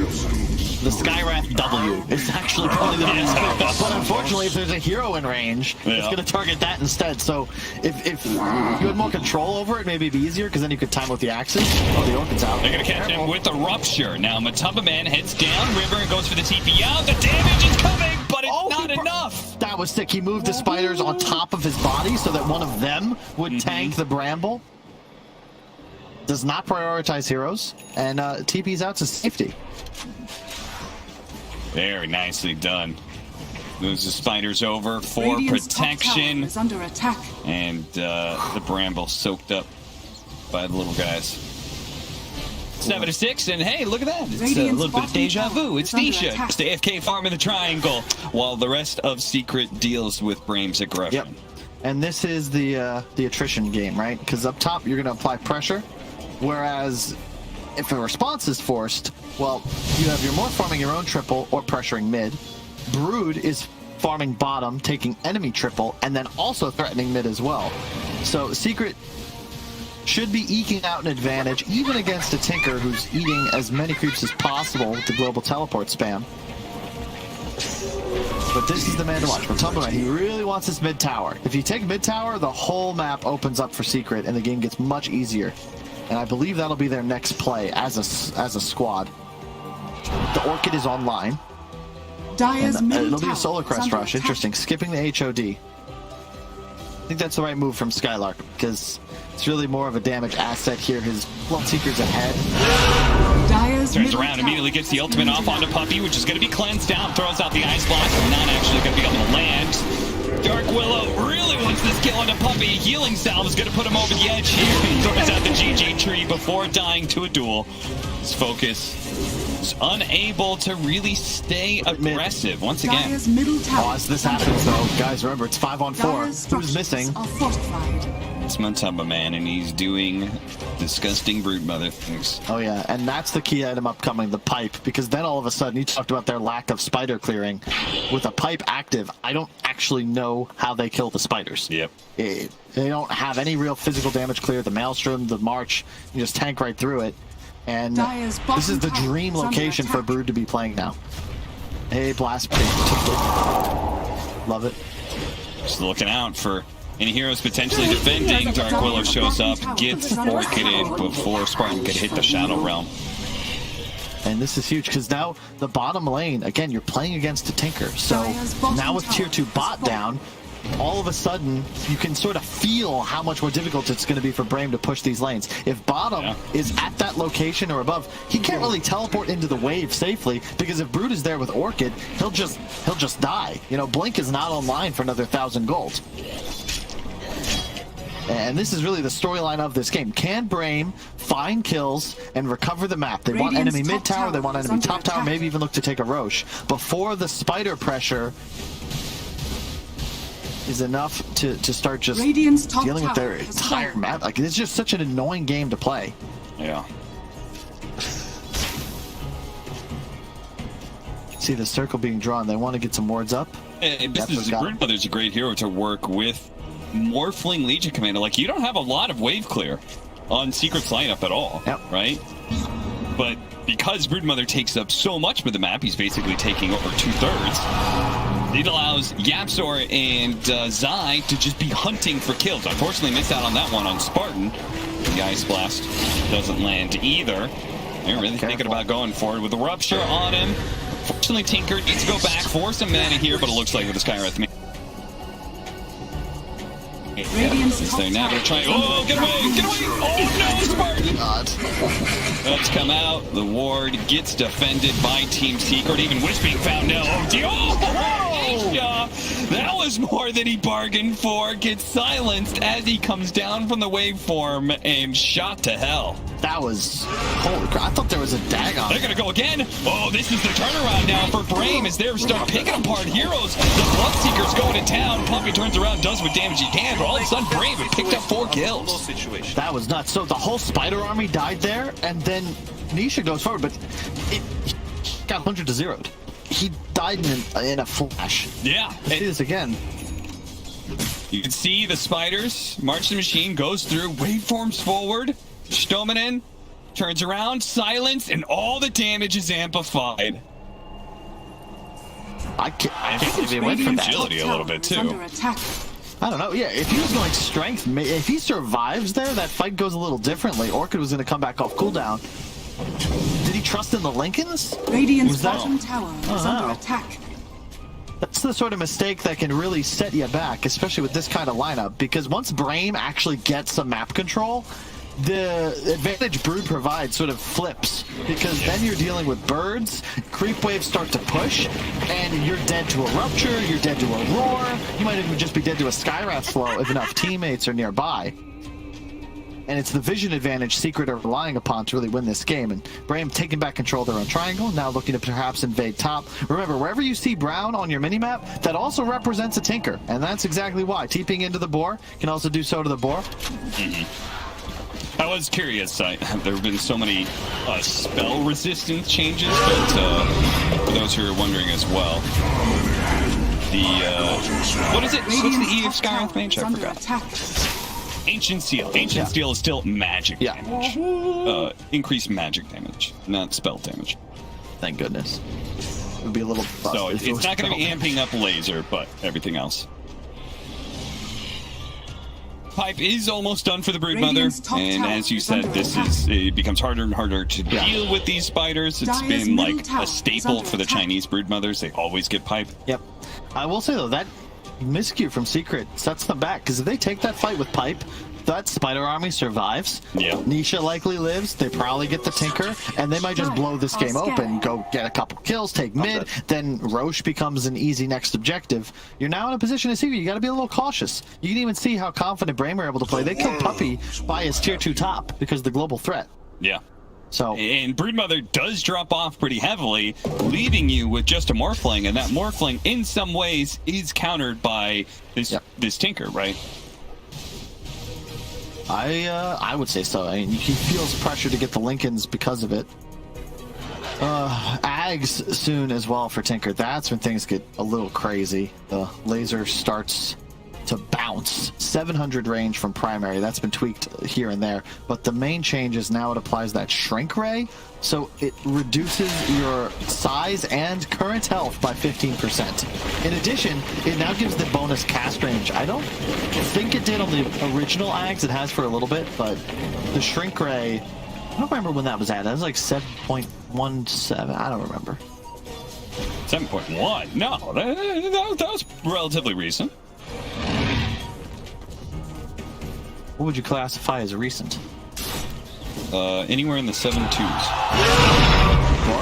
The Skywrath W is actually probably the best. But unfortunately, if there's a hero in range, it's going to target that instead. So if you had more control over it, maybe it'd be easier, because then you could time with the Axes. Oh, the Orchid's out. They're going to catch him with the Rupture. Now, Matumba Man heads down river and goes for the TP out. The damage is coming, but it's not enough. That was sick. He moved the spiders on top of his body so that one of them would tank the Bramble. Does not prioritize heroes, and TP's out to safety. Very nicely done. Moves the spiders over for Radiant's top tower protection. is under attack. And the Bramble soaked up by the little guys. 7-6, and hey, look at that. It's a little bit of deja vu. It's Nisha, just AFK farm in the triangle, while the rest of Secret deals with BRAME's aggression. Yep. And this is the attrition game, right? Because up top, you're going to apply pressure, whereas if a response is forced, well, you have your more farming your own triple or pressuring mid. Brood is farming bottom, taking enemy triple, and then also threatening mid as well. So Secret should be eking out an advantage, even against a Tinker who's eating as many creeps as possible with the global teleport spam. But this is the man to watch. Matumba, he really wants this mid tower. If you take mid tower, the whole map opens up for Secret, and the game gets much easier. And I believe that'll be their next play as a squad. The Orchid is online. It'll be a Solar Crest rush. Interesting. Skipping the HOD. I think that's the right move from Skylark, because it's really more of a damage asset here. His Bloodseeker's ahead. Turns around, immediately gets the ultimate off onto Puppey, which is going to be cleansed down. Throws out the Ice Block. Not actually going to be able to land. Dark Willow really wants this kill onto Puppey. Healing Salve is going to put him over the edge here. He throws out the GG tree before dying to a duel. His focus is unable to really stay aggressive once again. As this happens, though, guys, remember, it's 5-on-4. Who's missing? It's Matumba Man, and he's doing disgusting broodmother things. Oh, yeah, and that's the key item upcoming, the pipe, because then all of a sudden, you talked about their lack of spider clearing. With a pipe active, I don't actually know how they kill the spiders. Yep. They don't have any real physical damage clear. The Maelstrom, the March, you just tank right through it. And this is the dream location for Brood to be playing now. Hey, Blast Pig. Love it. Just looking out for any heroes potentially defending. Dark Willow shows up, gets Orchided before Spartan could hit the Shadow Realm. And this is huge, because now the bottom lane, again, you're playing against a Tinker. So now with tier 2 bot down, all of a sudden, you can sort of feel how much more difficult it's going to be for BRAME to push these lanes. If bottom is at that location or above, he can't really teleport into the wave safely, because if Brood is there with Orchid, he'll just die. You know, Blink is not online for another 1,000 gold. And this is really the storyline of this game. Can BRAME find kills and recover the map? They want enemy mid tower, they want enemy top tower, maybe even look to take a Roche before the spider pressure is enough to start just dealing with their entire map. Like, it's just such an annoying game to play. Yeah. See the circle being drawn. They want to get some wards up. And this is Broodmother's a great hero to work with Morphling Legion Commander. Like, you don't have a lot of wave clear on Secret's lineup at all, right? But because Broodmother takes up so much of the map, he's basically taking over 2/3. It allows Yapzor and Zai to just be hunting for kills. Unfortunately, missed out on that one on Spartan. The Ice Blast doesn't land either. They're really thinking about going forward with the Rupture on him. Fortunately, Tinker needs to go back for some mana here, but it looks like with the Skywrath. They're now going to try. Oh, get away! Get away! Oh no, Spartan! Let's come out. The ward gets defended by Team Secret. Even Wisping found out. That was more than he bargained for. Gets silenced as he comes down from the waveform and shot to hell. That was... Holy crap, I thought there was a Dagon. They're going to go again. Oh, this is the turnaround now for BRAME as they're start picking apart heroes. The Bloodseeker's going to town. Puppey turns around, does what damage he can, but all of a sudden BRAME had picked up 4 kills. That was nuts. So the whole spider army died there, and then Nisha goes forward, but it got 100 to 0'd. He died in a flash. Yeah. Let's see this again. You can see the spiders. March the Machine goes through, waveforms forward. Stominen Turns around, silence, and all the damage is amplified. I can't believe he went for that. Agility a little bit, too. Under attack. I don't know. Yeah, if he was going strength, if he survives there, that fight goes a little differently. Orchid was going to come back off cooldown. Did he trust in the Lincolns? Radiant's bottom tower is under attack. That's the sort of mistake that can really set you back, especially with this kind of lineup, because once BRAME actually gets some map control, the advantage Brood provides sort of flips, because then you're dealing with birds, creep waves start to push, and you're dead to a Rupture, you're dead to a Roar, you might even just be dead to a Skywrath flow if enough teammates are nearby. And it's the vision advantage Secret are relying upon to really win this game. And BRAME taking back control of their own triangle, now looking to perhaps invade top. Remember, wherever you see brown on your minimap, that also represents a Tinker. And that's exactly why. TPing into the boar can also do so to the boar. I was curious. There have been so many spell resistance changes, but for those who are wondering as well, the what is it? What's the E of Skywrath Mage? I forgot. Ancient Steel. Ancient Steel is still magic damage. Increased magic damage, not spell damage. Thank goodness. It would be a little bust. So it's not going to be amping up laser, but everything else. Pipe is almost done for the Broodmother, and as you said, it becomes harder and harder to deal with these spiders. It's been like a staple for the Chinese Broodmothers. They always get Pipe. Yep. I will say though, that miscue from Secret sets them back, because if they take that fight with Pipe, that spider army survives. Yeah. Nisha likely lives. They probably get the Tinker, and they might just blow this game open, go get a couple kills, take mid, then Roche becomes an easy next objective. You're now in a position to see you got to be a little cautious. You can even see how confident BRAME are able to play. They killed Puppey by his tier 2 top because of the global threat. Yeah. So, and Broodmother does drop off pretty heavily, leaving you with just a Morphling, and that Morphling, in some ways, is countered by this Tinker, right? I would say so. I mean, he feels pressure to get the Lincolns because of it. Ags soon as well for Tinker. That's when things get a little crazy. The laser starts to bounce. 700 range from primary. That's been tweaked here and there. But the main change is now it applies that shrink ray. So it reduces your size and current health by 15%. In addition, it now gives the bonus cast range. I don't think it did on the original Ags. It has for a little bit, but the shrink ray, I don't remember when that was at. That was like 7.17. I don't remember. 7.1? No, that was relatively recent. What would you classify as recent? Anywhere in the 7.2s.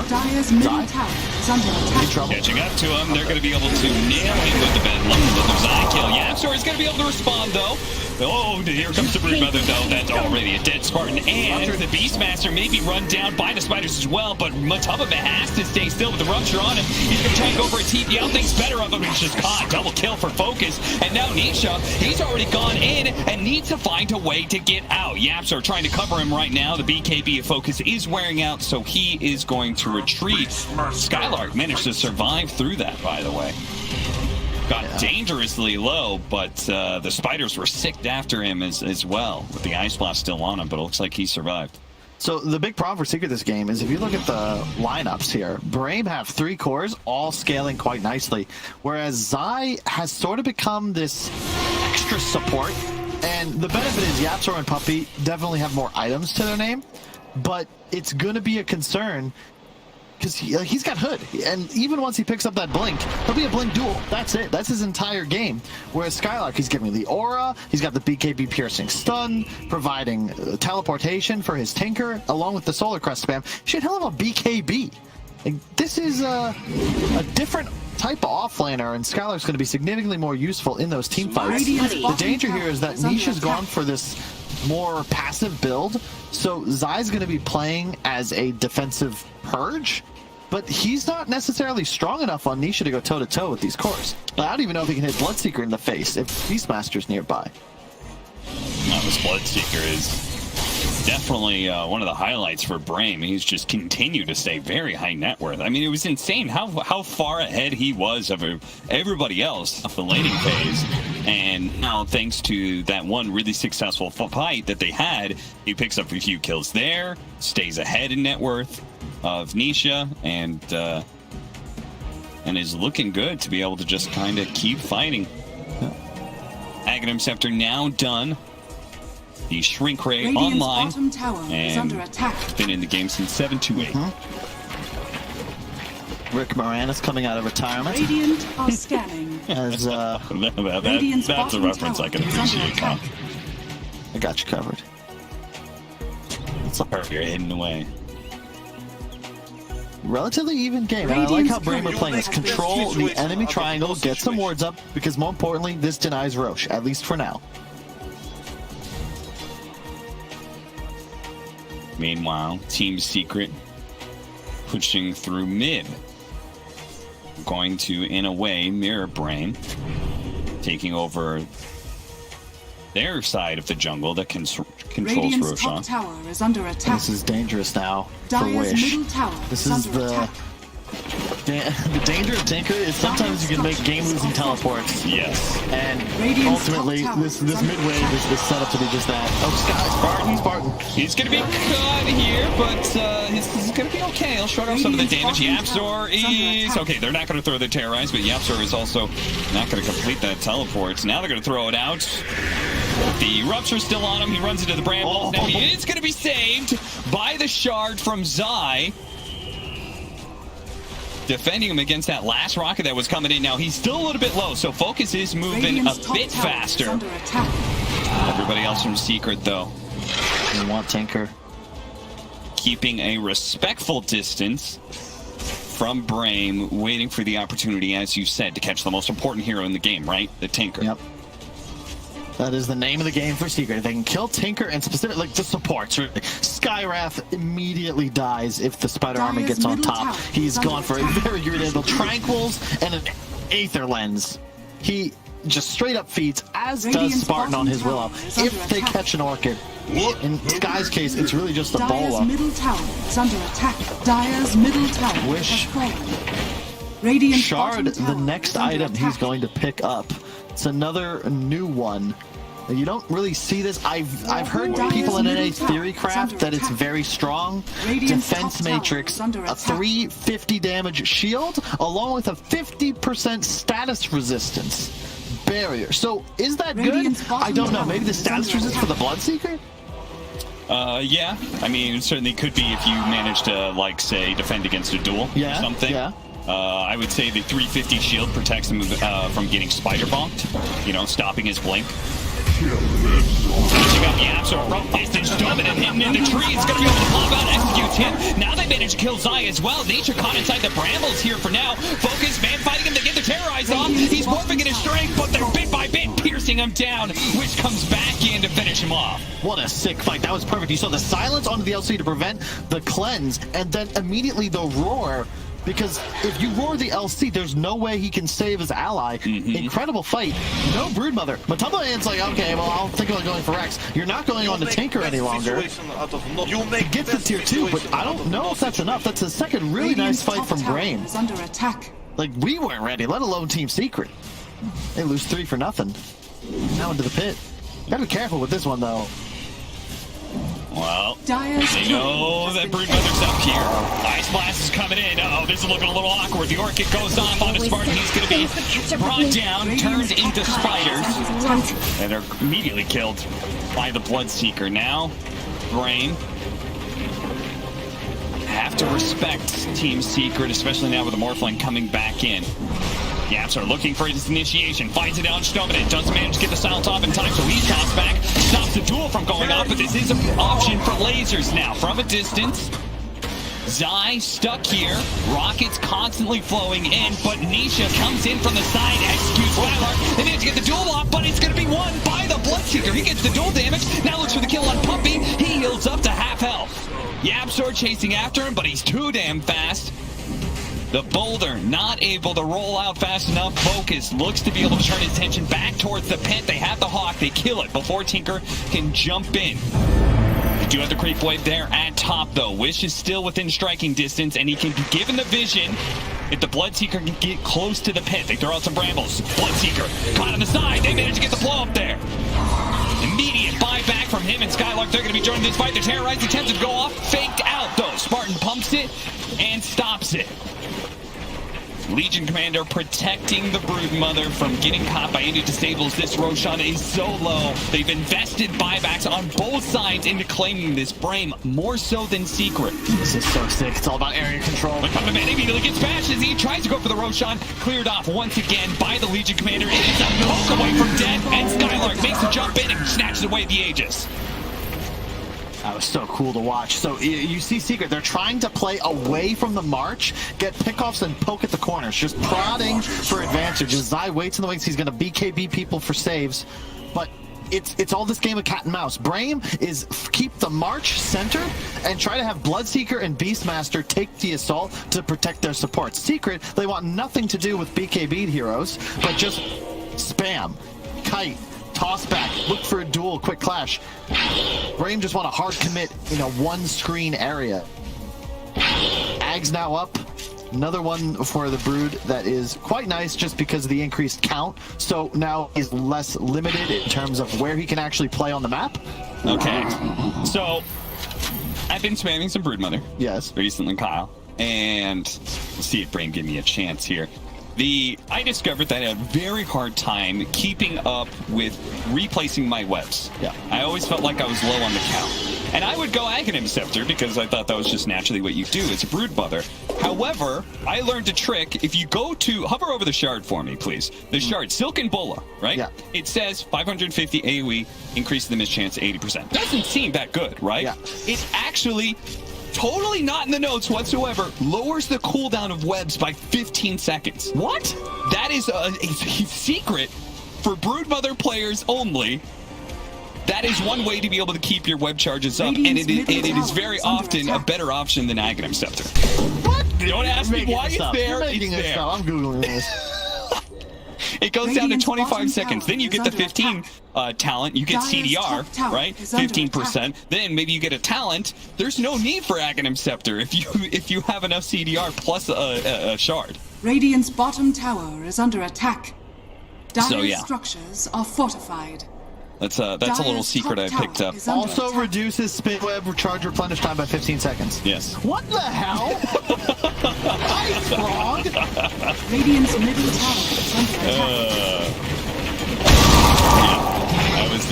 Dire's middle tower is under attack. Catching up to him, they're going to be able to nail him with the Bedlam. The Zai kill. Yapstor is going to be able to respond, though. Oh, here comes the Broodmother, though. That's already a dead Spartan. And the Beastmaster may be run down by the spiders as well, but Matubba has to stay still with the Rupture on him. He's going to try and go for a TP. I don't think's better of him. He's just caught. Double kill for Focus. And now Nisha, he's already gone in and needs to find a way to get out. Yaps are trying to cover him right now. The BKB of Focus is wearing out, so he is going to retreat. Skylark managed to survive through that, by the way. Got dangerously low, but the spiders were sicked after him as well, with the Ice Blast still on him, but it looks like he survived. So the big problem for Secret this game is if you look at the lineups here, BRAME have 3 cores, all scaling quite nicely, whereas Zai has sort of become this extra support, and the benefit is Yapsor and Puppey definitely have more items to their name, but it's going to be a concern because he's got Hood, and even once he picks up that Blink, he'll be a Blink duel. That's it. That's his entire game. Whereas Skylark, he's giving the Aura, he's got the BKB piercing stun, providing teleportation for his Tinker, along with the Solar Crest spam. Shit, he'll have a BKB. Like, this is a different type of offlaner, and Skylark's going to be significantly more useful in those team fights. The danger here is that Nisha's gone for this more passive build, so Zai's going to be playing as a defensive purge, but he's not necessarily strong enough on Nisha to go toe-to-toe with these cores. I don't even know if he can hit Bloodseeker in the face if Beastmaster's nearby. Well, this Bloodseeker is definitely one of the highlights for BRAME. He's just continued to stay very high net worth. I mean, it was insane how far ahead he was of everybody else off the laning phase. And now, thanks to that one really successful fight that they had, he picks up a few kills there, stays ahead in net worth of Nisha, and is looking good to be able to just kind of keep fighting. Aghanim Scepter now done. The Shrink Ray Radiant's online, bottom tower is and under attack. been in the game since 728. Rick Moranis coming out of retirement. Radiant are scanning. As Radiant's That's a bottom reference tower I can is under appreciate, Tom. attack. I got you covered. You're hidden away. Relatively even game. And I like how BRAME are playing this. Control the enemy triangle, get some wards up, because more importantly, this denies Roche, at least for now. Meanwhile, Team Secret pushing through mid. Going to, in a way, mirror BRAME, taking over their side of the jungle that controls Radiant's Roshan. top tower is under attack. This is dangerous now for Dire's Wish. middle tower This is is under the attack. the danger of Tinker is sometimes you can make game-losing teleports. Yes. And Radiant's ultimately, top tower this is under mid-wave attack. is set up to be just that. Oh, Spartan. He's going to be caught here, but he's going to be okay. He'll shrug off some of the damage. Yapzor is... Okay, they're not going to throw the Terrorize, but Yapzor is also not going to complete that teleport. Now they're going to throw it out. The Rupture's still on him. He runs into the Brambles. Now he is going to be saved by the Shard from Zai. Defending him against that last rocket that was coming in. Now he's still a little bit low, so Focus is moving a bit faster. Everybody else from Secret, though, You want Tinker. keeping a respectful distance from BRAME, waiting for the opportunity, as you said, to catch the most important hero in the game, right? The Tinker. Yep. That is the name of the game for Secret. They can kill Tinker and specifically like the supports. Skywrath immediately dies if the Spider Army gets on top. He's gone for a very good angle. Tranquils and an Aether Lens. He just straight up feeds, as does Spartan on his Willow. If they catch an Orchid. In Sky's case, it's really just a Dire's Bola. middle tower is under attack. Dire's middle tower Wish. has fallen. Radiant's Shard, bottom the tower next is under item he's attack. going to pick up. It's another new one. You don't really see this. I've heard people in NA Theorycraft that it's very strong. Defense Matrix, a 350 damage shield, along with a 50% status resistance barrier. So is that good? I don't know. Maybe the status resistance for the Bloodseeker? Yeah. I mean, it certainly could be if you manage to, like, say, defend against a duel or something. Yeah. I would say the 350 shield protects him from getting spider bonked, you know, stopping his blink. Finishing up Yapzor from distance, dominant him in the tree. It's going to be able to pop out and execute him. Now they manage to kill Zai as well. Nature caught inside the brambles here for now. Focus, man, fighting him to get the Terrorize off. He's morphing in his strength, but they're bit by bit piercing him down, which comes back in to finish him off. What a sick fight. That was perfect. You saw the silence onto the LC to prevent the cleanse, and then immediately the roar. Because if you roar the LC, there's no way he can save his ally. Incredible fight. No Broodmother. Matumba's like, okay, well, I'll think about going for Rex. You're not going on to Tinker any longer. He gets the tier 2, but I don't know if that's enough. That's a second really nice fight from BRAME. Is under attack. Like, we weren't ready, let alone Team Secret. They lose 3 for nothing. Now into the pit. Gotta be careful with this one, though. Well, they know that Broodmother's up here. Ice Blast is coming in. Uh-oh, this is looking a little awkward. The Orchid goes off onto Spartan. He's going to be brought down, turned into spiders, and are immediately killed by the Bloodseeker. Now, BRAME have to respect Team Secret, especially now with the Morphling coming back in. Yapzor looking for his initiation, finds it out, Dominant doesn't manage to get the silence off in time, so he tossed back, stops the duel from going off, but this is an option for lasers now from a distance. Zai stuck here, rockets constantly flowing in, but Nisha comes in from the side, executes Rylar, they manage to get the duel off, but it's going to be won by the Bloodseeker. He gets the duel damage, now looks for the kill on Puppy, he heals up to half health. Yapzor chasing after him, but he's too damn fast. The Boulder not able to roll out fast enough. Focus looks to be able to turn his attention back towards the pit. They have the Hawk. They kill it before Tinker can jump in. They do have the creep wave there at top, though. Wish is still within striking distance, and he can be given the vision if the Bloodseeker can get close to the pit. They throw out some brambles. Bloodseeker caught on the side. They managed to get the blow up there. Immediate buyback from him and Skylark. They're going to be joining this fight. The terrorizing attempts to go off. Faked out, though. Spartan pumps it and stops it. Legion Commander protecting the Broodmother from getting caught by any disables. This Roshan is so low. They've invested buybacks on both sides into claiming this BRAME, more so than Secret. This is so sick. It's all about area control. But Thunderman immediately gets bashed as he tries to go for the Roshan. Cleared off once again by the Legion Commander. It is a poke away from dead, and Skylark makes a jump in and snatches away the Aegis. That was so cool to watch. So you see Secret, they're trying to play away from the march, get pickoffs and poke at the corners, just prodding for advantages. Zai waits in the wings. He's going to BKB people for saves, but it's all this game of cat and mouse. BRAME is keep the march centered and try to have Bloodseeker and Beastmaster take the assault to protect their support. Secret, they want nothing to do with BKB heroes, but just spam, kite, toss back, look for a duel, quick clash. BRAME just want a hard commit in a one screen area. Ag's now up. Another one for the Brood that is quite nice just because of the increased count. So now he's less limited in terms of where he can actually play on the map. Okay. So I've been spamming some Broodmother. Yes. Recently, Kyle. And let's see if BRAME give me a chance here. I discovered that I had a very hard time keeping up with replacing my webs. Yeah. I always felt like I was low on the count. And I would go Aghanim Scepter because I thought that was just naturally what you do as a Broodmother. However, I learned a trick. If you go to, hover over the shard for me, please. The shard, Silk and Bola, right? Yeah. It says 550 AoE, increase the miss chance 80%. Doesn't seem that good, right? Yeah. It actually, totally not in the notes whatsoever, lowers the cooldown of webs by 15 seconds. What? That is a secret for Broodmother players only. That is one way to be able to keep your web charges up, and it is very often a better option than Aghanim Scepter. What? Don't ask me why it's there. It's there. I'm Googling this. It goes down to 25 seconds. Then you get the 15 talent. You get CDR, right? 15%. Then maybe you get a talent. There's no need for Aghanim Scepter if you have enough CDR plus a shard. Radiant's bottom tower is under attack. Dire's So, yeah. structures are fortified. That's a little secret I picked up. Also reduces spin web charge replenish time by 15 seconds. Yes. What the hell? Ice Frog? Radiant's middle tower is under attack. I was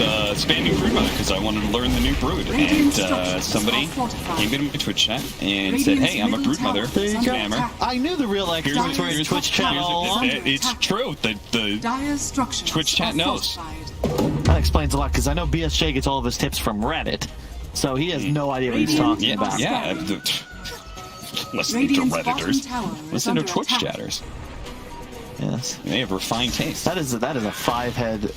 spamming Broodmother because I wanted to learn the new Brood, and somebody came into my Twitch chat and said, "Hey, I'm a Broodmother spammer." I knew the real expert for his Twitch channel. It's true. The Dire's structures Twitch chat are knows. fortified. That explains a lot because I know BSJ gets all of his tips from Reddit, so he has no idea what he's talking about. Yeah. Listening to Redditors. Listen to Twitch chatters. Yes. They have refined taste. That is a 5-head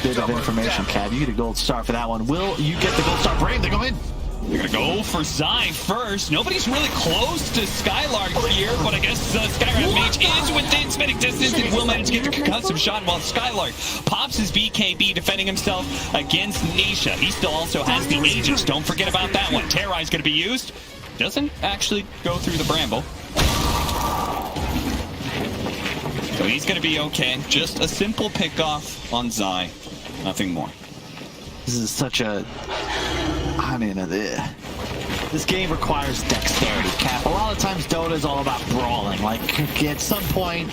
bit of information, Cad. You get a gold star for that one. Will you get the gold star? BRAME, they go in. They're going to go for Zai first. Nobody's really close to Skylark here, but I guess Skywrath Mage is within spitting distance and will manage to get the concussive shot while Skylark pops his BKB, defending himself against Nisha. He still also has the Aegis. Don't forget about that one. Terrorize going to be used. Doesn't actually go through the Bramble. So he's going to be okay. Just a simple pickoff on Zai. Nothing more. This is such a... I mean, this game requires dexterity, Cap. A lot of times Dota is all about brawling. Like, at some point,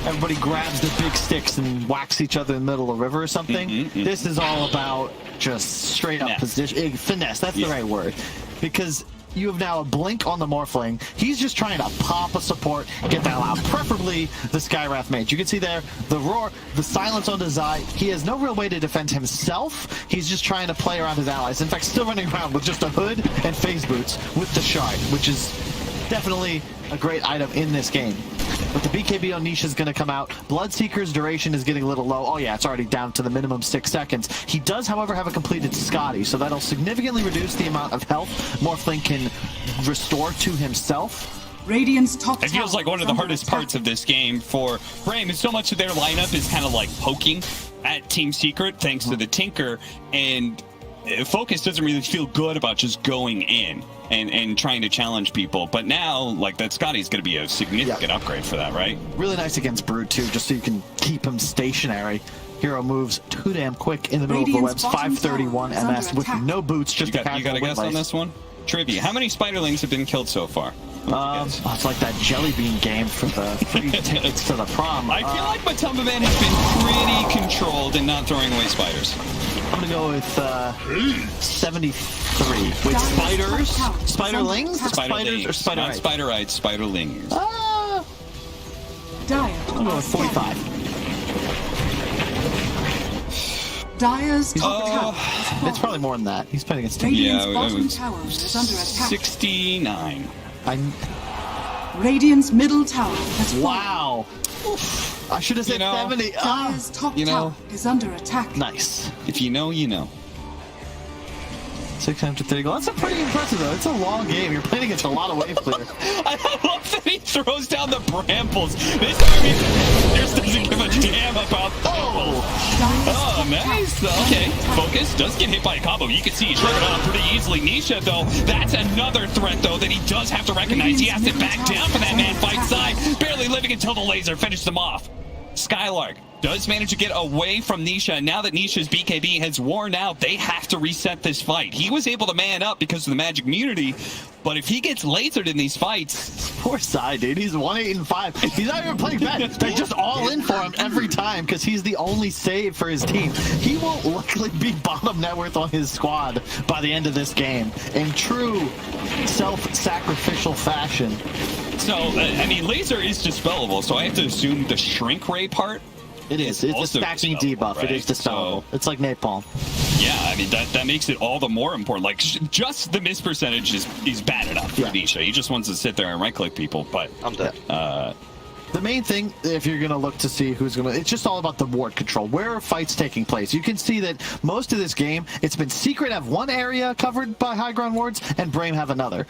everybody grabs the big sticks and whacks each other in the middle of the river or something. This is all about just straight up position. Finesse, that's the right word. Because you have now a blink on the Morphling. He's just trying to pop a support, get that out. Preferably the Skywrath Mage. You can see there, the roar, the silence on the Zai. He has no real way to defend himself. He's just trying to play around his allies. In fact, still running around with just a hood and phase boots with the shard, which is definitely a great item in this game. But the BKB on Nisha is going to come out. Bloodseeker's duration is getting a little low. Oh yeah, it's already down to the minimum 6 seconds. He does, however, have a completed Scotty, so that'll significantly reduce the amount of health Morphling can restore to himself. Radiant's top It feels like one of the hardest parts of this game for BRAME is so much of their lineup is kind of like poking at Team Secret thanks to the Tinker, and Focus doesn't really feel good about just going in and trying to challenge people. But now, like, that Scotty's going to be a significant upgrade for that, right? Really nice against Brood, too, just so you can keep him stationary. Hero moves too damn quick in the middle of the webs. 531 MS with no boots, just you got a guess on this one? Trivia. How many spiderlings have been killed so far? It's like that jelly bean game for the free tickets to the prom. I feel like Matumba Man has been pretty controlled in not throwing away spiders. I'm gonna go with 73. Wait, spiders? Spiderlings? Spiders or spiderites? Not spiderites, spiderlings. I'm going with 45. Dire's top tower. It's probably more than that. He's playing against Radiant's Yeah, bottom tower is under attack. 69. Radiant's middle tower has fallen. Wow. I should have said 70. Dire's top tower is under attack. Nice. If you know, you know. 630 goals. That's pretty impressive, though. It's a long game. You're playing against a lot of wave clear. I love that he throws down the brambles. This army just doesn't give a damn about. Oh, nice. Okay, Focus does get hit by a combo. You can see he's shrugging off pretty easily. Nisha, though, that's another threat, though, that he does have to recognize. He has to back down from that man fight side, barely living until the laser finished them off. Skylark does manage to get away from Nisha. Now that Nisha's BKB has worn out, they have to reset this fight. He was able to man up because of the magic immunity, but if he gets lasered in these fights... Poor Sai, dude. He's 1-8-5. He's not even playing bad. They're just all in for him every time because he's the only save for his team. He will luckily be bottom net worth on his squad by the end of this game in true self-sacrificial fashion. So, I mean, laser is dispellable, so I have to assume the shrink ray part. It is. It's a stacking debuff. Right? It is dispellable. So, it's like napalm. Yeah, I mean, that makes it all the more important. Like, just the miss percentage is bad enough for Nisha. He just wants to sit there and right-click people, but... I'm dead. The main thing, if you're going to look to see who's going to... It's just all about the ward control. Where are fights taking place? You can see that most of this game, it's been Secret have one area covered by high ground wards, and BRAME have another.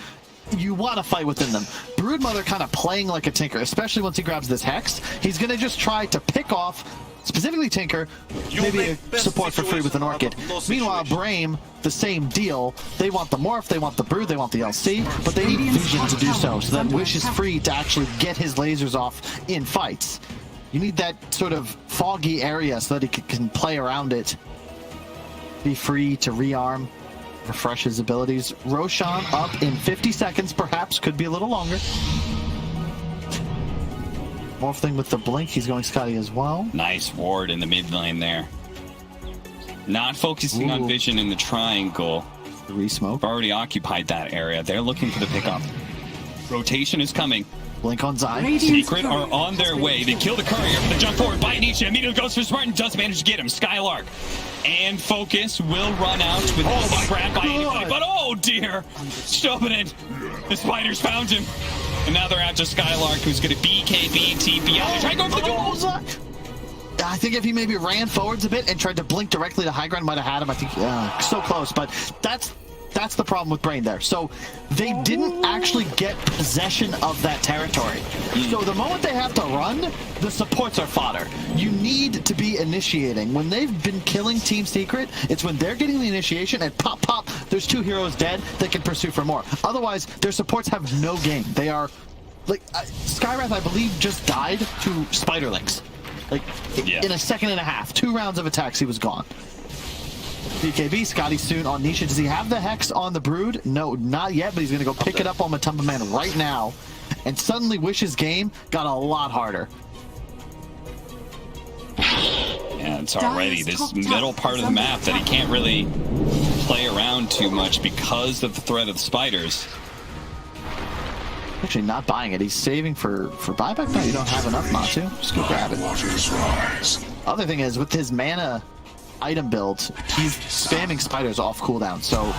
You want to fight within them. Broodmother kind of playing like a Tinker, especially once he grabs this Hex. He's going to just try to pick off, specifically Tinker, maybe a support for free with an Orchid. Meanwhile, BRAME, the same deal. They want the Morph, they want the Brood, they want the LC, but they need Vision to do so that Wish is free to actually get his lasers off in fights. You need that sort of foggy area so that he can play around it. Be free to rearm. Refresh his abilities. Roshan up in 50 seconds, perhaps. Could be a little longer. Morph thing with the blink. He's going Scotty as well. Nice ward in the mid lane there. Not focusing on vision in the triangle. Re-smoke. Already occupied that area. They're looking for the pickup. Rotation is coming. Blink on Zai. Secret are on their way. They kill the courier for the jump forward by Nisha. Immediately goes for Spartan. Does manage to get him. Skylark and Focus will run out with the grab by anybody. But oh dear, stopping it. The spiders found him. And now they're after Skylark, who's going to BKB TP out. They try to go for the goals. I think if he maybe ran forwards a bit and tried to blink directly to high ground, might have had him. I think so close, but that's the problem with BRAME there. So they didn't actually get possession of that territory. So the moment they have to run, the supports are fodder. You need to be initiating. When they've been killing Team Secret, it's when they're getting the initiation and pop, pop, there's two heroes dead that can pursue for more. Otherwise, their supports have no game. They are, like, Skywrath, I believe, just died to Spiderlings. Like, in a second and a half. 2 rounds of attacks, he was gone. BKB, Scotty soon on Nisha. Does he have the Hex on the Brood? No, not yet, but he's going to go pick it up on Matumba Man right now. And suddenly Wish's game got a lot harder. Yeah, it's already this middle part of the map that he can't really play around too much because of the threat of the spiders. Actually not buying it. He's saving for buyback? No, you don't have enough, Matsu. Just go grab it. Other thing is, with his mana item build, he's spamming spiders off cooldown, so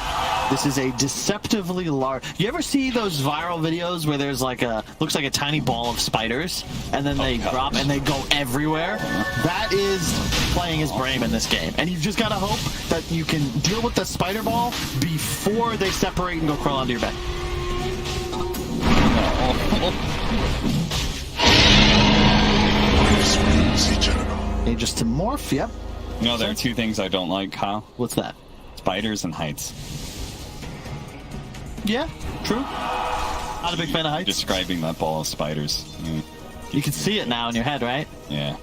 this is a deceptively large... You ever see those viral videos where there's like looks like a tiny ball of spiders, and then they drop and they go everywhere? That is playing as BRAME in this game, and you've just got to hope that you can deal with the spider ball before they separate and go crawl onto your bed. Each other. Just to morph, yep. No, there are 2 things I don't like, Kyle. What's that? spiders and heights. Yeah, true. Not a big fan of heights. Describing that ball of spiders. You can see it now in your head, right? Yeah.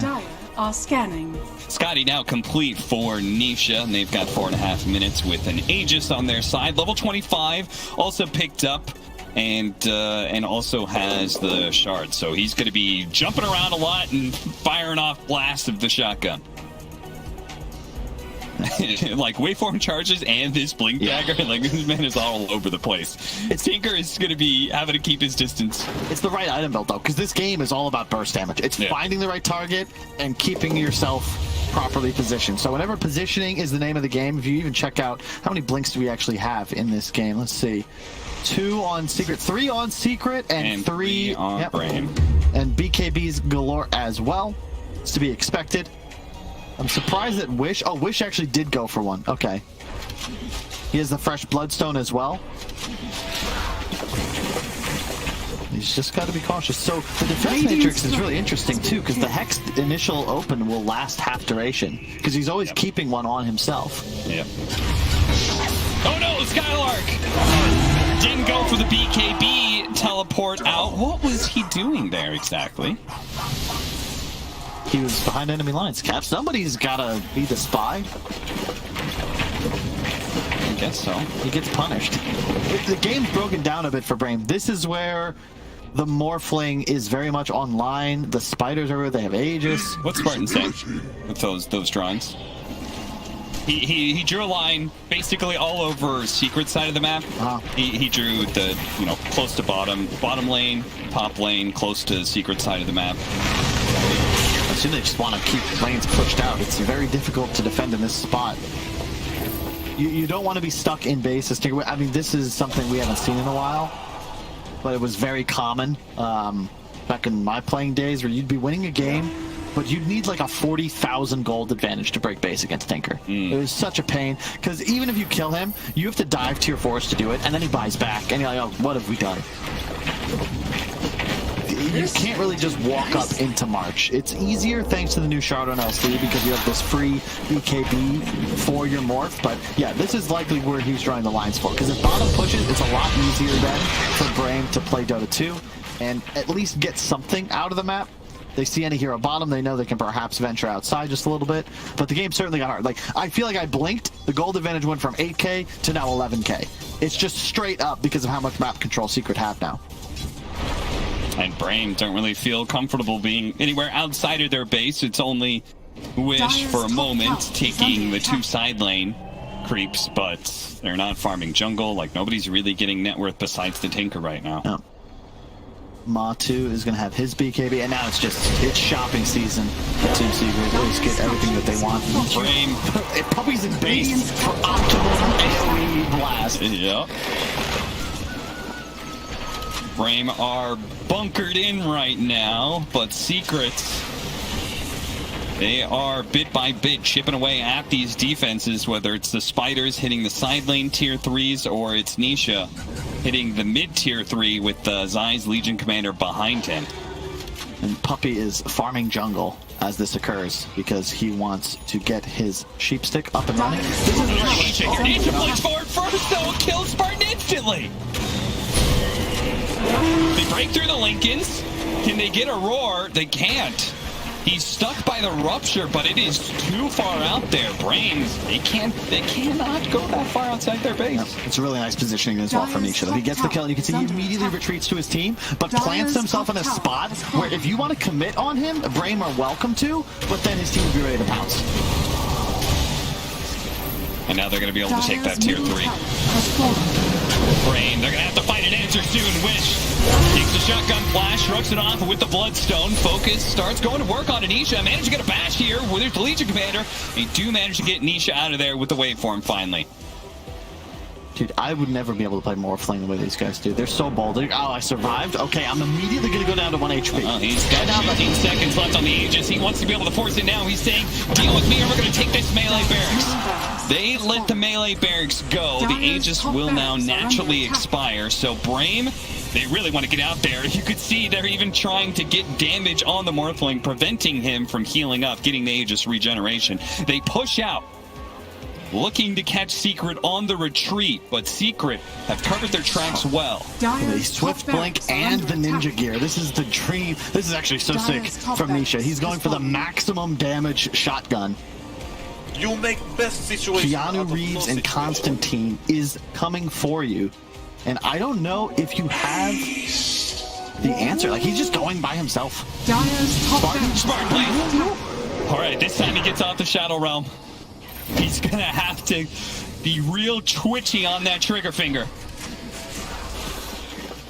Dire are scanning. Scotty now complete for Nisha, and they've got 4.5 minutes with an Aegis on their side. Level 25 also picked up, and also has the shard, so he's going to be jumping around a lot and firing off blasts of the shotgun. Like waveform charges and this blink dagger, like this man is all over the place. Tinker is going to be having to keep his distance. It's the right item build though, because this game is all about burst damage. It's finding the right target and keeping yourself properly positioned. So whenever positioning is the name of the game, if you even check out how many blinks do we actually have in this game, let's see. 2 on secret, 3 on secret, and 3 on BRAME. And BKBs galore as well. It's to be expected. I'm surprised that Wish... Oh, Wish actually did go for one. Okay. He has the fresh Bloodstone as well. He's just got to be cautious. So the defense matrix is really interesting too, because the Hex initial open will last half duration, because he's always keeping one on himself. Yep. Oh no, Skylark! Didn't go for the BKB teleport out. What was he doing there exactly? He was behind enemy lines. Cap, somebody's gotta be the spy. I guess so. He gets punished. The game's broken down a bit for BRAME. This is where the Morphling is very much online. The spiders are where they have Aegis. What's Spartan saying with those drawings? He drew a line basically all over secret side of the map. He drew the, close to bottom lane, top lane, close to secret side of the map. I assume they just want to keep lanes pushed out. It's very difficult to defend in this spot. You don't want to be stuck in base. I mean, this is something we haven't seen in a while, but it was very common back in my playing days, where you'd be winning a game, but you'd need like a 40,000 gold advantage to break base against Tinker. It was such a pain, because even if you kill him, you have to dive tier 4s to do it, and then he buys back, and you're like, oh, what have we done? You can't really just walk up into March. It's easier thanks to the new shard on LC, because you have this free BKB for your morph. But yeah, this is likely where he's drawing the lines for, because if bottom pushes, it's a lot easier then for BRAME to play Dota 2 and at least get something out of the map. They see any hero bottom, they know they can perhaps venture outside just a little bit, but the game certainly got hard. Like, I feel like I blinked, the gold advantage went from 8k to now 11k. It's just straight up because of how much map control Secret have now. And BRAME don't really feel comfortable being anywhere outside of their base. It's only Wish for a moment taking the 2 side lane creeps, but they're not farming jungle. Like, nobody's really getting net worth besides the Tinker right now. No. Matu is going to have his BKB, and now it's shopping season. Team Secret always get everything that they want. BRAME. Puppies in base for optimal AoE blast. Yep. BRAME are bunkered in right now, but Secrets, they are bit by bit chipping away at these defenses, whether it's the spiders hitting the side lane tier 3s or it's Nisha hitting the mid tier 3 with Zai's Legion Commander behind him. And Puppy is farming jungle as this occurs, because he wants to get his sheep stick up and running. This is Nisha plays forward first, though, kills Spartan instantly. They break through the Lincolns. Can they get a roar? They can't. He's stuck by the rupture, but it is too far out there. BRAME, they cannot go that far outside their base. Yep. It's a really nice positioning as well from Nisha. He gets the kill, and you can see he immediately retreats to his team, but plants himself in a spot where if you want to commit on him, BRAME are welcome to, but then his team will be ready to pounce. And now they're going to be able to take that tier 3. BRAME, they're going to have to find an answer soon. Wish takes the shotgun flash, shrugs it off with the Bloodstone. Focus starts going to work on Nisha. Managed to get a bash here with the Legion Commander. They do manage to get Nisha out of there with the waveform finally. Dude, I would never be able to play Morphling the way these guys do. They're so bold. Oh, I survived? Okay, I'm immediately going to go down to 1 HP. He's got 15 seconds left on the Aegis. He wants to be able to force it now. He's saying, deal with me or we're going to take this melee barracks. They let the melee barracks go. The Aegis will now naturally expire. So BRAME, they really want to get out there. You could see they're even trying to get damage on the Morphling, preventing him from healing up, getting the Aegis regeneration. They push out. looking to catch Secret on the retreat, but Secret have covered their tracks well. The Swift Blink and the Ninja Gear. This is the dream. This is actually so sick from Nisha. He's going for the maximum damage shotgun. You make best situation. Keanu Reeves and Constantine is coming for you. And I don't know if you have the answer. Like, he's just going by himself. Spartan, please. All right, this time he gets off the Shadow Realm. He's gonna have to be real twitchy on that trigger finger.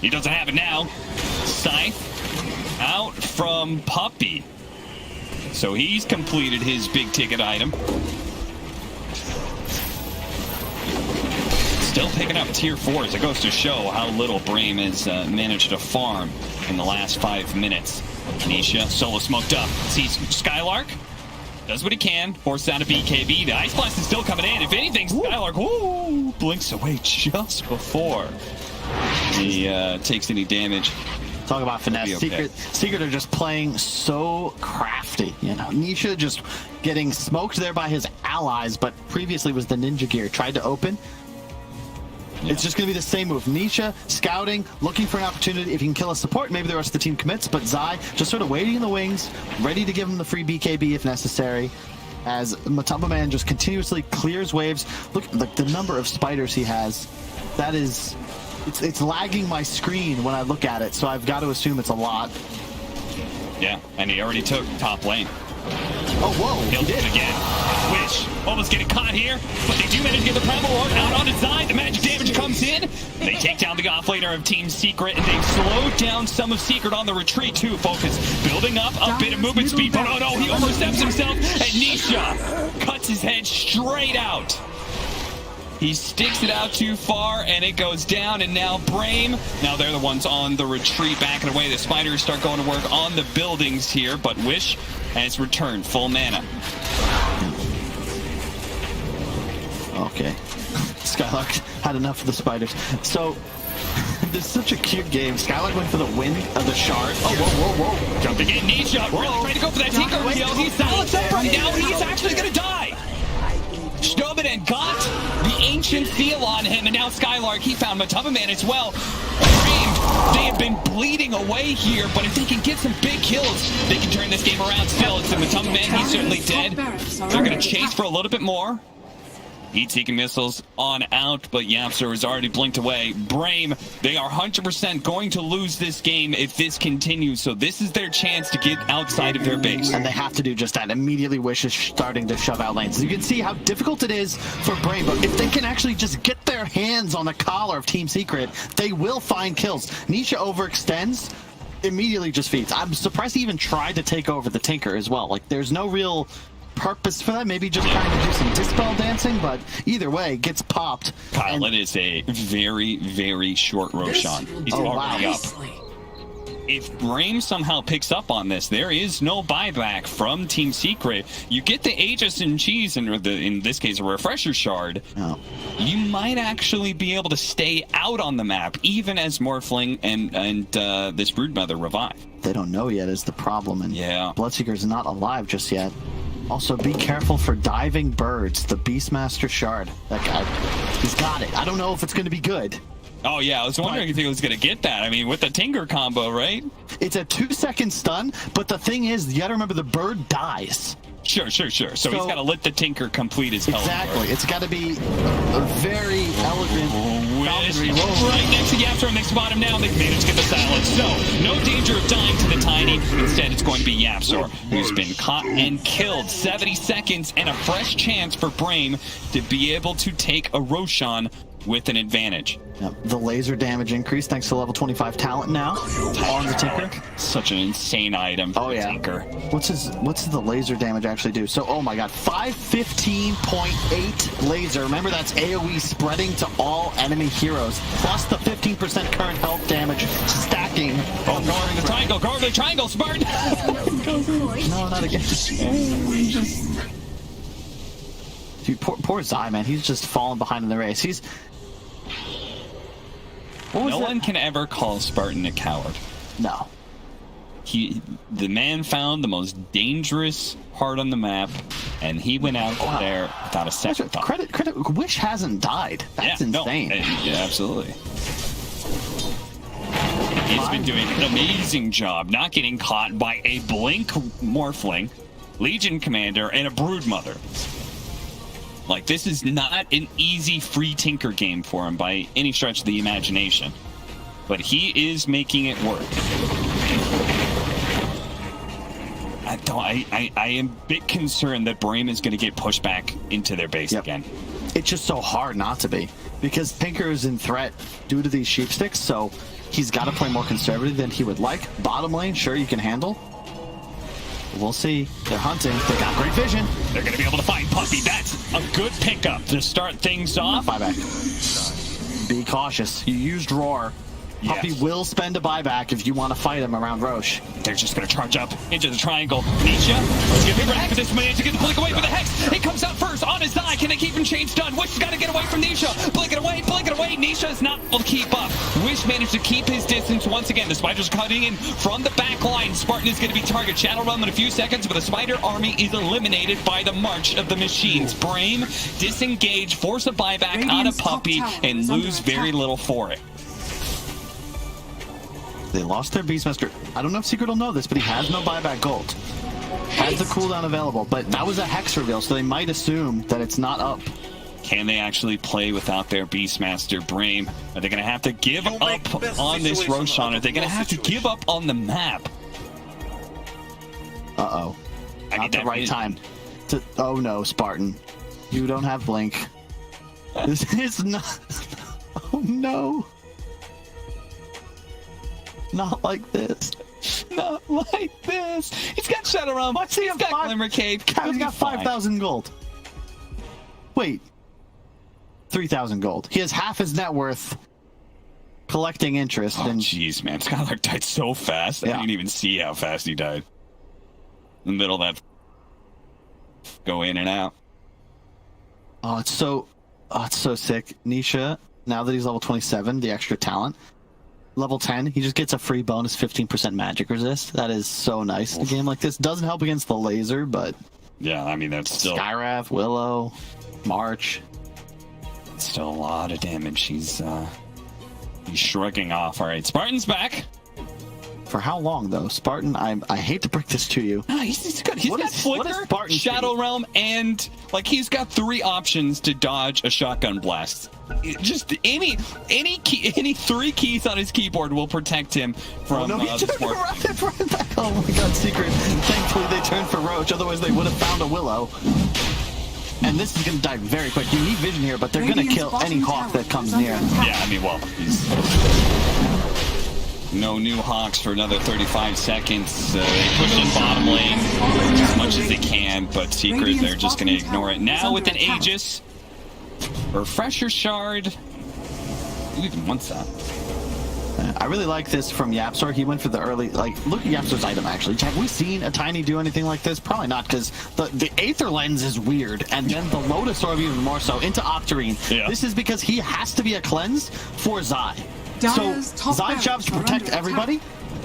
He doesn't have it now. Scythe out from Puppy. So he's completed his big ticket item. Still picking up tier 4s. It goes to show how little BRAME has managed to farm in the last 5 minutes. Nisha solo smoked up. Sees Skylark. Does what he can, forces out a BKB. The Ice Blast is still coming in. If anything, Skylark blinks away just before he takes any damage. Talk about finesse. Okay. Secret are just playing so crafty. You know, Nisha just getting smoked there by his allies, but previously was the Ninja Gear. Tried to open. Yeah. It's just going to be the same move. Nisha scouting, looking for an opportunity. If he can kill a support, maybe the rest of the team commits. But Zai just sort of waiting in the wings, ready to give him the free BKB if necessary. As Matumba Man just continuously clears waves. Look, like the number of spiders he has. That is, it's lagging my screen when I look at it. So I've got to assume it's a lot. Yeah, and he already took top lane. Oh, whoa. He'll do it again. Wish almost getting caught here, but they do manage to get the Primal Lord out on his side. The magic damage comes in. They take down the offlaner of Team Secret, and they've slowed down some of Secret on the retreat too. Focus building up a bit of movement speed, but oh no, he oversteps himself, and Nisha cuts his head straight out. He sticks it out too far, and it goes down, and now BRAME, now they're the ones on the retreat, backing away. The spiders start going to work on the buildings here, but Wish has returned full mana. Okay. Skylark had enough of the spiders. So, this is such a cute game. Skylark went for the win of the shard. Oh, whoa. Jumping in, Nisha really trying to go for that Tinker kill. He's silenced up right now, and he's actually going to die. Snowball and got the ancient seal on him, and now Skylark, he found Matumba Man as well. They have been bleeding away here, but if they can get some big kills, they can turn this game around. Still, it's the Matumba Man, he's certainly dead. They're going to chase for a little bit more. Heat-seeking missiles on out, but Yapster is already blinked away. BRAME, they are 100% going to lose this game if this continues, so this is their chance to get outside of their base. And they have to do just that. Immediately Wish is starting to shove out lanes. You can see how difficult it is for BRAME, but if they can actually just get their hands on the collar of Team Secret, they will find kills. Nisha overextends, immediately just feeds. I'm surprised he even tried to take over the Tinker as well. Like, there's no real purpose for that, maybe just trying to do some dispel dancing, but either way, gets popped. Kyle, it is a very, very short Roshan. He's already up. If BRAME somehow picks up on this, there is no buyback from Team Secret. You get the Aegis and Cheese, and in this case, a Refresher Shard. Oh. You might actually be able to stay out on the map, even as Morphling and this Broodmother revive. They don't know yet is the problem, and yeah. Bloodseeker's not alive just yet. Also, be careful for diving birds. The Beastmaster Shard. That guy, he's got it. I don't know if it's going to be good. Oh, yeah. I was wondering if he was going to get that. I mean, with the Tinker combo, right? It's a 2-second stun, but the thing is, you got to remember the bird dies. Sure. So he's got to let the Tinker complete his health. Exactly. It's got to be a very elegant... Right next to Yapster, and they spot him now. They've managed to get the silence. So, no danger of dying to the Tiny. Instead, it's going to be Yapster, who's been caught and killed. 70 seconds and a fresh chance for BRAME to be able to take a Roshan with an advantage. Yep. The laser damage increase thanks to level 25 talent now on the Tinker. Such an insane item for the Tinker. What's the laser damage actually do? So, oh my god, 515.8 laser. Remember, that's AoE spreading to all enemy heroes, plus the 15% current health damage stacking. Oh, go over the triangle, Spartan! No, not again. Dude, poor Zai, man. He's just falling behind in the race. No one can ever call Spartan a coward. No. The man found the most dangerous part on the map, and he went out there without a second thought. Credit. Wish hasn't died. That's insane. Yeah, absolutely. He's been doing an amazing job not getting caught by a Blink Morphling, Legion Commander, and a Broodmother. Like, this is not an easy free Tinker game for him by any stretch of the imagination. But he is making it work. I am a bit concerned that BRAME is going to get pushed back into their base again. It's just so hard not to be, because Tinker is in threat due to these sheep sticks, so he's got to play more conservative than he would like. Bottom lane, sure, you can handle. We'll see. They're hunting. They got great vision. They're going to be able to find Puppy. That's a good pickup to start things off. Buyback. Be cautious. You used Roar. Puppy will spend a buyback if you want to fight him around Roche. They're just going to charge up into the triangle. Nisha, let's get ready for this man to get the Blink away with the Hex. He comes out first on his eye. Can they keep him chain stunned? Wish has got to get away from Nisha. Blink it away. Nisha is not able to keep up. Wish managed to keep his distance once again. The Spider's cutting in from the back line. Spartan is going to be target. Shadow Realm in a few seconds, but the Spider army is eliminated by the March of the Machines. BRAME disengage, force a buyback out of Puppy, and lose very little for it. They lost their Beastmaster. I don't know if Secret will know this, but he has no buyback gold. Has the cooldown available, but that was a Hex reveal, so they might assume that it's not up. Can they actually play without their Beastmaster BRAME? Are they going to have to give up on this Roshan? Are they going to have to give up on the map? Uh-oh. Not the right time. Oh no, Spartan. You don't have Blink. This is not... Oh no. Not like this. Not like this. He's got Shadow Realm. He's got Glimmer Cape. He's got 5,000 gold. Wait. 3,000 gold. He has half his net worth collecting interest. Oh, jeez, man. Skylar died so fast. I didn't even see how fast he died. In the middle of that. Go in and out. Oh, it's so sick. Nisha, now that he's level 27, the extra talent. Level 10, he just gets a free bonus 15% magic resist. That is so nice in a game like this. Doesn't help against the laser, but... Yeah, I mean, that's still... Skyrath, Willow, March. It's still a lot of damage. He's shrugging off. All right, Spartan's back. For how long, though? Spartan, I hate to break this to you. No, he's got Flicker, Shadow Realm, and like he's got 3 options to dodge a shotgun blast. Just any 3 keys on his keyboard will protect him from the right back. Oh my god, Secret. Thankfully they turned for Roach, otherwise they would have found a Willow. And this is going to die very quick. You need vision here, but they're going to kill any Hawk that comes near. Yeah, I mean, well, no new Hawks for another 35 seconds. They push in bottom lane as much as they can, but Secret, they're just going to ignore it. Now with an Aegis, Refresher Shard. Who even wants that? I really like this from Yapsor. He went for the early, like, look at Yapsor's item, actually. Have we seen a Tiny do anything like this? Probably not, because the Aether Lens is weird, and then the Lotus Orb even more so, into Octarine. Yeah. This is because he has to be a cleanse for Zai. So Zai's job is to protect everybody.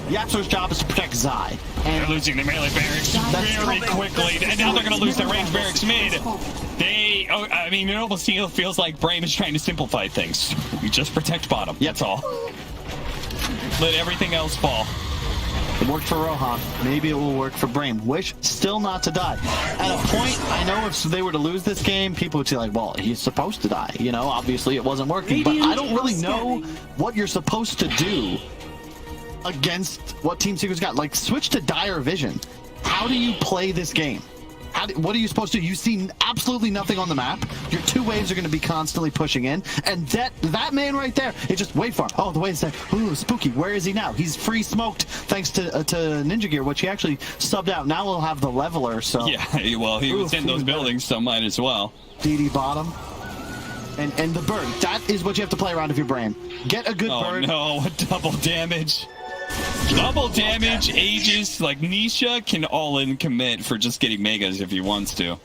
Yapsor's job is to protect Zai. And they're losing their melee barracks very quickly, and now they're going to lose their range barracks mid. I mean, it almost feels like BRAME is trying to simplify things. We just protect bottom. That's all. Let everything else fall. It worked for Rohan. Maybe it will work for BRAME. Wish still not to die. At a point, I know if they were to lose this game, people would say like, well, he's supposed to die. You know, obviously it wasn't working. But I don't really know what you're supposed to do against what Team Secret's got. Like, switch to Dire Vision. How do you play this game? What are you supposed to do? You see absolutely nothing on the map. Your 2 waves are going to be constantly pushing in. And that man right there, it just wait for him. Oh, the wave's there. Ooh, spooky. Where is he now? He's free smoked thanks to Ninja Gear, which he actually subbed out. Now we'll have the leveler, so... Yeah, well, he was in those buildings, so might as well. DD bottom. And the bird. That is what you have to play around if you're BRAME. Get a good bird. Oh, no. Double damage. Double damage, Aegis, like Nisha can all-in commit for just getting Megas if he wants to.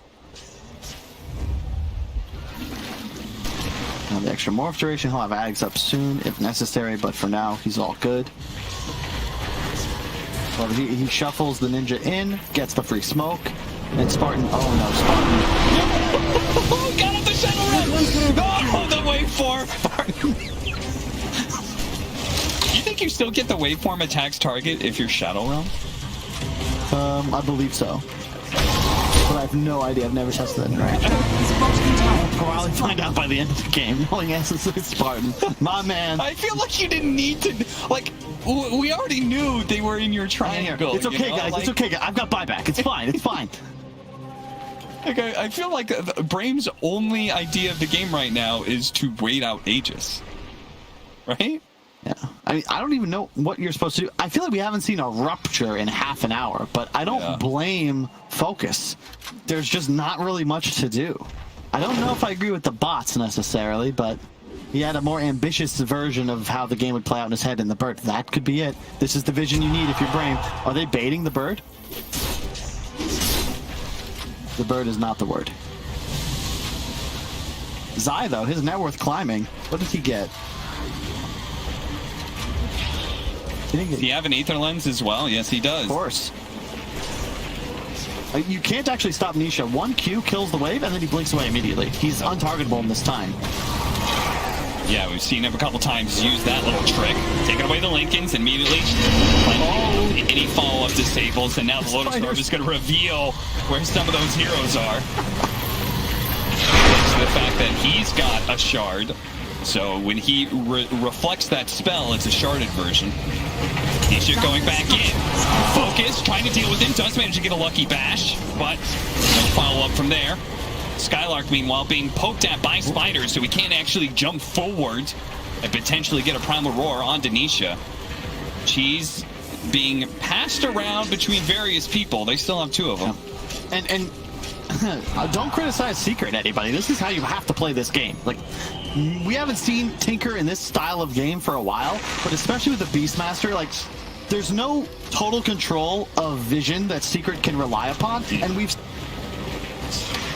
Now the extra morph duration, he'll have Ags up soon if necessary, but for now, he's all good. Well, he shuffles the ninja in, gets the free smoke, and Spartan. Oh no, Spartan! Got up the shuttle run. Oh, the waveform. Spartan. You think you still get the waveform attacks target if you're shadow realm? I believe so. But I have no idea. I've never tested it. Right. We'll probably find out by the end of the game. Knowing as Spartan, my man. I feel like you didn't need to. Like, we already knew they were in your triangle. It's okay, you know? guys. Like, it's okay, guys. I've got buyback. It's fine. It's fine. Like, I feel like BRAME's only idea of the game right now is to wait out Aegis. Right? Yeah. I mean, I don't even know what you're supposed to do. I feel like we haven't seen a rupture in half an hour, but I don't blame Focus. There's just not really much to do. I don't know if I agree with the bots necessarily, but he had a more ambitious version of how the game would play out in his head in the bird. That could be it. This is the vision you need if you're BRAME. Are they baiting the bird? The bird is not the word. Zai, though, his net worth climbing. What did he get? Does he have an Aether Lens as well? Yes, he does. Of course. You can't actually stop Nisha. 1Q kills the wave, and then he blinks away immediately. He's untargetable in this time. Yeah, we've seen him a couple times use that little trick. Taking away the Lincolns immediately. Any follow-up disables, and now the Lotus Orb is going to reveal where some of those heroes are. So the fact that he's got a shard, so when he reflects that spell, it's a sharded version. Nisha going back in. Focus, trying to deal with him, does manage to get a lucky bash, but no follow-up from there. Skylark, meanwhile, being poked at by spiders, so he can't actually jump forward and potentially get a Primal Roar onto Nisha. She's being passed around between various people. They still have two of them. And don't criticize Secret, anybody. This is how you have to play this game. Like, we haven't seen Tinker in this style of game for a while, but especially with the Beastmaster, like, there's no total control of vision that Secret can rely upon, and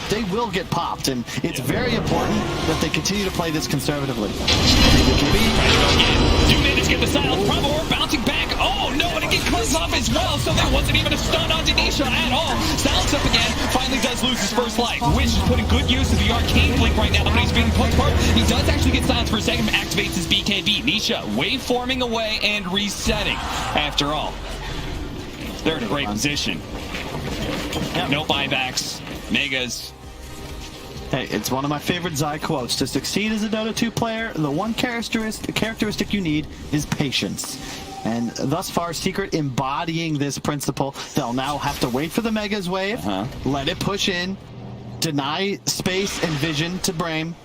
they will get popped, and it's very important that they continue to play this conservatively. Do manage to get the silence. Primal Roar bouncing back. Oh no, and it gets cut off as well, so there wasn't even a stun on Denisha at all. Silence up again, finally does lose his first life. Wish is putting good use of the arcane blink right now, but he's being put apart. He does actually get silence for a second, activates his BKB. Nisha waveforming away and resetting. After all, they're in a great position. No buybacks, megas. Hey, it's one of my favorite Zai quotes. To succeed as a Dota 2 player, the one characteristic you need is patience. And thus far, Secret embodying this principle. They'll now have to wait for the Megas wave, let it push in, deny space and vision to BRAME,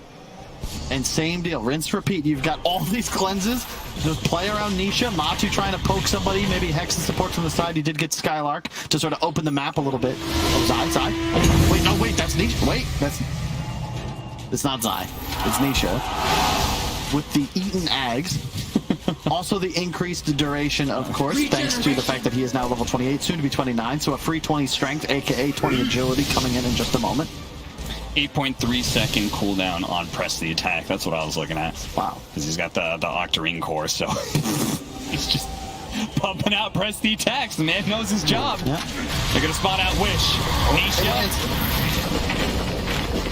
and same deal. Rinse, repeat. You've got all these cleanses. Just play around Nisha. Matu trying to poke somebody. Maybe Hex and support from the side. He did get Skylark to sort of open the map a little bit. Oh, Zai. Wait, no, wait, that's Nisha. Wait, it's not Zai. It's Nisha. With the Eaten Ags. Also the increased duration, of course, thanks to the fact that he is now level 28, soon to be 29. So a free 20 strength, aka 20 agility, coming in just a moment. 8.3 second cooldown on press the attack. That's what I was looking at. Wow. Because he's got the Octarine core, so he's just pumping out press the attacks. The man knows his job. Yeah. They're going to spot out Wish. Nisha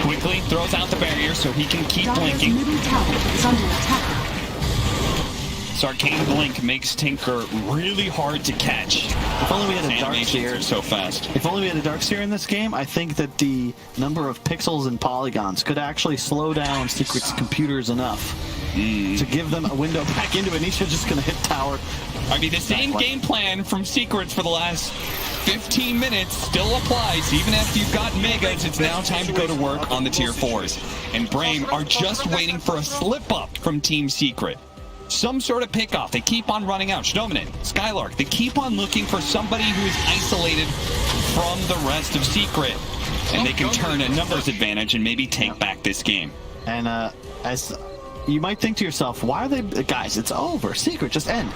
quickly throws out the barrier so he can keep blinking. Middle tower is under attack. This arcane blink makes Tinker really hard to catch. If only we had a dark seer. So fast. If only we had a dark seer in this game, I think that the number of pixels and polygons could actually slow down Secret's computers enough to give them a window back into it. Nisha's just going to hit tower. I mean, the same game plan from Secrets for the last 15 minutes still applies. Even after you've got Megas, it's now time to go to work on the tier 4s. And BRAME are just waiting for a slip-up from Team Secret. Some sort of pick-off. They keep on running out. Snowman, Skylark, they keep on looking for somebody who is isolated from the rest of Secret. And they can turn a numbers advantage and maybe take back this game. And as you might think to yourself, why are they... Guys, it's over. Secret, just end.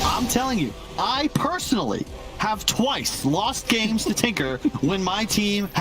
I'm telling you, I personally have twice lost games to Tinker when my team had